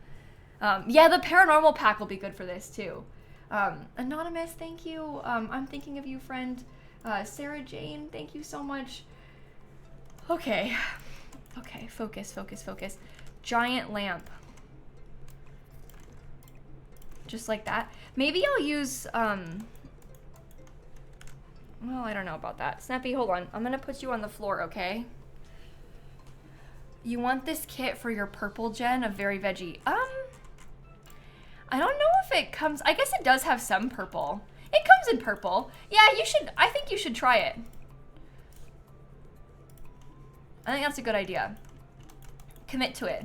Yeah, the paranormal pack will be good for this, too. Anonymous, thank you. I'm thinking of you, friend. Sarah Jane, thank you so much. Okay. Okay, focus, focus, focus. Giant lamp. Just like that. Maybe I'll use, well, I don't know about that. Snappy, hold on. I'm gonna put you on the floor, okay? You want this kit for your purple gen of Very Veggie. I don't know if it comes, I guess it does have some purple. It comes in purple. Yeah, you should, I think you should try it. I think that's a good idea. Commit to it.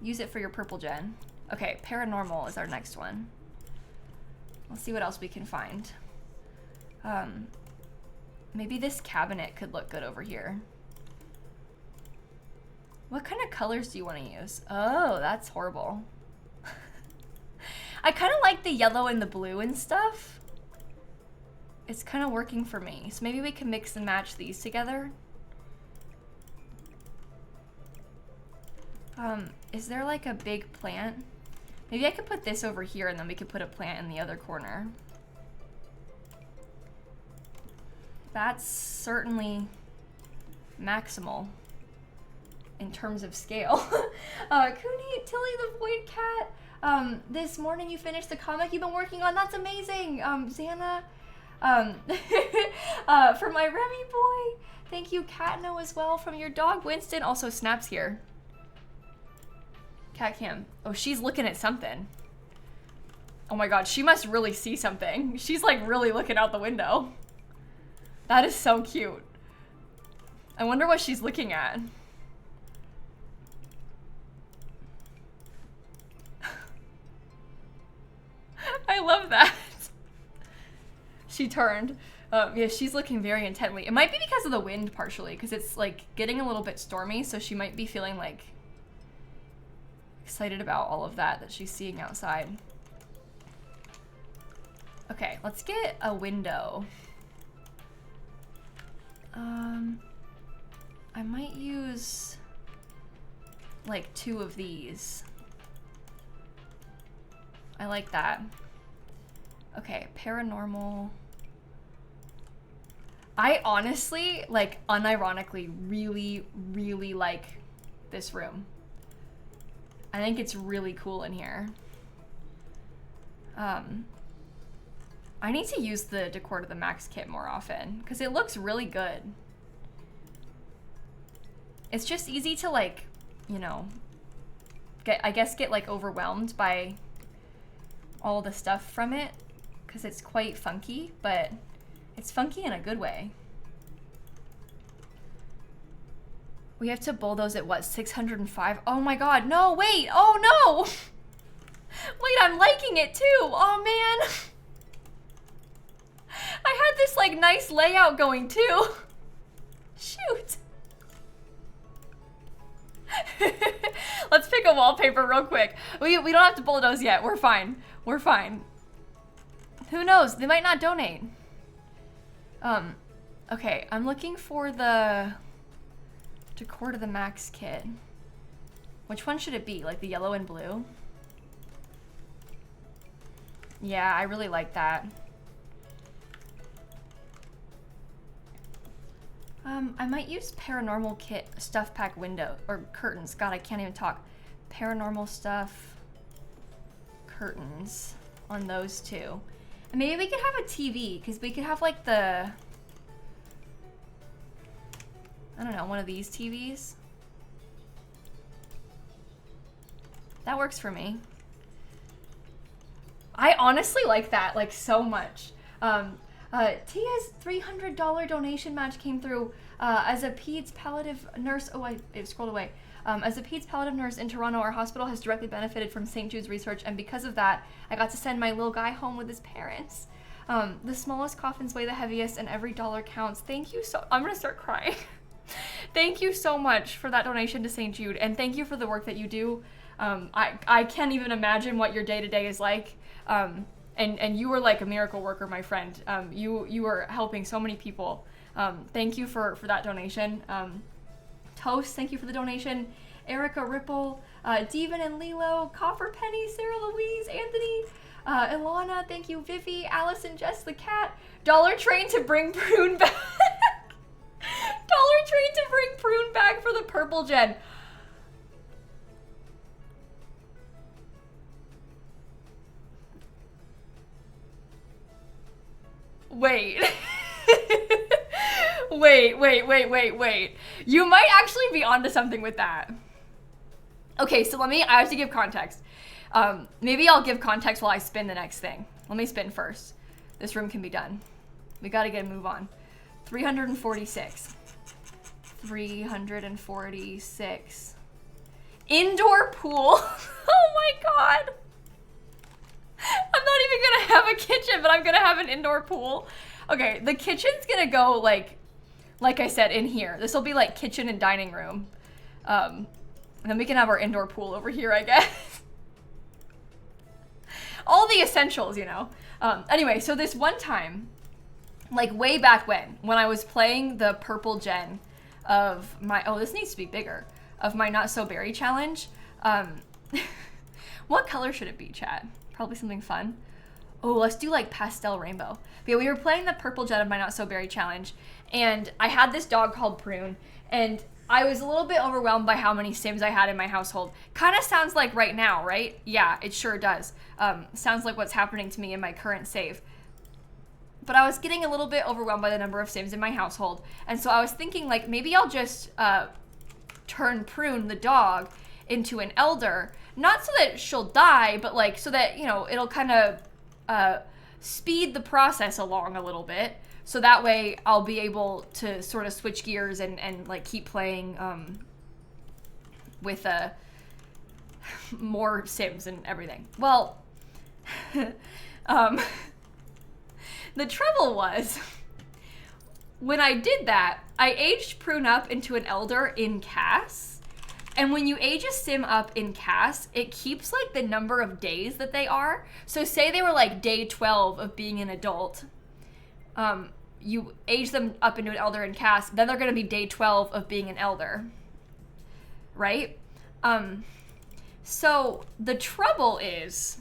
Use it for your purple gen. Okay, paranormal is our next one. Let's see what else we can find. Maybe this cabinet could look good over here. What kind of colors do you want to use? Oh, that's horrible. I kind of like the yellow and the blue and stuff. It's kind of working for me. So maybe we can mix and match these together. Is there like a big plant? Maybe I could put this over here and then we could put a plant in the other corner. That's certainly maximal in terms of scale. Cooney, Tilly the Void Cat. This morning you finished the comic you've been working on. That's amazing. Xana. For my Remy boy. Thank you, Catno, as well. From your dog, Winston. Also, Snap's here. Cat Cam. Oh, she's looking at something. Oh my god, she must really see something. She's like really looking out the window. That is so cute. I wonder what she's looking at. I love that. She turned. Yeah, she's looking very intently. It might be because of the wind partially, because it's like getting a little bit stormy, so she might be feeling like excited about all of that she's seeing outside. Okay, let's get a window. I might use like 2 of these. I like that. Okay, paranormal. I honestly, like, unironically, really, really like this room. I think it's really cool in here. I need to use the Decor to the Max kit more often, because it looks really good. It's just easy to, like, you know, get like overwhelmed by all the stuff from it, because it's quite funky, but it's funky in a good way. We have to bulldoze at what, 605? Oh my god, no, wait, oh no! Wait, I'm liking it too, oh man! I had this like nice layout going too. Shoot. Let's pick a wallpaper real quick. We don't have to bulldoze yet, we're fine. We're fine. Who knows, they might not donate. Okay, I'm looking for the Decor to the Max kit. Which one should it be? Like the yellow and blue? Yeah, I really like that. I might use paranormal kit stuff pack window or curtains. God, I can't even talk. Paranormal stuff curtains on those two. And maybe we could have a TV because we could have like the, I don't know, one of these TVs. That works for me. I honestly like that, like, so much. Tia's $300 donation match came through as a peds palliative nurse. Oh, it scrolled away. As a peds palliative nurse in Toronto, our hospital has directly benefited from St. Jude's research, and because of that, I got to send my little guy home with his parents. The smallest coffins weigh the heaviest, and every dollar counts. Thank you so... I'm gonna start crying. Thank you so much for that donation to St. Jude, and thank you for the work that you do. I can't even imagine what your day-to-day is like. And you were like a miracle worker, my friend. You were helping so many people. Thank you for that donation. Toast, thank you for the donation. Erica Ripple, Devin and Lilo, Copper Penny, Sarah Louise, Anthony, Ilana, thank you, Vivi, Allison, Jess the cat, Dollar Train to bring Prune back. Dollar Train to bring Prune back for the purple gen. Wait. wait. You might actually be onto something with that. Okay, so I have to give context. Maybe I'll give context while I spin the next thing. Let me spin first. This room can be done. We gotta get a move on. 346. 346. Indoor pool. Oh my god. I'm not even gonna have a kitchen, but I'm gonna have an indoor pool. Okay, the kitchen's gonna go like I said, in here. This will be like kitchen and dining room. And then we can have our indoor pool over here, I guess. All the essentials, you know. Anyway, so this one time, like way back when I was playing the purple gen of my, oh, this needs to be bigger, of my Not So Berry challenge. What color should it be, chat? Probably something fun. Oh, let's do like pastel rainbow. But yeah, we were playing the purple jet of my Not So Berry challenge, and I had this dog called Prune, and I was a little bit overwhelmed by how many Sims I had in my household. Kind of sounds like right now, right? Yeah, it sure does. Sounds like what's happening to me in my current save. But I was getting a little bit overwhelmed by the number of Sims in my household, and so I was thinking like maybe I'll just turn Prune the dog into an elder, not so that she'll die, but like so that, you know, it'll kind of speed the process along a little bit, so that way I'll be able to sort of switch gears and like keep playing with more Sims and everything. Well, the trouble was, when I did that, I aged Prune up into an elder in CAS. And when you age a Sim up in CAS, it keeps like the number of days that they are. So say they were like day 12 of being an adult. You age them up into an elder in CAS, then they're gonna be day 12 of being an elder. Right? So the trouble is,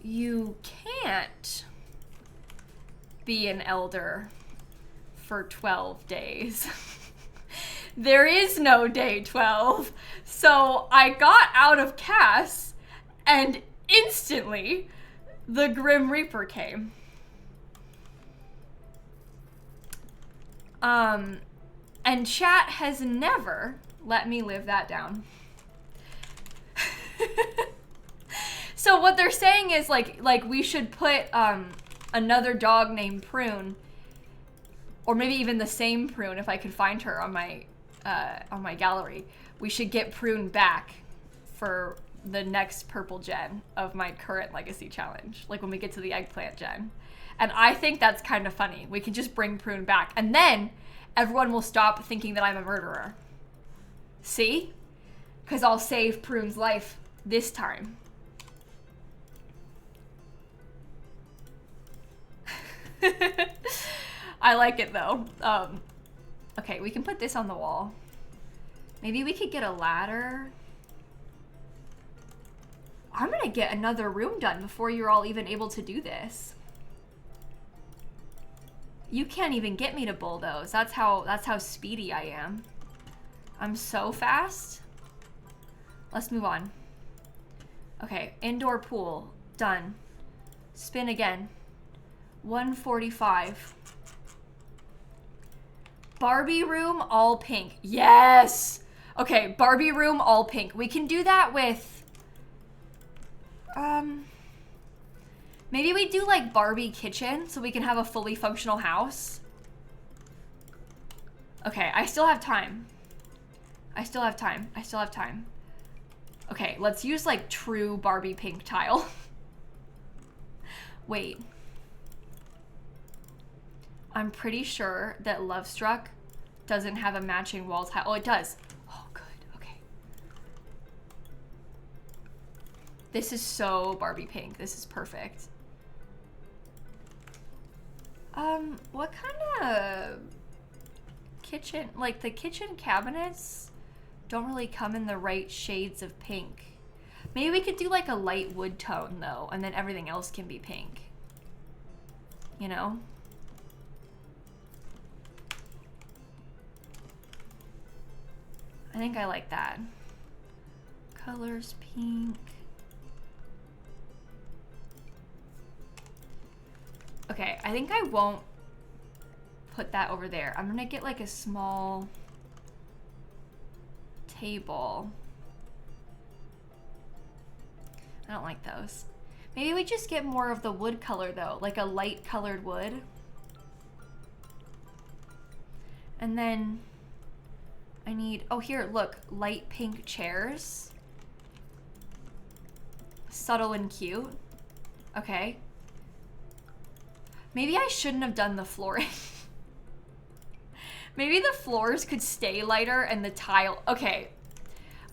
you can't be an elder for 12 days. There is no day 12. So I got out of CAS, and instantly the Grim Reaper came. And chat has never let me live that down. So what they're saying is like we should put another dog named Prune, or maybe even the same Prune if I could find her on my gallery. We should get Prune back for the next purple gen of my current legacy challenge, like when we get to the eggplant gen. And I think that's kind of funny. We can just bring Prune back, and then everyone will stop thinking that I'm a murderer. See? Because I'll save Prune's life this time. I like it though. Okay, we can put this on the wall. Maybe we could get a ladder. I'm gonna get another room done before you're all even able to do this. You can't even get me to bulldoze. That's how speedy I am. I'm so fast. Let's move on. Okay, indoor pool. Done. Spin again. 145. Barbie room, all pink. Yes! Okay, Barbie room, all pink. We can do that with... Maybe we do like Barbie kitchen so we can have a fully functional house. Okay, I still have time. I still have time. I still have time. Okay, let's use like true Barbie pink tile. Wait. I'm pretty sure that Love Struck doesn't have a matching wall tile. Oh, it does. Oh, good. Okay. This is so Barbie pink. This is perfect. What kind of kitchen, like the kitchen cabinets don't really come in the right shades of pink. Maybe we could do like a light wood tone though, and then everything else can be pink. You know? I think I like that. Colors pink. Okay, I think I won't put that over there. I'm gonna get like a small table. I don't like those. Maybe we just get more of the wood color though, like a light colored wood. And then I need, oh here, look, light pink chairs. Subtle and cute. Okay. Maybe I shouldn't have done the flooring. Maybe the floors could stay lighter and the tile, okay.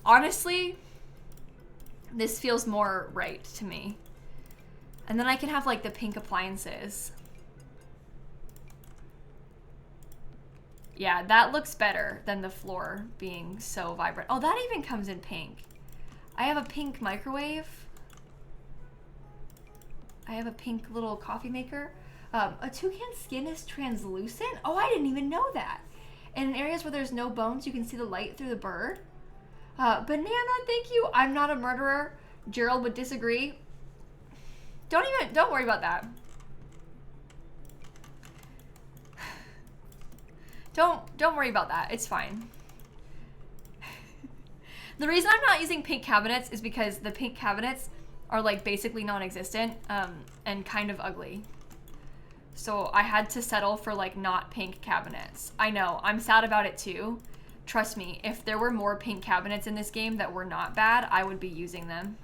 Honestly, this feels more right to me. And then I can have like the pink appliances. Yeah, that looks better than the floor being so vibrant. Oh, that even comes in pink. I have a pink microwave. I have a pink little coffee maker. A toucan skin is translucent? Oh, I didn't even know that. And in areas where there's no bones, you can see the light through the bird. Banana, thank you. I'm not a murderer. Gerald would disagree. Don't worry about that. Don't worry about that. It's fine. The reason I'm not using pink cabinets is because the pink cabinets are like basically non-existent and kind of ugly. So I had to settle for like not pink cabinets. I know, I'm sad about it too. Trust me, if there were more pink cabinets in this game that were not bad, I would be using them.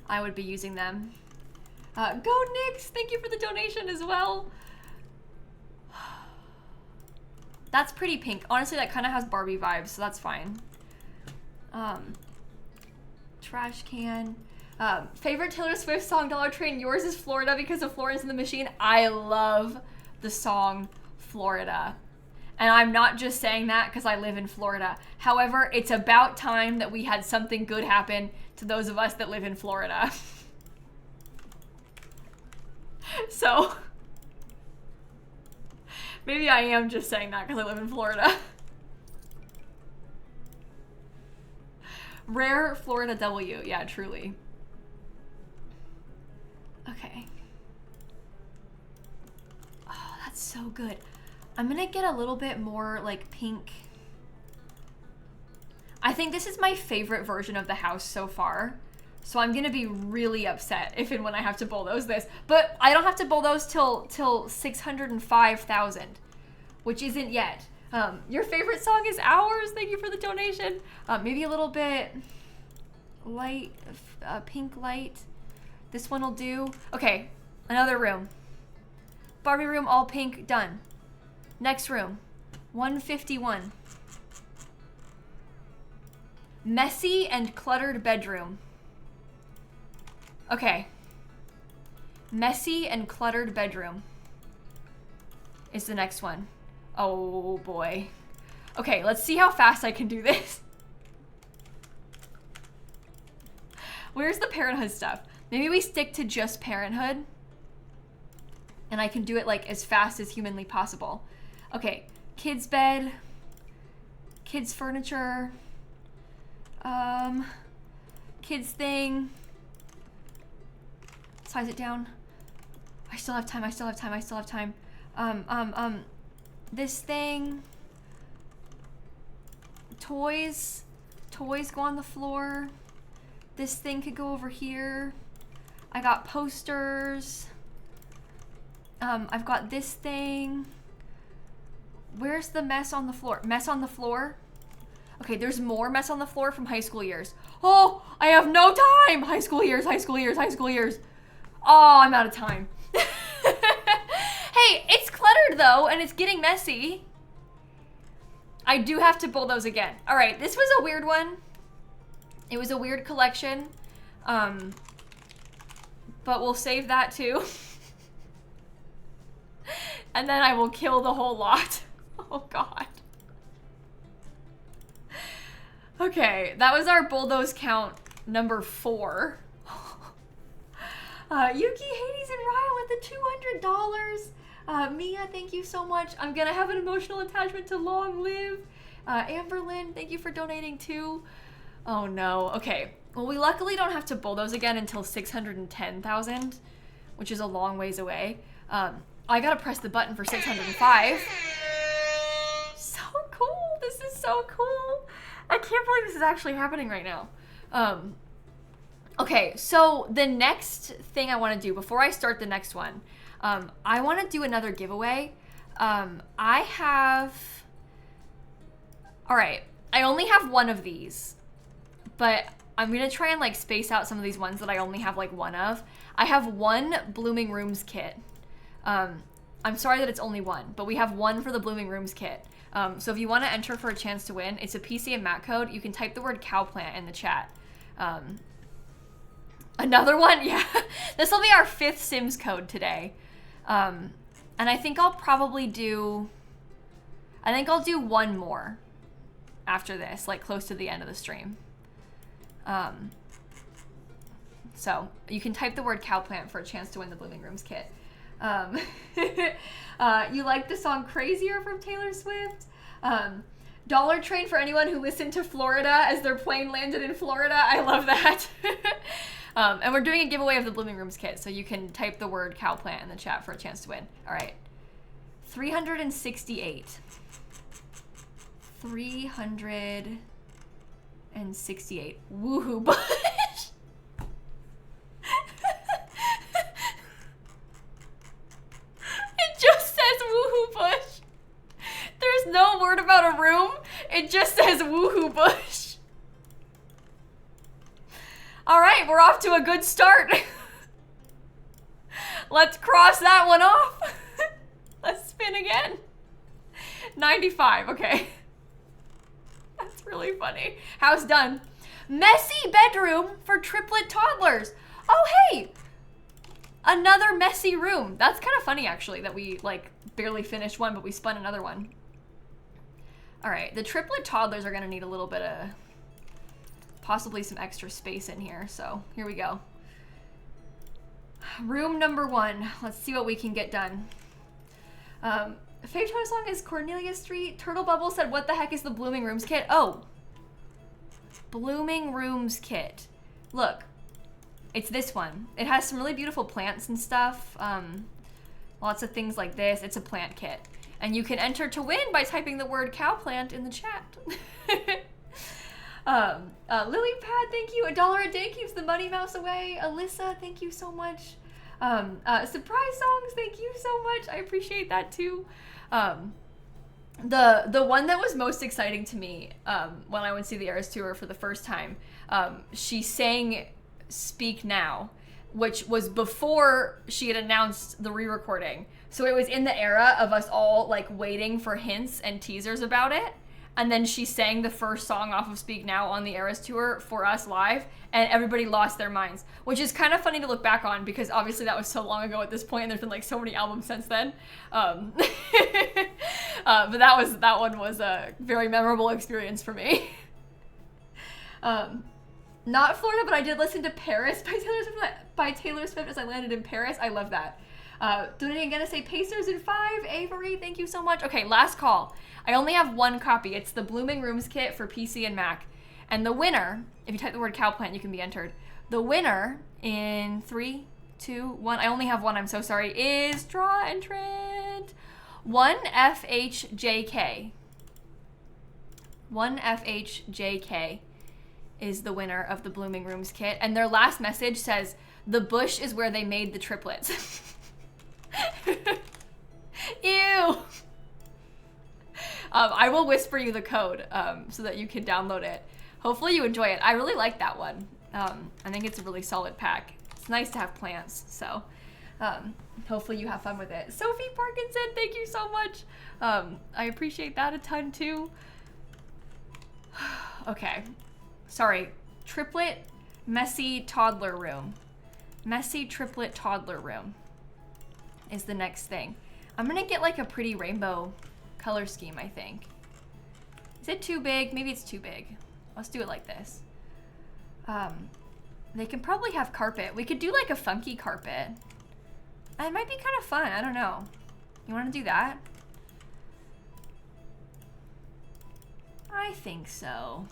I would be using them. Go Nix, thank you for the donation as well. That's pretty pink. Honestly, that kind of has Barbie vibes, so that's fine. Trash can. Favorite Taylor Swift song, Dollar Train. Yours is Florida because of Florence and the Machine. I love the song Florida. And I'm not just saying that because I live in Florida. However, it's about time that we had something good happen to those of us that live in Florida. So, maybe I am just saying that because I live in Florida. Rare Florida W. Yeah, truly. Okay. Oh, that's so good. I'm gonna get a little bit more like pink. I think this is my favorite version of the house so far. So I'm gonna be really upset if and when I have to bulldoze this. But I don't have to bulldoze till 605,000, which isn't yet. Your favorite song is Ours. Thank you for the donation. Maybe a little bit light, pink light. This one will do. Okay, another room. Barbie room, all pink, done. Next room, 151. Messy and cluttered bedroom. Okay. Messy and cluttered bedroom is the next one. Oh boy. Okay, let's see how fast I can do this. Where's the Parenthood stuff? Maybe we stick to just Parenthood. And I can do it like as fast as humanly possible. Okay, kids bed, kids furniture, kids thing. Size it down. I still have time, I still have time, I still have time. This thing. Toys. Toys go on the floor. This thing could go over here. I got posters. I've got this thing. Where's the mess on the floor? Mess on the floor? Okay, there's more mess on the floor from high school years. Oh, I have no time! High school years, high school years, high school years. Oh, I'm out of time. Hey, it's cluttered though, and it's getting messy. I do have to bulldoze again. All right, this was a weird one. It was a weird collection. But we'll save that too. And then I will kill the whole lot. Oh God. Okay, that was our bulldoze count number 4. Yuki, Hades, and Ryan with the $200. Mia, thank you so much. I'm gonna have an emotional attachment to Long Live. Amberlyn, thank you for donating too. Oh no, okay. Well, we luckily don't have to bulldoze again until 610,000, which is a long ways away. I gotta press the button for 605. So cool, this is so cool. I can't believe this is actually happening right now. Okay, so the next thing I wanna do, before I start the next one, I wanna do another giveaway. I only have one of these, but I'm gonna try and like space out some of these ones that I only have like one of. I have one Blooming Rooms kit. I'm sorry that it's only one, but we have one for the Blooming Rooms kit. So if you want to enter for a chance to win, it's a PC and Mac code. You can type the word cowplant in the chat. Another one? Yeah. This will be our 5th Sims code today. And I think I'll probably do... I'll do one more after this, like close to the end of the stream. So you can type the word cowplant for a chance to win the Blooming Rooms kit. You like the song Crazier from Taylor Swift? Dollar Train for anyone who listened to Florida as their plane landed in Florida. I love that. And we're doing a giveaway of the Blooming Rooms kit, so you can type the word cowplant in the chat for a chance to win. All right. 368. 368. Woohoo Bush. It just says Woohoo Bush. There's no word about a room. It just says Woohoo Bush. All right, we're off to a good start. Let's cross that one off. Let's spin again. 95, okay. That's really funny. House done. Messy bedroom for triplet toddlers. Oh, hey. Another messy room. That's kind of funny, actually, that we, like, barely finished one, but we spun another one. All right, the triplet toddlers are going to need a little bit of, possibly some extra space in here, so here we go. Room number 1. Let's see what we can get done. Fave Tone song is Cornelia Street. Turtle Bubble said, what the heck is the Blooming Rooms kit? Oh. Blooming Rooms kit. Look. It's this one. It has some really beautiful plants and stuff. Lots of things like this. It's a plant kit. And you can enter to win by typing the word cowplant in the chat. Lily Pad, thank you. $1 a day keeps the money mouse away. Alyssa, thank you so much. Surprise songs, thank you so much. I appreciate that too. The one that was most exciting to me when I went to see the Eras Tour for the first time, she sang Speak Now, which was before she had announced the re-recording. So it was in the era of us all like waiting for hints and teasers about it. And then she sang the first song off of Speak Now on the Eras Tour for us live, and everybody lost their minds, which is kind of funny to look back on because obviously that was so long ago at this point, and there's been like so many albums since then. But that one was a very memorable experience for me. Not Florida, but I did listen to Paris by Taylor Swift as I landed in Paris. I love that. Donating again to say Pacers in 5. Avery, thank you so much. Okay, last call. I only have one copy. It's the Blooming Rooms kit for PC and Mac. And the winner, if you type the word cowplant, you can be entered. The winner in 3, 2, 1, I only have one, I'm so sorry, is draw entrant 1FHJK. 1FHJK is the winner of the Blooming Rooms kit. And their last message says, the bush is where they made the triplets. Ew. I will whisper you the code so that you can download it. Hopefully you enjoy it. I really like that one. I think it's a really solid pack. It's nice to have plants, so hopefully you have fun with it. Sophie Parkinson, thank you so much. I appreciate that a ton too. Okay, sorry. Triplet messy toddler room. Messy triplet toddler room is the next thing. I'm gonna get like a pretty rainbow color scheme, I think. Is it too big? Maybe it's too big. Let's do it like this. They can probably have carpet. We could do like a funky carpet. It might be kind of fun. I don't know. You want to do that? I think so.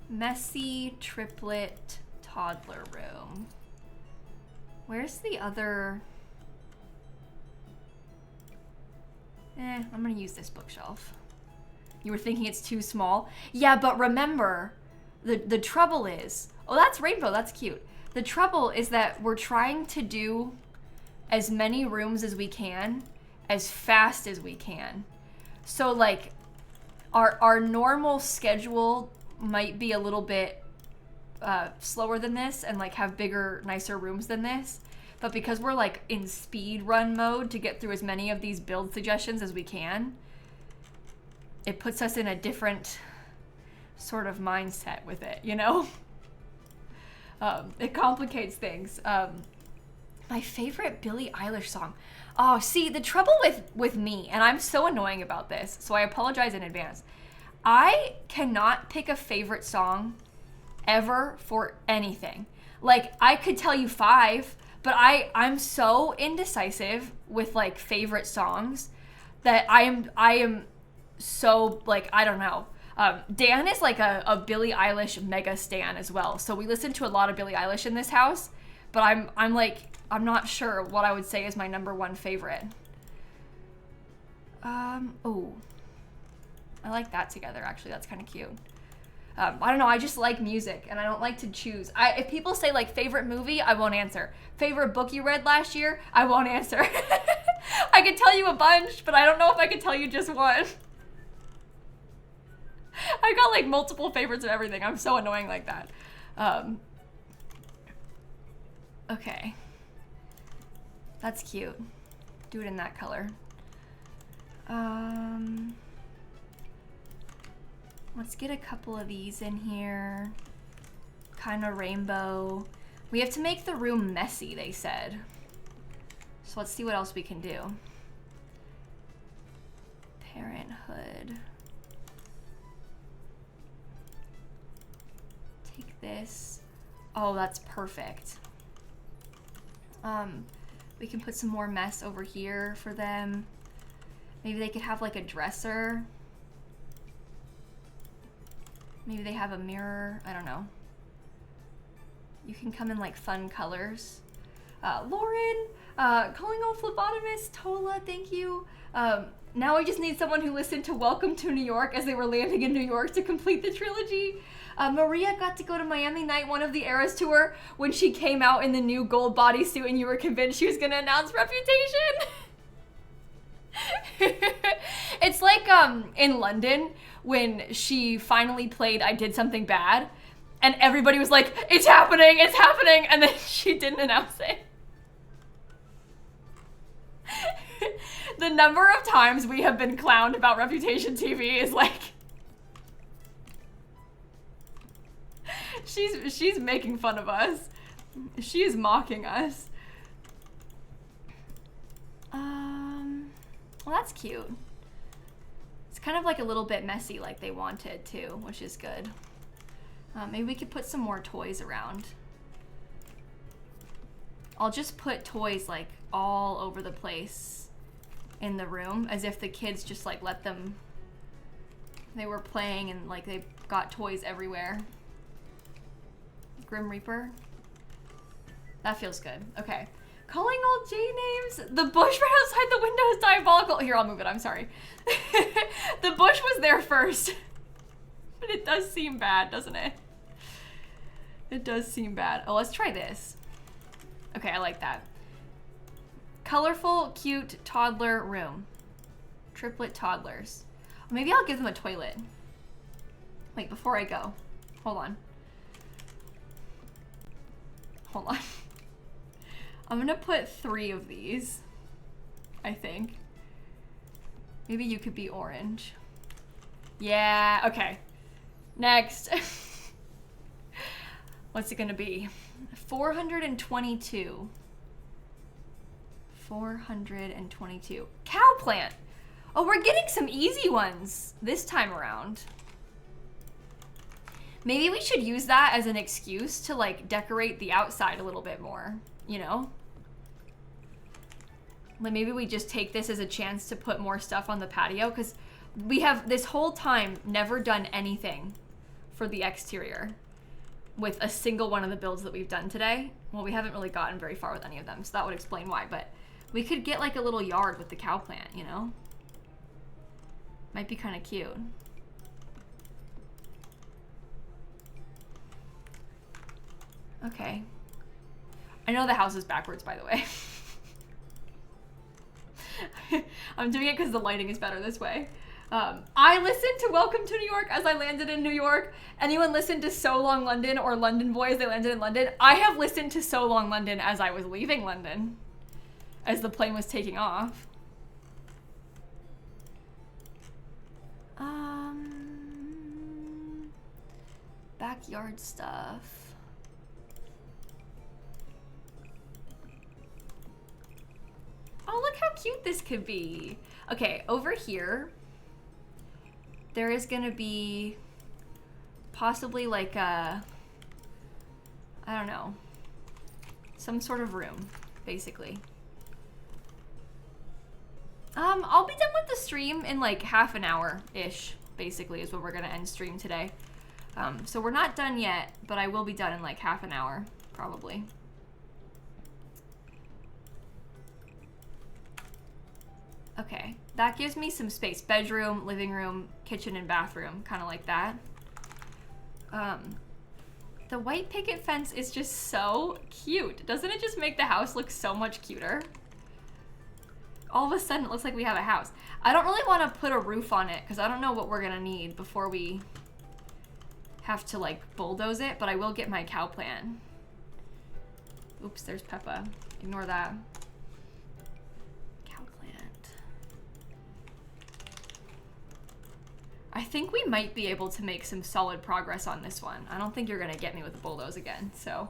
Messy triplet toddler room. Where's the other? I'm gonna use this bookshelf. You were thinking it's too small? Yeah, but remember, the trouble is, oh, that's rainbow, that's cute. The trouble is that we're trying to do as many rooms as we can, as fast as we can. So like, our normal schedule might be a little bit slower than this and like have bigger, nicer rooms than this. But because we're like in speed run mode to get through as many of these build suggestions as we can, it puts us in a different sort of mindset with it, you know? It complicates things. My favorite Billie Eilish song. Oh, see, the trouble with me, and I'm so annoying about this, so I apologize in advance. I cannot pick a favorite song ever for anything. Like, I could tell you 5, but I'm so indecisive with like favorite songs that I am so like, I don't know. Dan is like a Billie Eilish mega stan as well. So we listen to a lot of Billie Eilish in this house, but I'm like, I'm not sure what I would say is my number 1 favorite. Oh, I like that together actually. That's kind of cute. I don't know, I just like music and I don't like to choose. If people say like favorite movie, I won't answer. Favorite book you read last year, I won't answer. I could tell you a bunch, but I don't know if I could tell you just one. I got like multiple favorites of everything. I'm so annoying like that. Okay. That's cute. Do it in that color. Let's get a couple of these in here. Kind of rainbow. We have to make the room messy, they said. So let's see what else we can do. Parenthood. Take this. Oh, that's perfect. We can put some more mess over here for them. Maybe they could have like a dresser. Maybe they have a mirror. I don't know. You can come in like fun colors. Lauren, calling all phlebotomists, Tola, thank you. Now I just need someone who listened to Welcome to New York as they were landing in New York to complete the trilogy. Maria got to go to Miami Night One of the Eras tour when she came out in the new gold bodysuit and you were convinced she was gonna announce Reputation. It's like in London when she finally played I Did Something Bad and everybody was like, it's happening, and then she didn't announce it. The number of times we have been clowned about Reputation TV is like, she's making fun of us. She is mocking us. Well, that's cute. It's kind of like a little bit messy like they wanted too, which is good. Maybe we could put some more toys around. I'll just put toys like all over the place in the room, as if the kids just like let them, they were playing and like they got toys everywhere. Grim Reaper. That feels good. Okay. Calling all J names. The bush right outside the window is diabolical. Here, I'll move it. I'm sorry. The bush was there first. But it does seem bad, doesn't it? It does seem bad. Oh, let's try this. Okay, I like that. Colorful, cute toddler room. Triplet toddlers. Maybe I'll give them a toilet. Wait, before I go. Hold on. Hold on. I'm gonna put 3 of these, I think. Maybe you could be orange. Yeah, okay. Next. What's it gonna be? 422. 422. Cow plant. Oh, we're getting some easy ones this time around. Maybe we should use that as an excuse to like decorate the outside a little bit more, you know? Like maybe we just take this as a chance to put more stuff on the patio, because we have this whole time never done anything for the exterior with a single one of the builds that we've done today. Well, we haven't really gotten very far with any of them, so that would explain why, but we could get like a little yard with the cow plant, you know? Might be kind of cute. Okay. I know the house is backwards, by the way. I'm doing it because the lighting is better this way. I listened to Welcome to New York as I landed in New York. Anyone listened to So Long London or London Boy as they landed in London? I have listened to So Long London as I was leaving London, as the plane was taking off. Backyard stuff. Oh, look how cute this could be. Okay, over here, there is gonna be possibly like a, I don't know, some sort of room, basically. I'll be done with the stream in like half an hour-ish, basically, is when we're gonna end stream today. So we're not done yet, but I will be done in like half an hour, probably. Okay, that gives me some space. Bedroom, living room, kitchen, and bathroom, kind of like that. The white picket fence is just so cute. Doesn't it just make the house look so much cuter? All of a sudden, it looks like we have a house. I don't really want to put a roof on it because I don't know what we're gonna need before we have to like bulldoze it, but I will get my cow plant. Oops, there's Peppa. Ignore that. I think we might be able to make some solid progress on this one. I don't think you're gonna get me with the bulldoze again, so.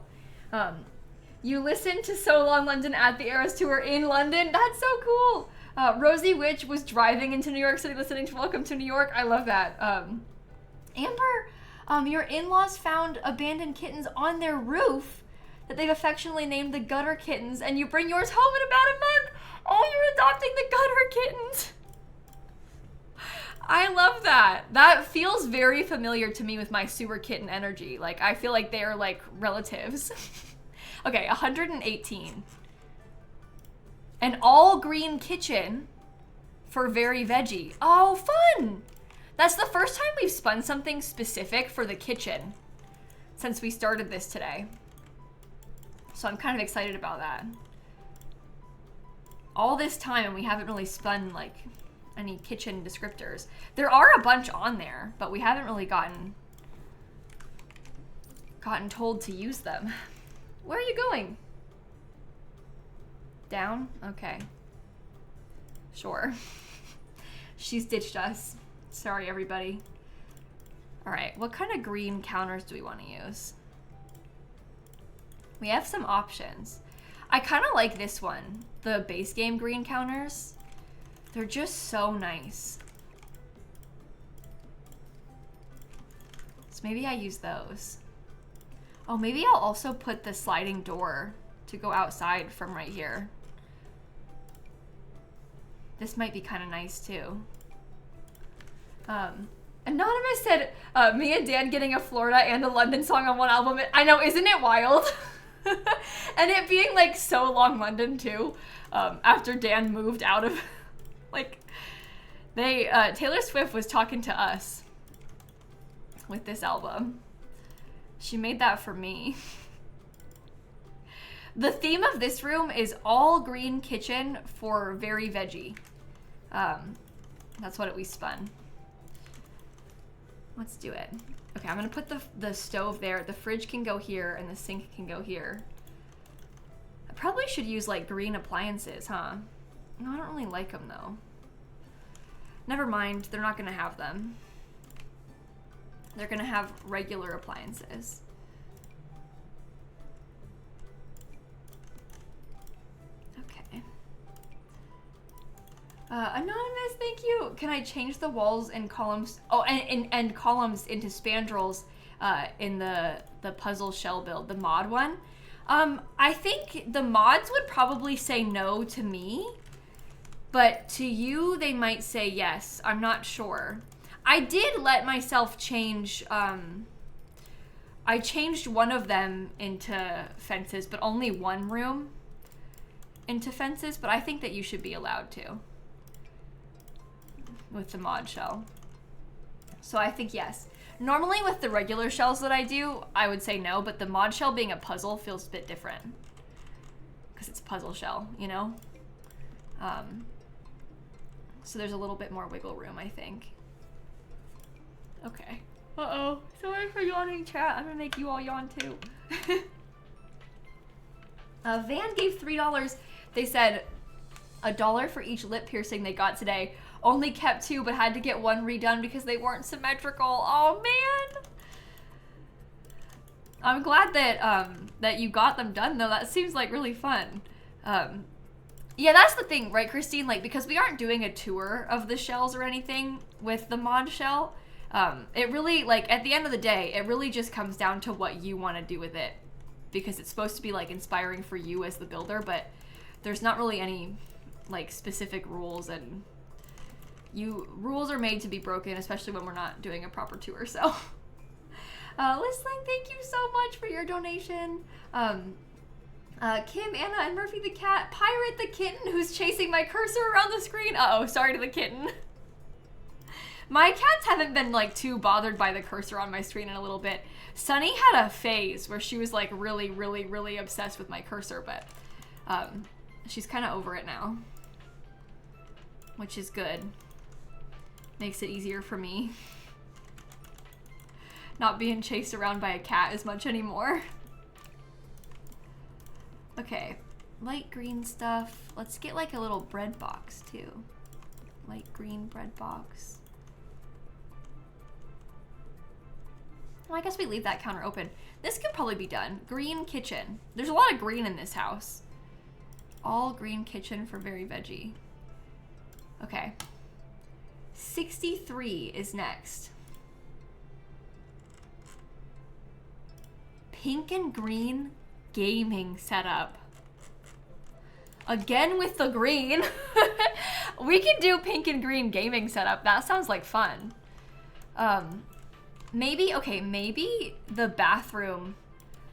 You listened to So Long London at the Eras Tour in London? That's so cool! Rosie Witch was driving into New York City listening to Welcome to New York. I love that. Amber, your in-laws found abandoned kittens on their roof that they've affectionately named the Gutter Kittens, and you bring yours home in about a month! Oh, you're adopting the Gutter Kittens! I love that. That feels very familiar to me with my sewer kitten energy. Like, I feel like they're like relatives. Okay, 118. An all green kitchen for very veggie. Oh, fun! That's the first time we've spun something specific for the kitchen since we started this today. So I'm kind of excited about that. All this time and we haven't really spun like any kitchen descriptors. There are a bunch on there, but we haven't really gotten told to use them. Where are you going? Down? Okay. Sure. She's ditched us. Sorry, everybody. All right, what kind of green counters do we want to use? We have some options. I kind of like this one, the base game green counters. They're just so nice. So maybe I use those. Oh, maybe I'll also put the sliding door to go outside from right here. This might be kind of nice too. Anonymous said, me and Dan getting a Florida and a London song on one album. I know, isn't it wild? And it being like so long London too, after Dan moved out of, like, Taylor Swift was talking to us with this album. She made that for me. The theme of this room is all green kitchen for very veggie. That's what we spun. Let's do it. Okay, I'm gonna put the stove there. The fridge can go here and the sink can go here. I probably should use like green appliances, huh? No, I don't really like them though. Never mind, they're not gonna have them. They're gonna have regular appliances. Okay. Anonymous, thank you. Can I change the walls and columns? Oh, and columns into spandrels in the puzzle shell build, the mod one. I think the mods would probably say no to me, but to you they might say yes. I'm not sure. I did let myself change, I changed one of them into fences, but only one room into fences, but I think that you should be allowed to with the mod shell. So I think yes. Normally with the regular shells that I do, I would say no, but the mod shell being a puzzle feels a bit different because it's a puzzle shell, you know? So there's a little bit more wiggle room, I think. Okay. Uh-oh. Sorry for yawning, chat. I'm gonna make you all yawn too. Van gave $3. They said $1 for each lip piercing they got today. Only kept 2, but had to get 1 redone because they weren't symmetrical. Oh man! I'm glad that that you got them done though. That seems like really fun. Yeah, that's the thing, right, Christine? Like, because we aren't doing a tour of the shells or anything with the mod shell, it really, like, at the end of the day, it really just comes down to what you want to do with it. Because it's supposed to be, like, inspiring for you as the builder, but there's not really any, like, specific rules, and rules are made to be broken, especially when we're not doing a proper tour, so. Listening, thank you so much for your donation. Kim, Anna, and Murphy the cat. Pirate the kitten who's chasing my cursor around the screen. Uh-oh, sorry to the kitten. My cats haven't been, like, too bothered by the cursor on my screen in a little bit. Sunny had a phase where she was, like, really, really, really obsessed with my cursor, but she's kind of over it now, which is good. Makes it easier for me. Not being chased around by a cat as much anymore. Okay, light green stuff. Let's get like a little bread box too. Light green bread box. Well, I guess we leave that counter open. This could probably be done. Green kitchen. There's a lot of green in this house. All green kitchen for very veggie. Okay. 63 is next. Pink and green gaming setup. Again with the green. We can do pink and green gaming setup. That sounds like fun. Maybe the bathroom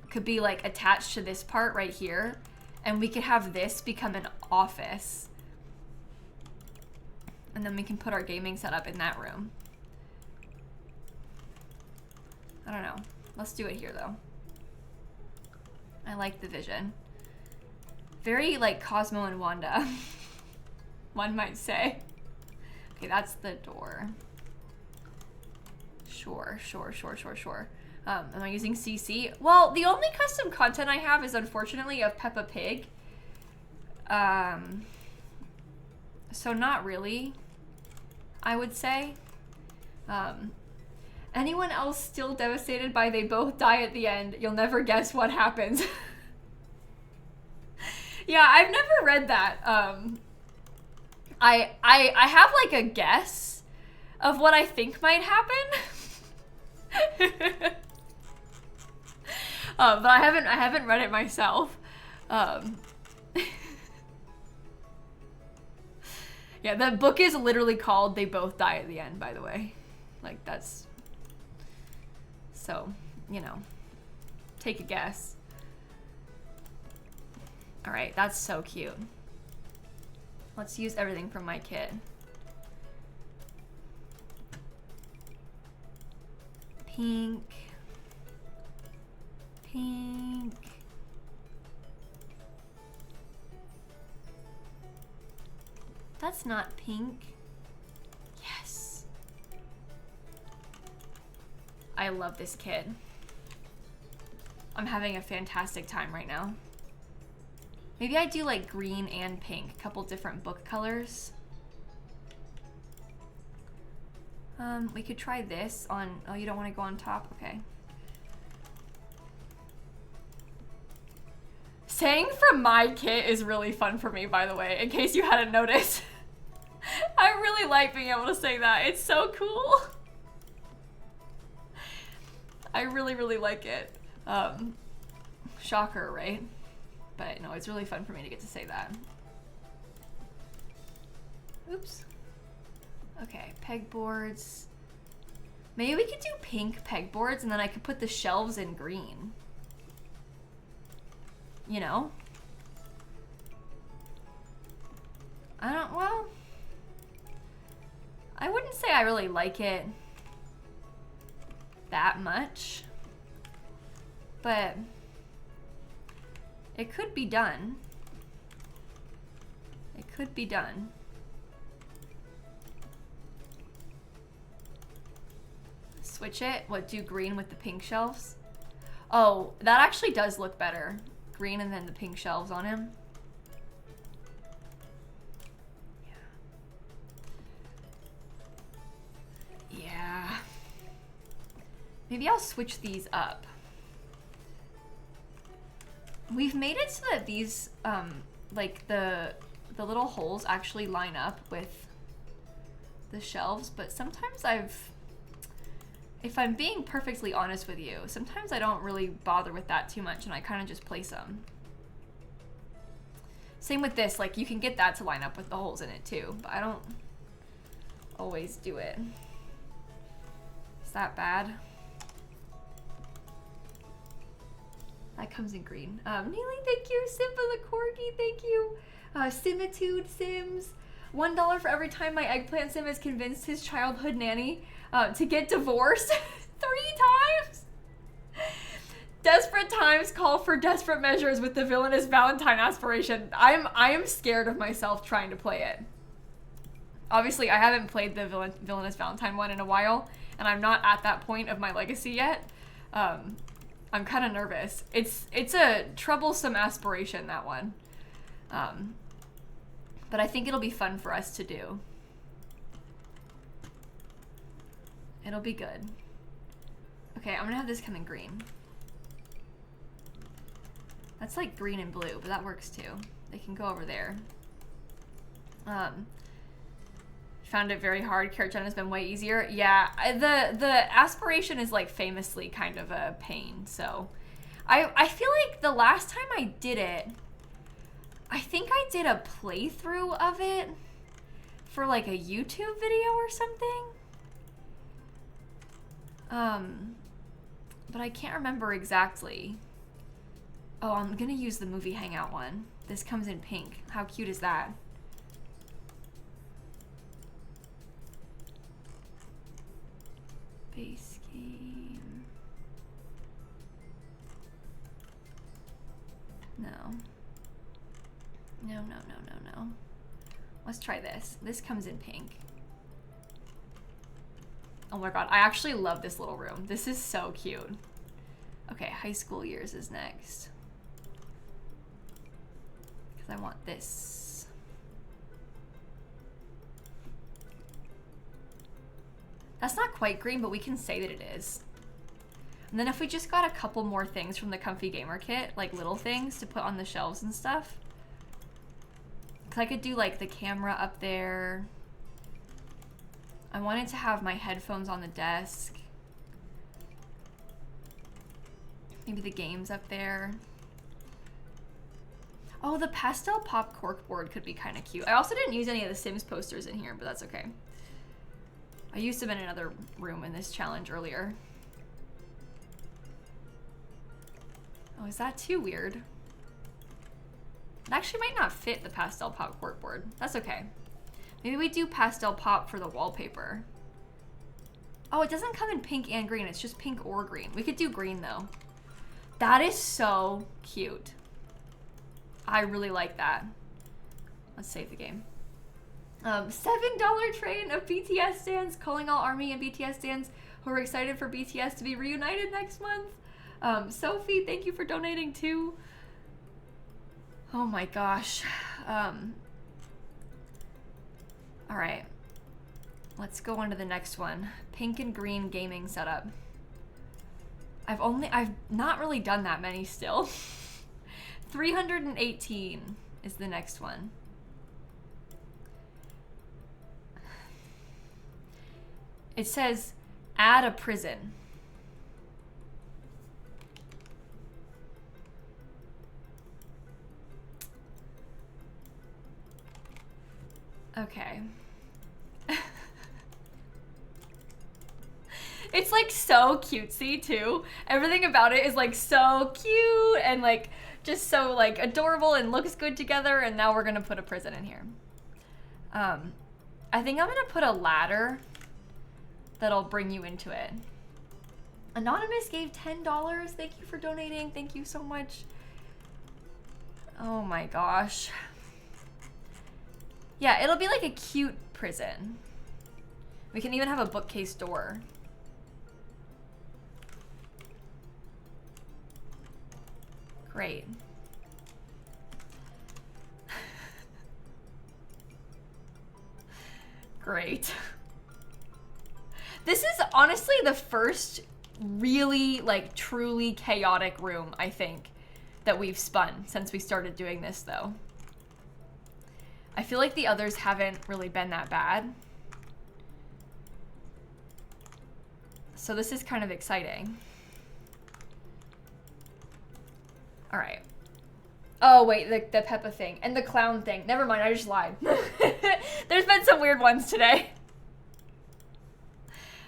could be like attached to this part right here, and we could have this become an office. And then we can put our gaming setup in that room. I don't know. Let's do it here though. I like the vision. Very like Cosmo and Wanda, one might say. Okay, that's the door. Sure. Am I using CC? Well, the only custom content I have is unfortunately of Peppa Pig. So not really, I would say. Anyone else still devastated by they both die at the end? You'll never guess what happens. Yeah, I've never read that. I have like a guess of what I think might happen. But I haven't read it myself. Um, yeah, the book is literally called They Both Die at the End, by the way. Like, that's... So, you know, take a guess. All right, that's so cute. Let's use everything from my kit. Pink. Pink. That's not pink. Yes. I love this kit. I'm having a fantastic time right now. Maybe I do like green and pink, a couple different book colors. We could try this on, oh, you don't want to go on top? Okay. Saying from my kit is really fun for me, by the way, in case you hadn't noticed. I really like being able to say that. It's so cool. I really, really like it. Shocker, right? But no, it's really fun for me to get to say that. Oops. Okay, pegboards. Maybe we could do pink pegboards and then I could put the shelves in green. You know? I don't, well, I wouldn't say I really like it that much, but it could be done. It could be done. Switch it. What, do green with the pink shelves? Oh, that actually does look better. Green and then the pink shelves on him. Yeah. Yeah. Maybe I'll switch these up. We've made it so that these, like the little holes actually line up with the shelves, but sometimes if I'm being perfectly honest with you, sometimes I don't really bother with that too much and I kind of just place them. Same with this, like you can get that to line up with the holes in it too, but I don't always do it. Is that bad? That comes in green. Neely, thank you. Simba the Corgi, thank you. Simitude Sims. $1 for every time my eggplant sim has convinced his childhood nanny to get divorced 3 times. Desperate times call for desperate measures with the villainous Valentine aspiration. I am scared of myself trying to play it. Obviously, I haven't played the villainous Valentine one in a while, and I'm not at that point of my legacy yet. I'm kind of nervous. It's a troublesome aspiration, that one. But I think it'll be fun for us to do. It'll be good. Okay, I'm gonna have this come in green. That's like green and blue, but that works too. They can go over there. Found it very hard. Carrot Jen has been way easier. Yeah, the aspiration is like famously kind of a pain. So I feel like the last time I did it, I think I did a playthrough of it for like a YouTube video or something. But I can't remember exactly. Oh, I'm gonna use the movie Hangout one. This comes in pink. How cute is that? Base game. No. No. Let's try this. This comes in pink. Oh my god, I actually love this little room. This is so cute. Okay, high school years is next. Because I want this. That's not quite green, but we can say that it is. And then if we just got a couple more things from the Comfy Gamer kit, like little things to put on the shelves and stuff. Because I could do like the camera up there. I wanted to have my headphones on the desk. Maybe the games up there. Oh, the pastel pop corkboard could be kind of cute. I also didn't use any of the Sims posters in here, but that's okay. I used them in another room in this challenge earlier. Oh, is that too weird? It actually might not fit the pastel pop corkboard. That's okay. Maybe we do pastel pop for the wallpaper. Oh, it doesn't come in pink and green. It's just pink or green. We could do green though. That is so cute. I really like that. Let's save the game. $7 train of BTS stands, calling all ARMY and BTS stands who are excited for BTS to be reunited next month. Sophie, thank you for donating too. Oh my gosh. All right. Let's go on to the next one. Pink and green gaming setup. I've not really done that many still. 318 is the next one. It says, add a prison. Okay. It's like so cutesy too. Everything about it is like so cute and like just so like adorable and looks good together, and now we're gonna put a prison in here. I think I'm gonna put a ladder that'll bring you into it. Anonymous gave $10. Thank you for donating. Thank you so much. Oh my gosh. Yeah, it'll be like a cute prison. We can even have a bookcase door. Great. Great. This is honestly the first really, like, truly chaotic room, I think, that we've spun since we started doing this, though. I feel like the others haven't really been that bad. So this is kind of exciting. All right. Oh, wait, the Peppa thing and the clown thing. Never mind, I just lied. There's been some weird ones today.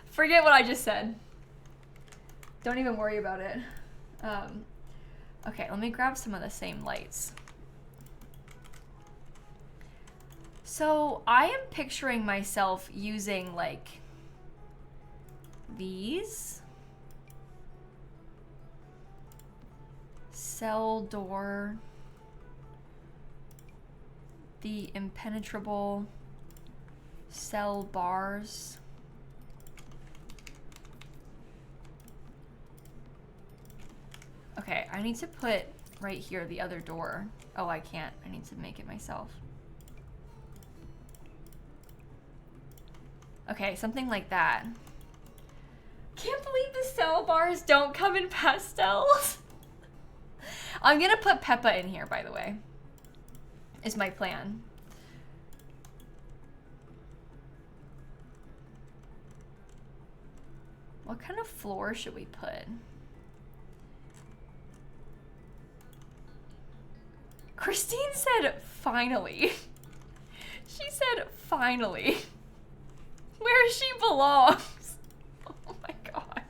Forget what I just said. Don't even worry about it. Okay, let me grab some of the same lights. So I am picturing myself using like these. Cell door. The impenetrable cell bars. Okay, I need to put right here the other door. Oh, I can't. I need to make it myself. Okay, something like that. Can't believe the cell bars don't come in pastels. I'm gonna put Peppa in here, by the way. Is my plan. What kind of floor should we put? Christine said, finally. She said, finally. Where she belongs. Oh my god.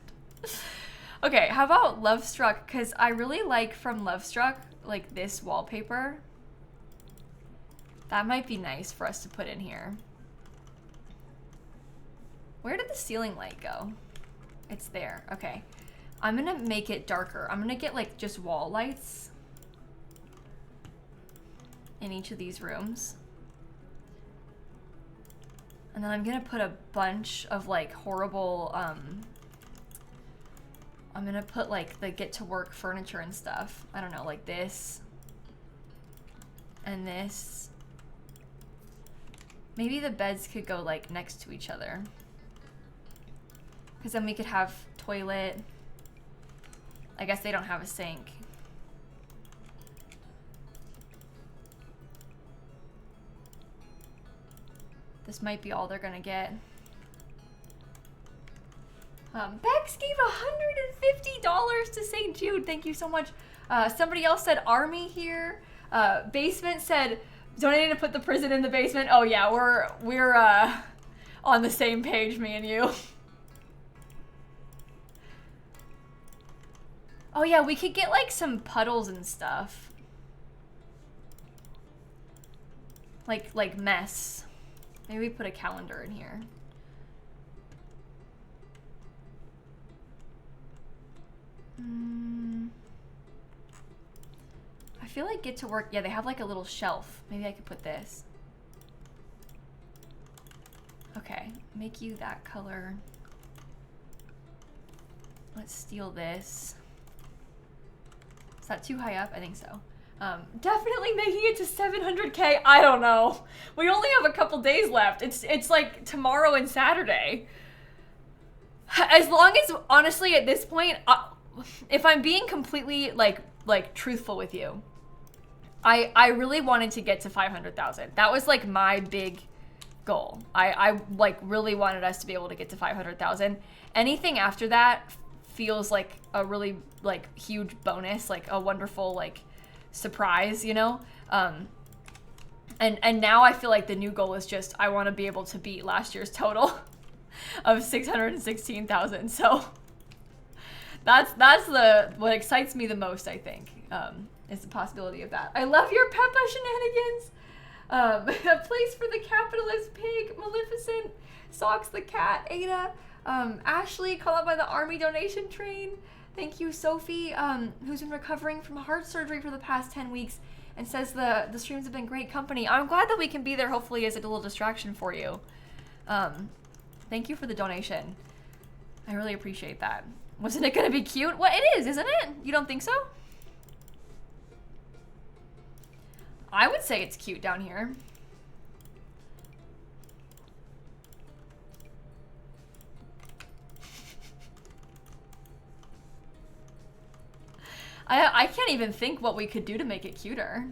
Okay, how about Love Struck? Because I really like from Love Struck, like this wallpaper. That might be nice for us to put in here. Where did the ceiling light go? It's there. Okay. I'm gonna make it darker. I'm gonna get like just wall lights in each of these rooms. And then I'm gonna put a bunch of like horrible, I'm gonna put like the get to work furniture and stuff. I don't know, like this. And this. Maybe the beds could go like next to each other. Because then we could have toilet. I guess they don't have a sink. This might be all they're gonna get. Bex gave $150 to St. Jude. Thank you so much. Somebody else said Army here. Basement said, donating to put the prison in the basement. Oh yeah, we're on the same page, me and you. Oh yeah, we could get like some puddles and stuff. Like mess. Maybe we put a calendar in here. I feel like get to work. Yeah, they have like a little shelf. Maybe I could put this. Okay, make you that color. Let's steal this. Is that too high up? I think so. Definitely making it to 700K. I don't know. We only have a couple days left. It's like tomorrow and Saturday. As long as, honestly, at this point, if I'm being completely like truthful with you, I really wanted to get to 500,000. That was like my big goal. I like really wanted us to be able to get to 500,000. Anything after that feels like a really like huge bonus, like a wonderful like surprise, you know? And now I feel like the new goal is just I want to be able to beat last year's total of 616,000. So that's what excites me the most, I think, is the possibility of that. I love your Peppa shenanigans. A place for the capitalist pig, Maleficent, Socks the cat, Ada, Ashley, called out by the army donation train. Thank you, Sophie, who's been recovering from heart surgery for the past 10 weeks and says the streams have been great company. I'm glad that we can be there, hopefully, as a little distraction for you. Thank you for the donation. I really appreciate that. Wasn't it gonna be cute? Well, it is, isn't it? You don't think so? I would say it's cute down here. I can't even think what we could do to make it cuter.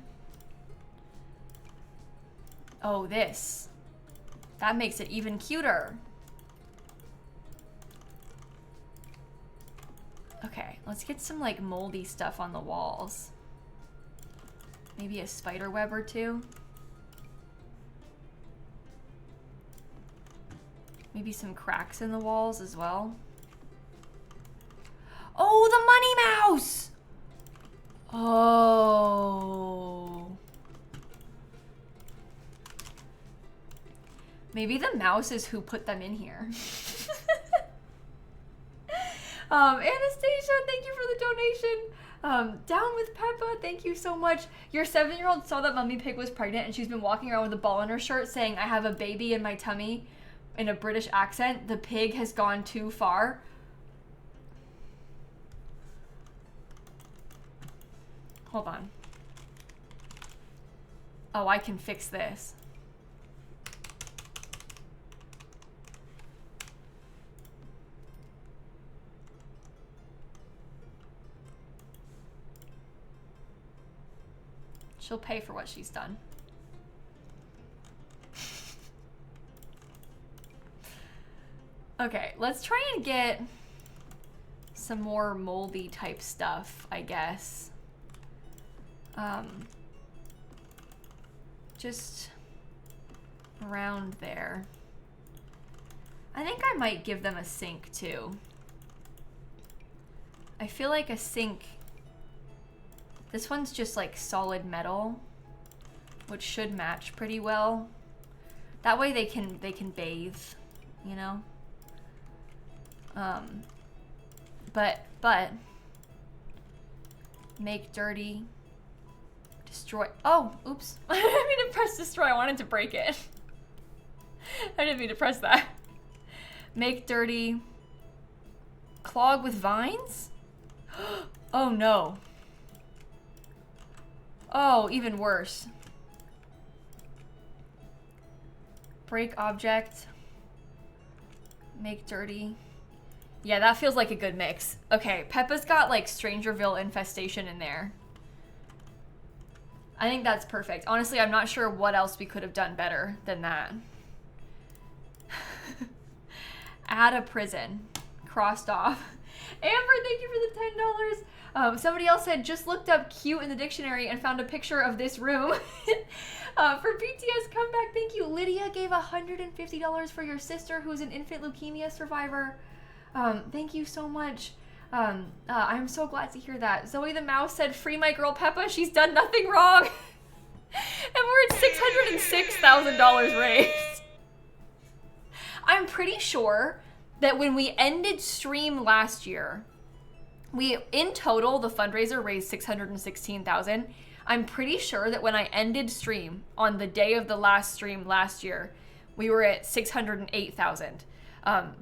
Oh, this. That makes it even cuter. Okay, let's get some like moldy stuff on the walls. Maybe a spider web or two. Maybe some cracks in the walls as well. Oh, the money mouse! Oh. Maybe the mouse is who put them in here. Anastasia, thank you for the donation. Down with Peppa, thank you so much. Your 7-year-old saw that Mummy Pig was pregnant and she's been walking around with a ball in her shirt saying, I have a baby in my tummy, in a British accent. The pig has gone too far. Hold on. Oh, I can fix this. She'll pay for what she's done. Okay, let's try and get some more moldy type stuff, I guess. Just around there. I think I might give them a sink too. I feel like a sink. This one's just like solid metal, which should match pretty well. That way they can bathe, you know? But make dirty, destroy. Oh, oops. I didn't mean to press destroy. I wanted to break it. I didn't mean to press that. Make dirty, clog with vines? Oh no. Oh, even worse. Break object. Make dirty. Yeah, that feels like a good mix. Okay, Peppa's got like Strangerville infestation in there. I think that's perfect. Honestly, I'm not sure what else we could have done better than that. Add a prison. Crossed off. Amber, thank you for the $10. Somebody else said, just looked up cute in the dictionary and found a picture of this room. For BTS comeback, thank you. Lydia gave $150 for your sister who's an infant leukemia survivor. Thank you so much. I'm so glad to hear that. Zoe the Mouse said, free my girl Peppa, she's done nothing wrong. And we're at $606,000 raised. I'm pretty sure that when we ended stream last year, in total, the fundraiser raised $616,000. I'm pretty sure that when I ended stream on the day of the last stream last year, we were at $608,000.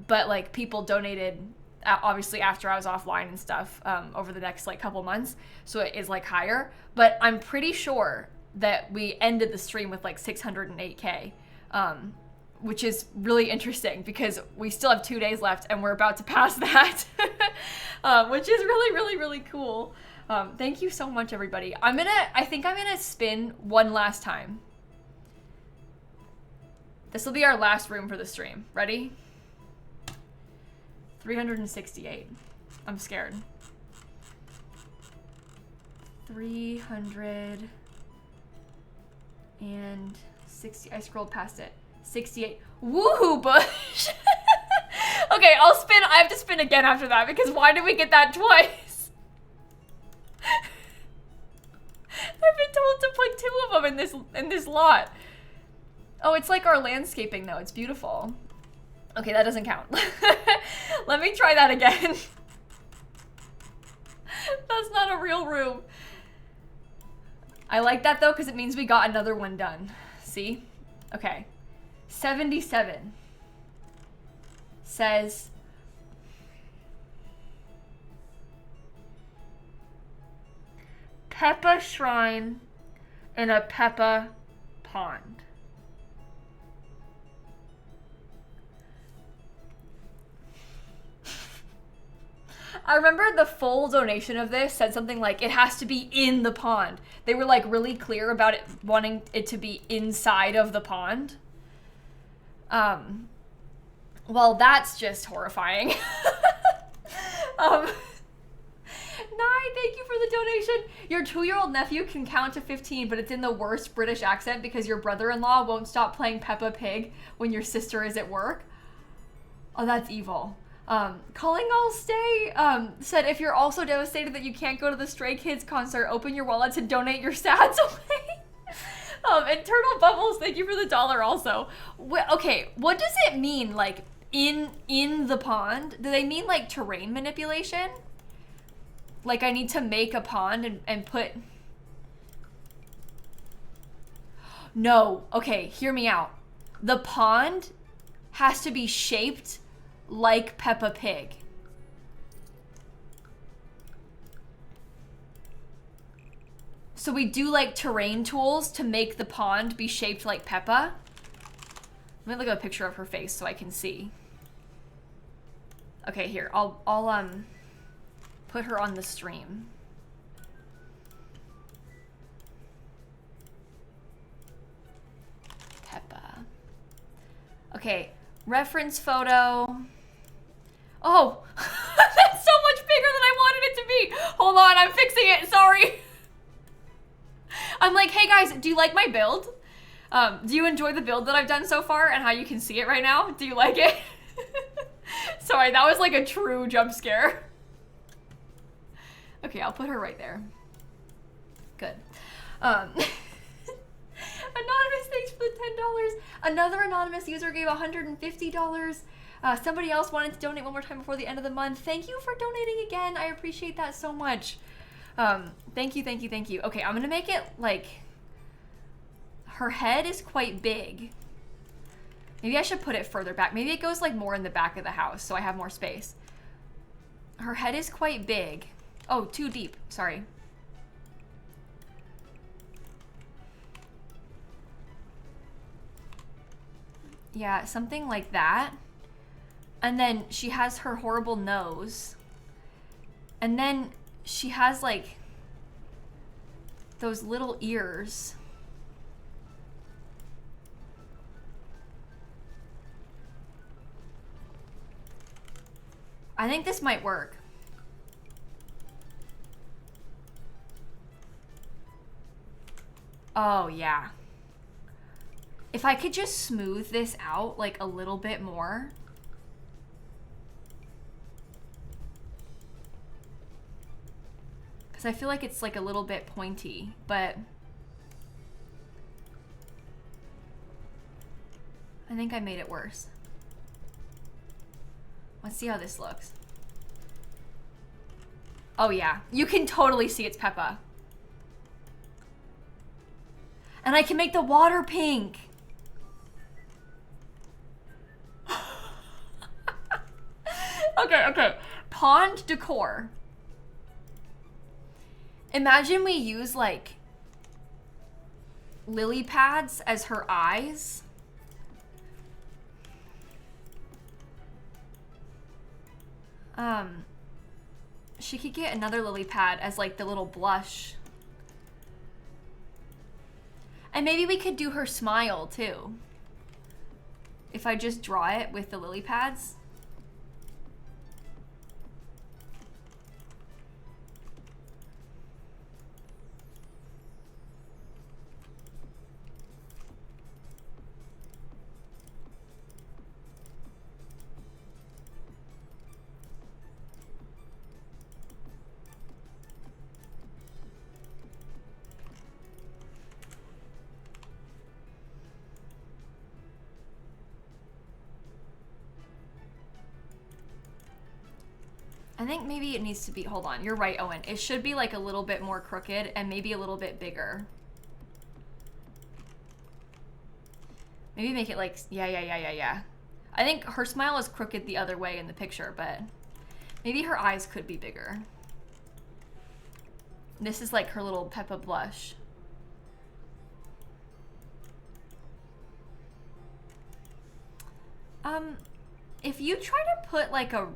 But like people donated obviously after I was offline and stuff over the next like couple months, so it is like higher. But I'm pretty sure that we ended the stream with like 608K, which is really interesting because we still have 2 days left and we're about to pass that, which is really, really, really cool. Thank you so much, everybody. I think I'm gonna spin one last time. This will be our last room for the stream. Ready? 368. I'm scared. 360. I scrolled past it. 68. Woohoo, Bush! Okay, I'll spin. I have to spin again after that because why did we get that twice? I've been told to put 2 of them in this lot. Oh, it's like our landscaping though. It's beautiful. Okay, that doesn't count. Let me try that again. That's not a real room. I like that though because it means we got another one done. See? Okay. 77 says Peppa Shrine in a Peppa Pond. I remember the full donation of this said something like, it has to be in the pond. They were like really clear about it, wanting it to be inside of the pond. Well, that's just horrifying. Nye, thank you for the donation. Your 2-year-old nephew can count to 15, but it's in the worst British accent because your brother-in-law won't stop playing Peppa Pig when your sister is at work. Oh, that's evil. Calling All Stay said, if you're also devastated that you can't go to the Stray Kids concert, open your wallet to donate your sats away. And Turtle Bubbles, thank you for the $1 also. Okay, what does it mean, like, in the pond? Do they mean, like, terrain manipulation? Like, I need to make a pond and put... No, okay, hear me out. The pond has to be shaped like Peppa Pig. So we do like terrain tools to make the pond be shaped like Peppa. Let me look at a picture of her face so I can see. Okay, here, I'll put her on the stream. Peppa. Okay, reference photo. Oh, that's so much bigger than I wanted it to be. Hold on, I'm fixing it, sorry. I'm like, hey guys, do you like my build? Do you enjoy the build that I've done so far and how you can see it right now? Do you like it? Sorry, that was like a true jump scare. Okay, I'll put her right there. Good. Anonymous, thanks for the $10. Another anonymous user gave $150. Somebody else wanted to donate one more time before the end of the month. Thank you for donating again. I appreciate that so much. Thank you, thank you, thank you. Okay, I'm gonna make it like... Her head is quite big. Maybe I should put it further back. Maybe it goes like more in the back of the house so I have more space. Her head is quite big. Oh, too deep. Sorry. Yeah, something like that. And then she has her horrible nose. And then she has like those little ears. I think this might work. Oh, yeah. If I could just smooth this out like a little bit more. Because I feel like it's like a little bit pointy, but I think I made it worse. Let's see how this looks. Oh yeah, you can totally see it's Peppa. And I can make the water pink. Okay. Pond decor. Imagine we use like lily pads as her eyes. She could get another lily pad as like the little blush. And maybe we could do her smile too. If I just draw it with the lily pads. I think maybe it needs to be, hold on, you're right, Owen. It should be like a little bit more crooked and maybe a little bit bigger. Maybe make it like, yeah. I think her smile is crooked the other way in the picture, but maybe her eyes could be bigger. This is like her little Peppa blush. If you try to put like a,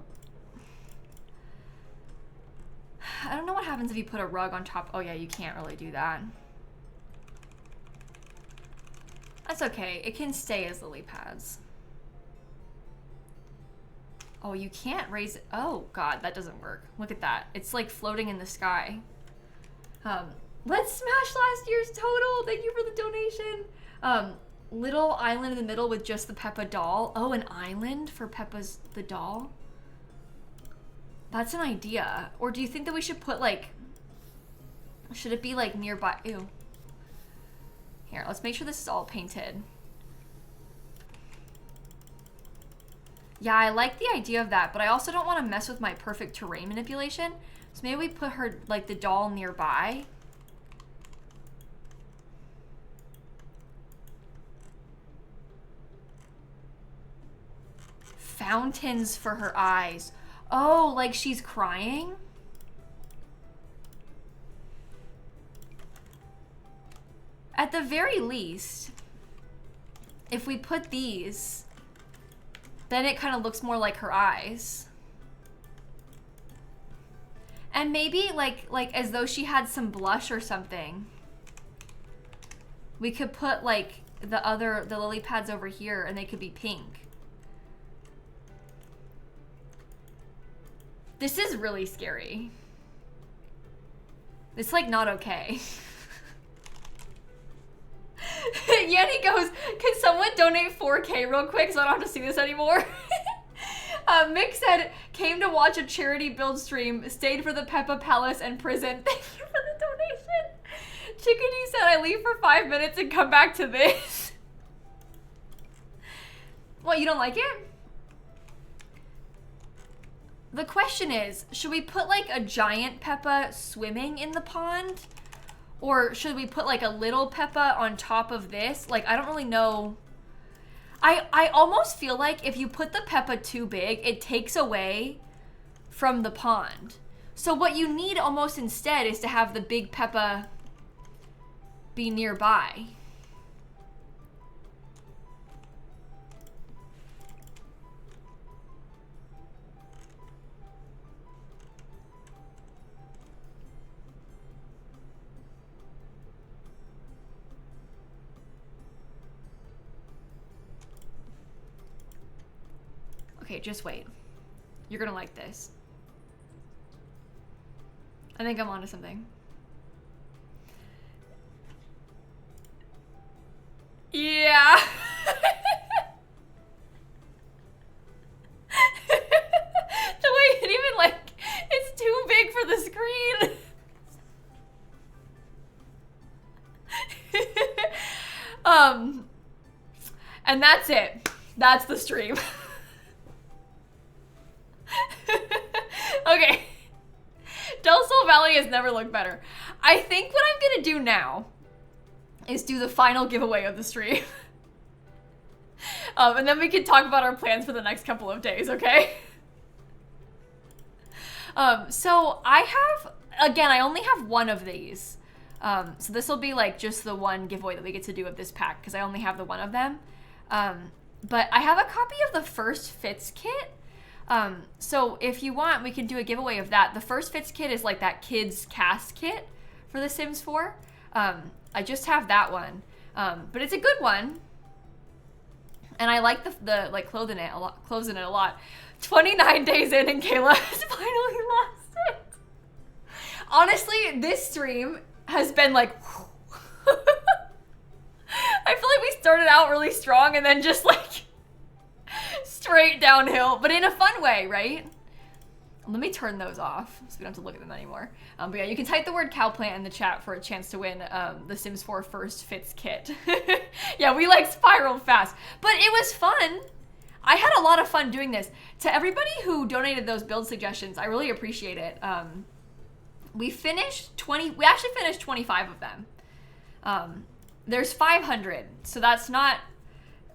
I don't know what happens if you put a rug on top. Oh yeah, you can't really do that. That's okay. It can stay as lily pads. Oh, you can't raise it. Oh God, that doesn't work. Look at that. It's like floating in the sky. Let's smash last year's total. Thank you for the donation. Little island in the middle with just the Peppa doll. Oh, an island for Peppa's the doll. That's an idea. Or do you think that we should put like, should it be like nearby? Ew. Here, let's make sure this is all painted. Yeah, I like the idea of that, but I also don't want to mess with my perfect terrain manipulation. So maybe we put her, like the doll nearby. Fountains for her eyes. Oh, like she's crying? At the very least, if we put these, then it kind of looks more like her eyes. And maybe like as though she had some blush or something. We could put like the lily pads over here and they could be pink. This is really scary. It's like not okay. Yanni goes, can someone donate 4K real quick so I don't have to see this anymore? Mick said, came to watch a charity build stream, stayed for the Peppa Palace and prison. Thank you for the donation. Chickadee said, I leave for 5 minutes and come back to this. What, you don't like it? The question is, should we put like a giant Peppa swimming in the pond? Or should we put like a little Peppa on top of this? Like, I don't really know. I almost feel like if you put the Peppa too big, it takes away from the pond. So what you need almost instead is to have the big Peppa be nearby. Okay, just wait. You're gonna like this. I think I'm onto something. And that's it. That's the stream. Okay. Del Sol Valley has never looked better. I think what I'm gonna do now is do the final giveaway of the stream. And then we can talk about our plans for the next couple of days, okay? So I have, again, I only have one of these. So this will be like just the one giveaway that we get to do of this pack because I only have the one of them. But I have a copy of the First Fits kit. So if you want, we can do a giveaway of that. The First Fits kit is like that kids cast kit for The Sims 4. I just have that one. But it's a good one. And I like the like clothes in it a lot. 29 days in and Kayla has finally lost it. Honestly, this stream has been like I feel like we started out really strong and then just like straight downhill, but in a fun way, right? Let me turn those off so we don't have to look at them anymore. But yeah, you can type the word cowplant in the chat for a chance to win the Sims 4 First Fits kit. Yeah, we like spiraled fast, but it was fun. I had a lot of fun doing this. To everybody who donated those build suggestions, I really appreciate it. We actually finished 25 of them. There's 500, so that's not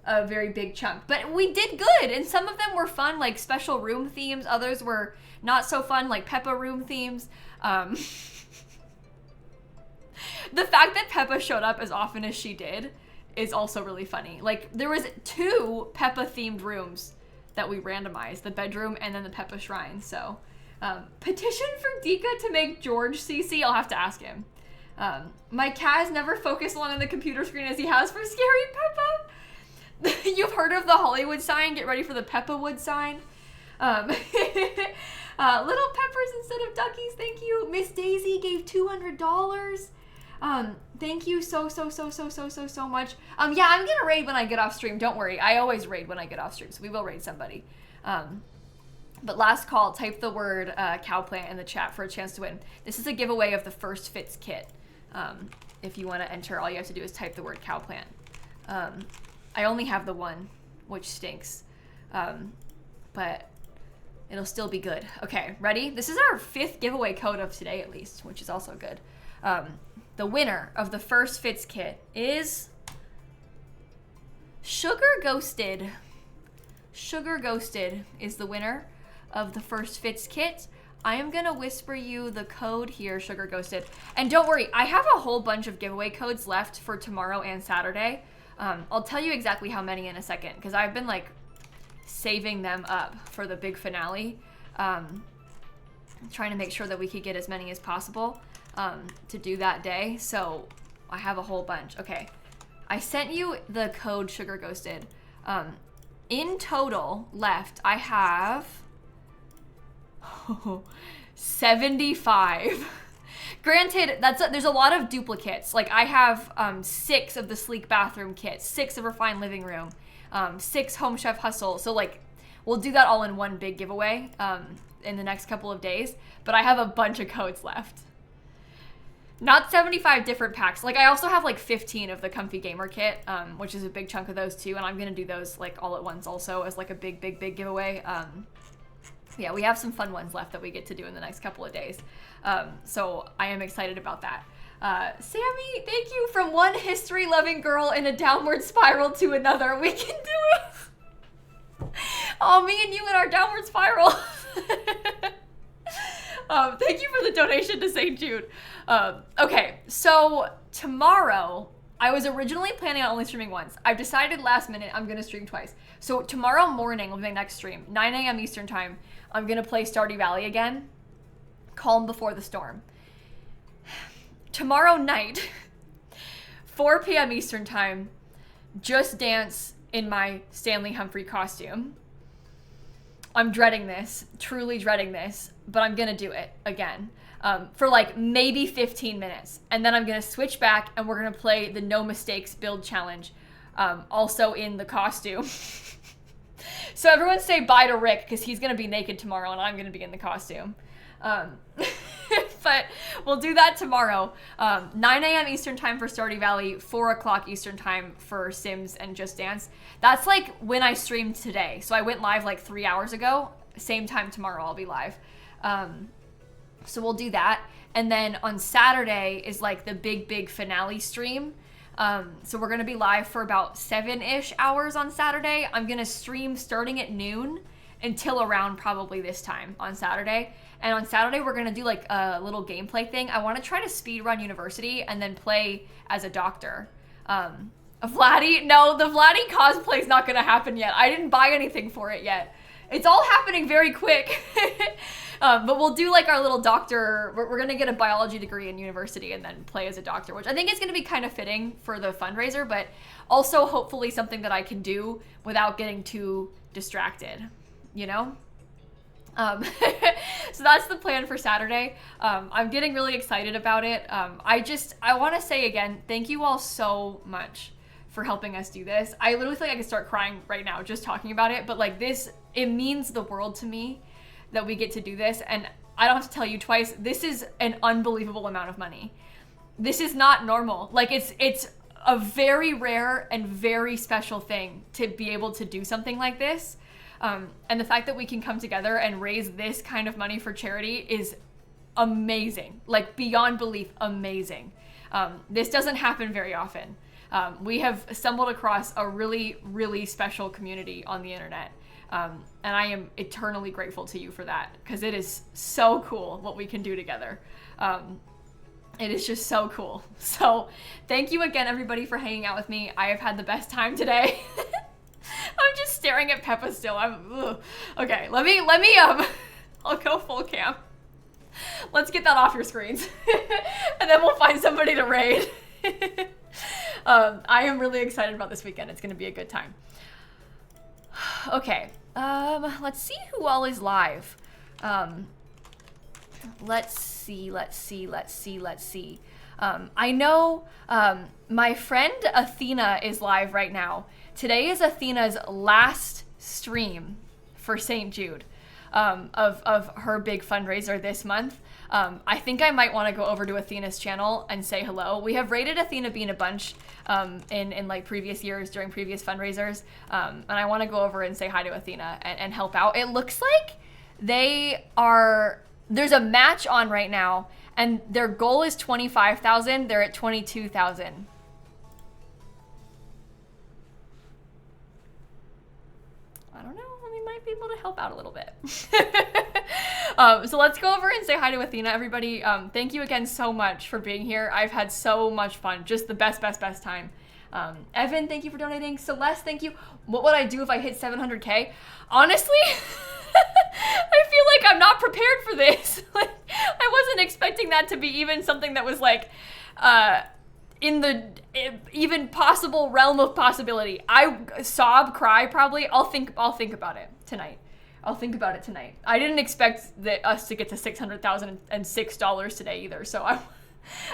a very big chunk, but we did good, and some of them were fun, like special room themes. Others were not so fun, like Peppa room themes. The fact that Peppa showed up as often as she did is also really funny. Like, there was 2 Peppa themed rooms that we randomized, the bedroom and then the Peppa shrine. So petition for Dika to make George CC. I'll have to ask him. My cat has never focused long on the computer screen as he has for Scary Peppa. You've heard of the Hollywood sign? Get ready for the Peppa Wood sign. Little peppers instead of duckies. Thank you. Miss Daisy gave $200. Thank you so much. Yeah, I'm gonna raid when I get off stream. Don't worry. I always raid when I get off stream, so we will raid somebody. But last call, type the word cowplant in the chat for a chance to win. This is a giveaway of the First Fits kit. If you want to enter, all you have to do is type the word cowplant. I only have the one, which stinks. But it'll still be good. Okay, ready? This is our 5th giveaway code of today, at least, which is also good. The winner of the First Fits kit is Sugar Ghosted. Sugar Ghosted is the winner of the First Fits kit. I am gonna whisper you the code here, Sugar Ghosted. And don't worry, I have a whole bunch of giveaway codes left for tomorrow and Saturday. I'll tell you exactly how many in a second, because I've been like saving them up for the big finale. Trying to make sure that we could get as many as possible to do that day. So I have a whole bunch. Okay, I sent you the code Sugar Ghosted. In total left, I have 75. Granted, there's a lot of duplicates. Like I have 6 of the sleek bathroom kit, 6 of refined living room, 6 home chef hustle. So like we'll do that all in one big giveaway in the next couple of days. But I have a bunch of codes left. Not 75 different packs. Like I also have like 15 of the Comfy Gamer kit, which is a big chunk of those too. And I'm gonna do those like all at once also as like a big giveaway. Yeah, we have some fun ones left that we get to do in the next couple of days. So I am excited about that. Sammy, thank you. From one history-loving girl in a downward spiral to another. We can do it. Oh, me and you in our downward spiral. Thank you for the donation to St. Jude. Okay, so tomorrow, I was originally planning on only streaming once. I've decided last minute I'm going to stream twice. So tomorrow morning will be my next stream, 9 a.m. Eastern time. I'm going to play Stardew Valley again. Calm Before the Storm. Tomorrow night, 4 p.m. Eastern time, Just Dance in my Stanley Humphrey costume. I'm dreading this, truly dreading this, but I'm gonna do it again for like maybe 15 minutes. And then I'm gonna switch back and we're gonna play the No Mistakes build challenge, also in the costume. So everyone say bye to Rick because he's gonna be naked tomorrow and I'm gonna be in the costume. But But we'll do that tomorrow. 9 a.m. Eastern time for Stardew Valley, 4 o'clock Eastern time for Sims and Just Dance. That's like when I streamed today. So I went live like 3 hours ago. Same time tomorrow I'll be live. So we'll do that. And then on Saturday is like the big finale stream. So we're going to be live for about 7-ish hours on Saturday. I'm going to stream starting at noon until around probably this time on Saturday. And on Saturday, we're going to do like a little gameplay thing. I want to try to speedrun University and then play as a doctor. Vladdy, no, the Vladdy cosplay is not going to happen yet. I didn't buy anything for it yet. It's all happening very quick. But we'll do like our little doctor. We're going to get a biology degree in university and then play as a doctor, which I think is going to be kind of fitting for the fundraiser, but also hopefully something that I can do without getting too distracted, you know? So that's the plan for Saturday. I'm getting really excited about it. I want to say again, thank you all so much for helping us do this. I literally feel like I could start crying right now just talking about it, but like this, it means the world to me that we get to do this. And I don't have to tell you twice, this is an unbelievable amount of money. This is not normal. Like it's a very rare and very special thing to be able to do something like this. And the fact that we can come together and raise this kind of money for charity is amazing, like beyond belief amazing. This doesn't happen very often. We have stumbled across a really, really special community on the internet. And I am eternally grateful to you for that, because it is so cool what we can do together. It is just so cool. So thank you again, everybody, for hanging out with me. I have had the best time today. I'm just staring at Peppa still. Okay, let me, I'll go full cam. Let's get that off your screens. And then we'll find somebody to raid. I am really excited about this weekend. It's going to be a good time. Okay, let's see who all is live. Let's see. I know my friend Athena is live right now. Today is Athena's last stream for St. Jude of her big fundraiser this month. I think I might want to go over to Athena's channel and say hello. We have rated Athena Bean a bunch in like previous years during previous fundraisers. And I want to go over and say hi to Athena and help out. It looks like there's a match on right now and their goal is 25,000. They're at 22,000. I don't know, we might be able to help out a little bit. So let's go over and say hi to Athena, everybody. Thank you again so much for being here. I've had so much fun, just the best time. Evan, thank you for donating. Celeste, thank you. What would I do if I hit 700K? Honestly, I feel like I'm not prepared for this. Like, I wasn't expecting that to be even something that was like, in the even possible realm of possibility. I cry probably. I'll think about it tonight. I didn't expect us to get to $600,006 today either. So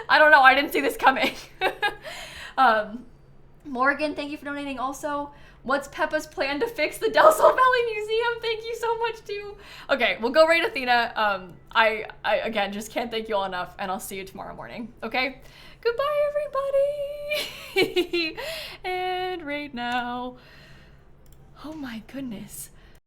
I don't know. I didn't see this coming. Morgan, thank you for donating also. What's Peppa's plan to fix the Del Sol Valley Museum? Thank you so much too. Okay, we'll go raid Athena. I again just can't thank you all enough, and I'll see you tomorrow morning. Okay? Goodbye, everybody. And right now, oh my goodness.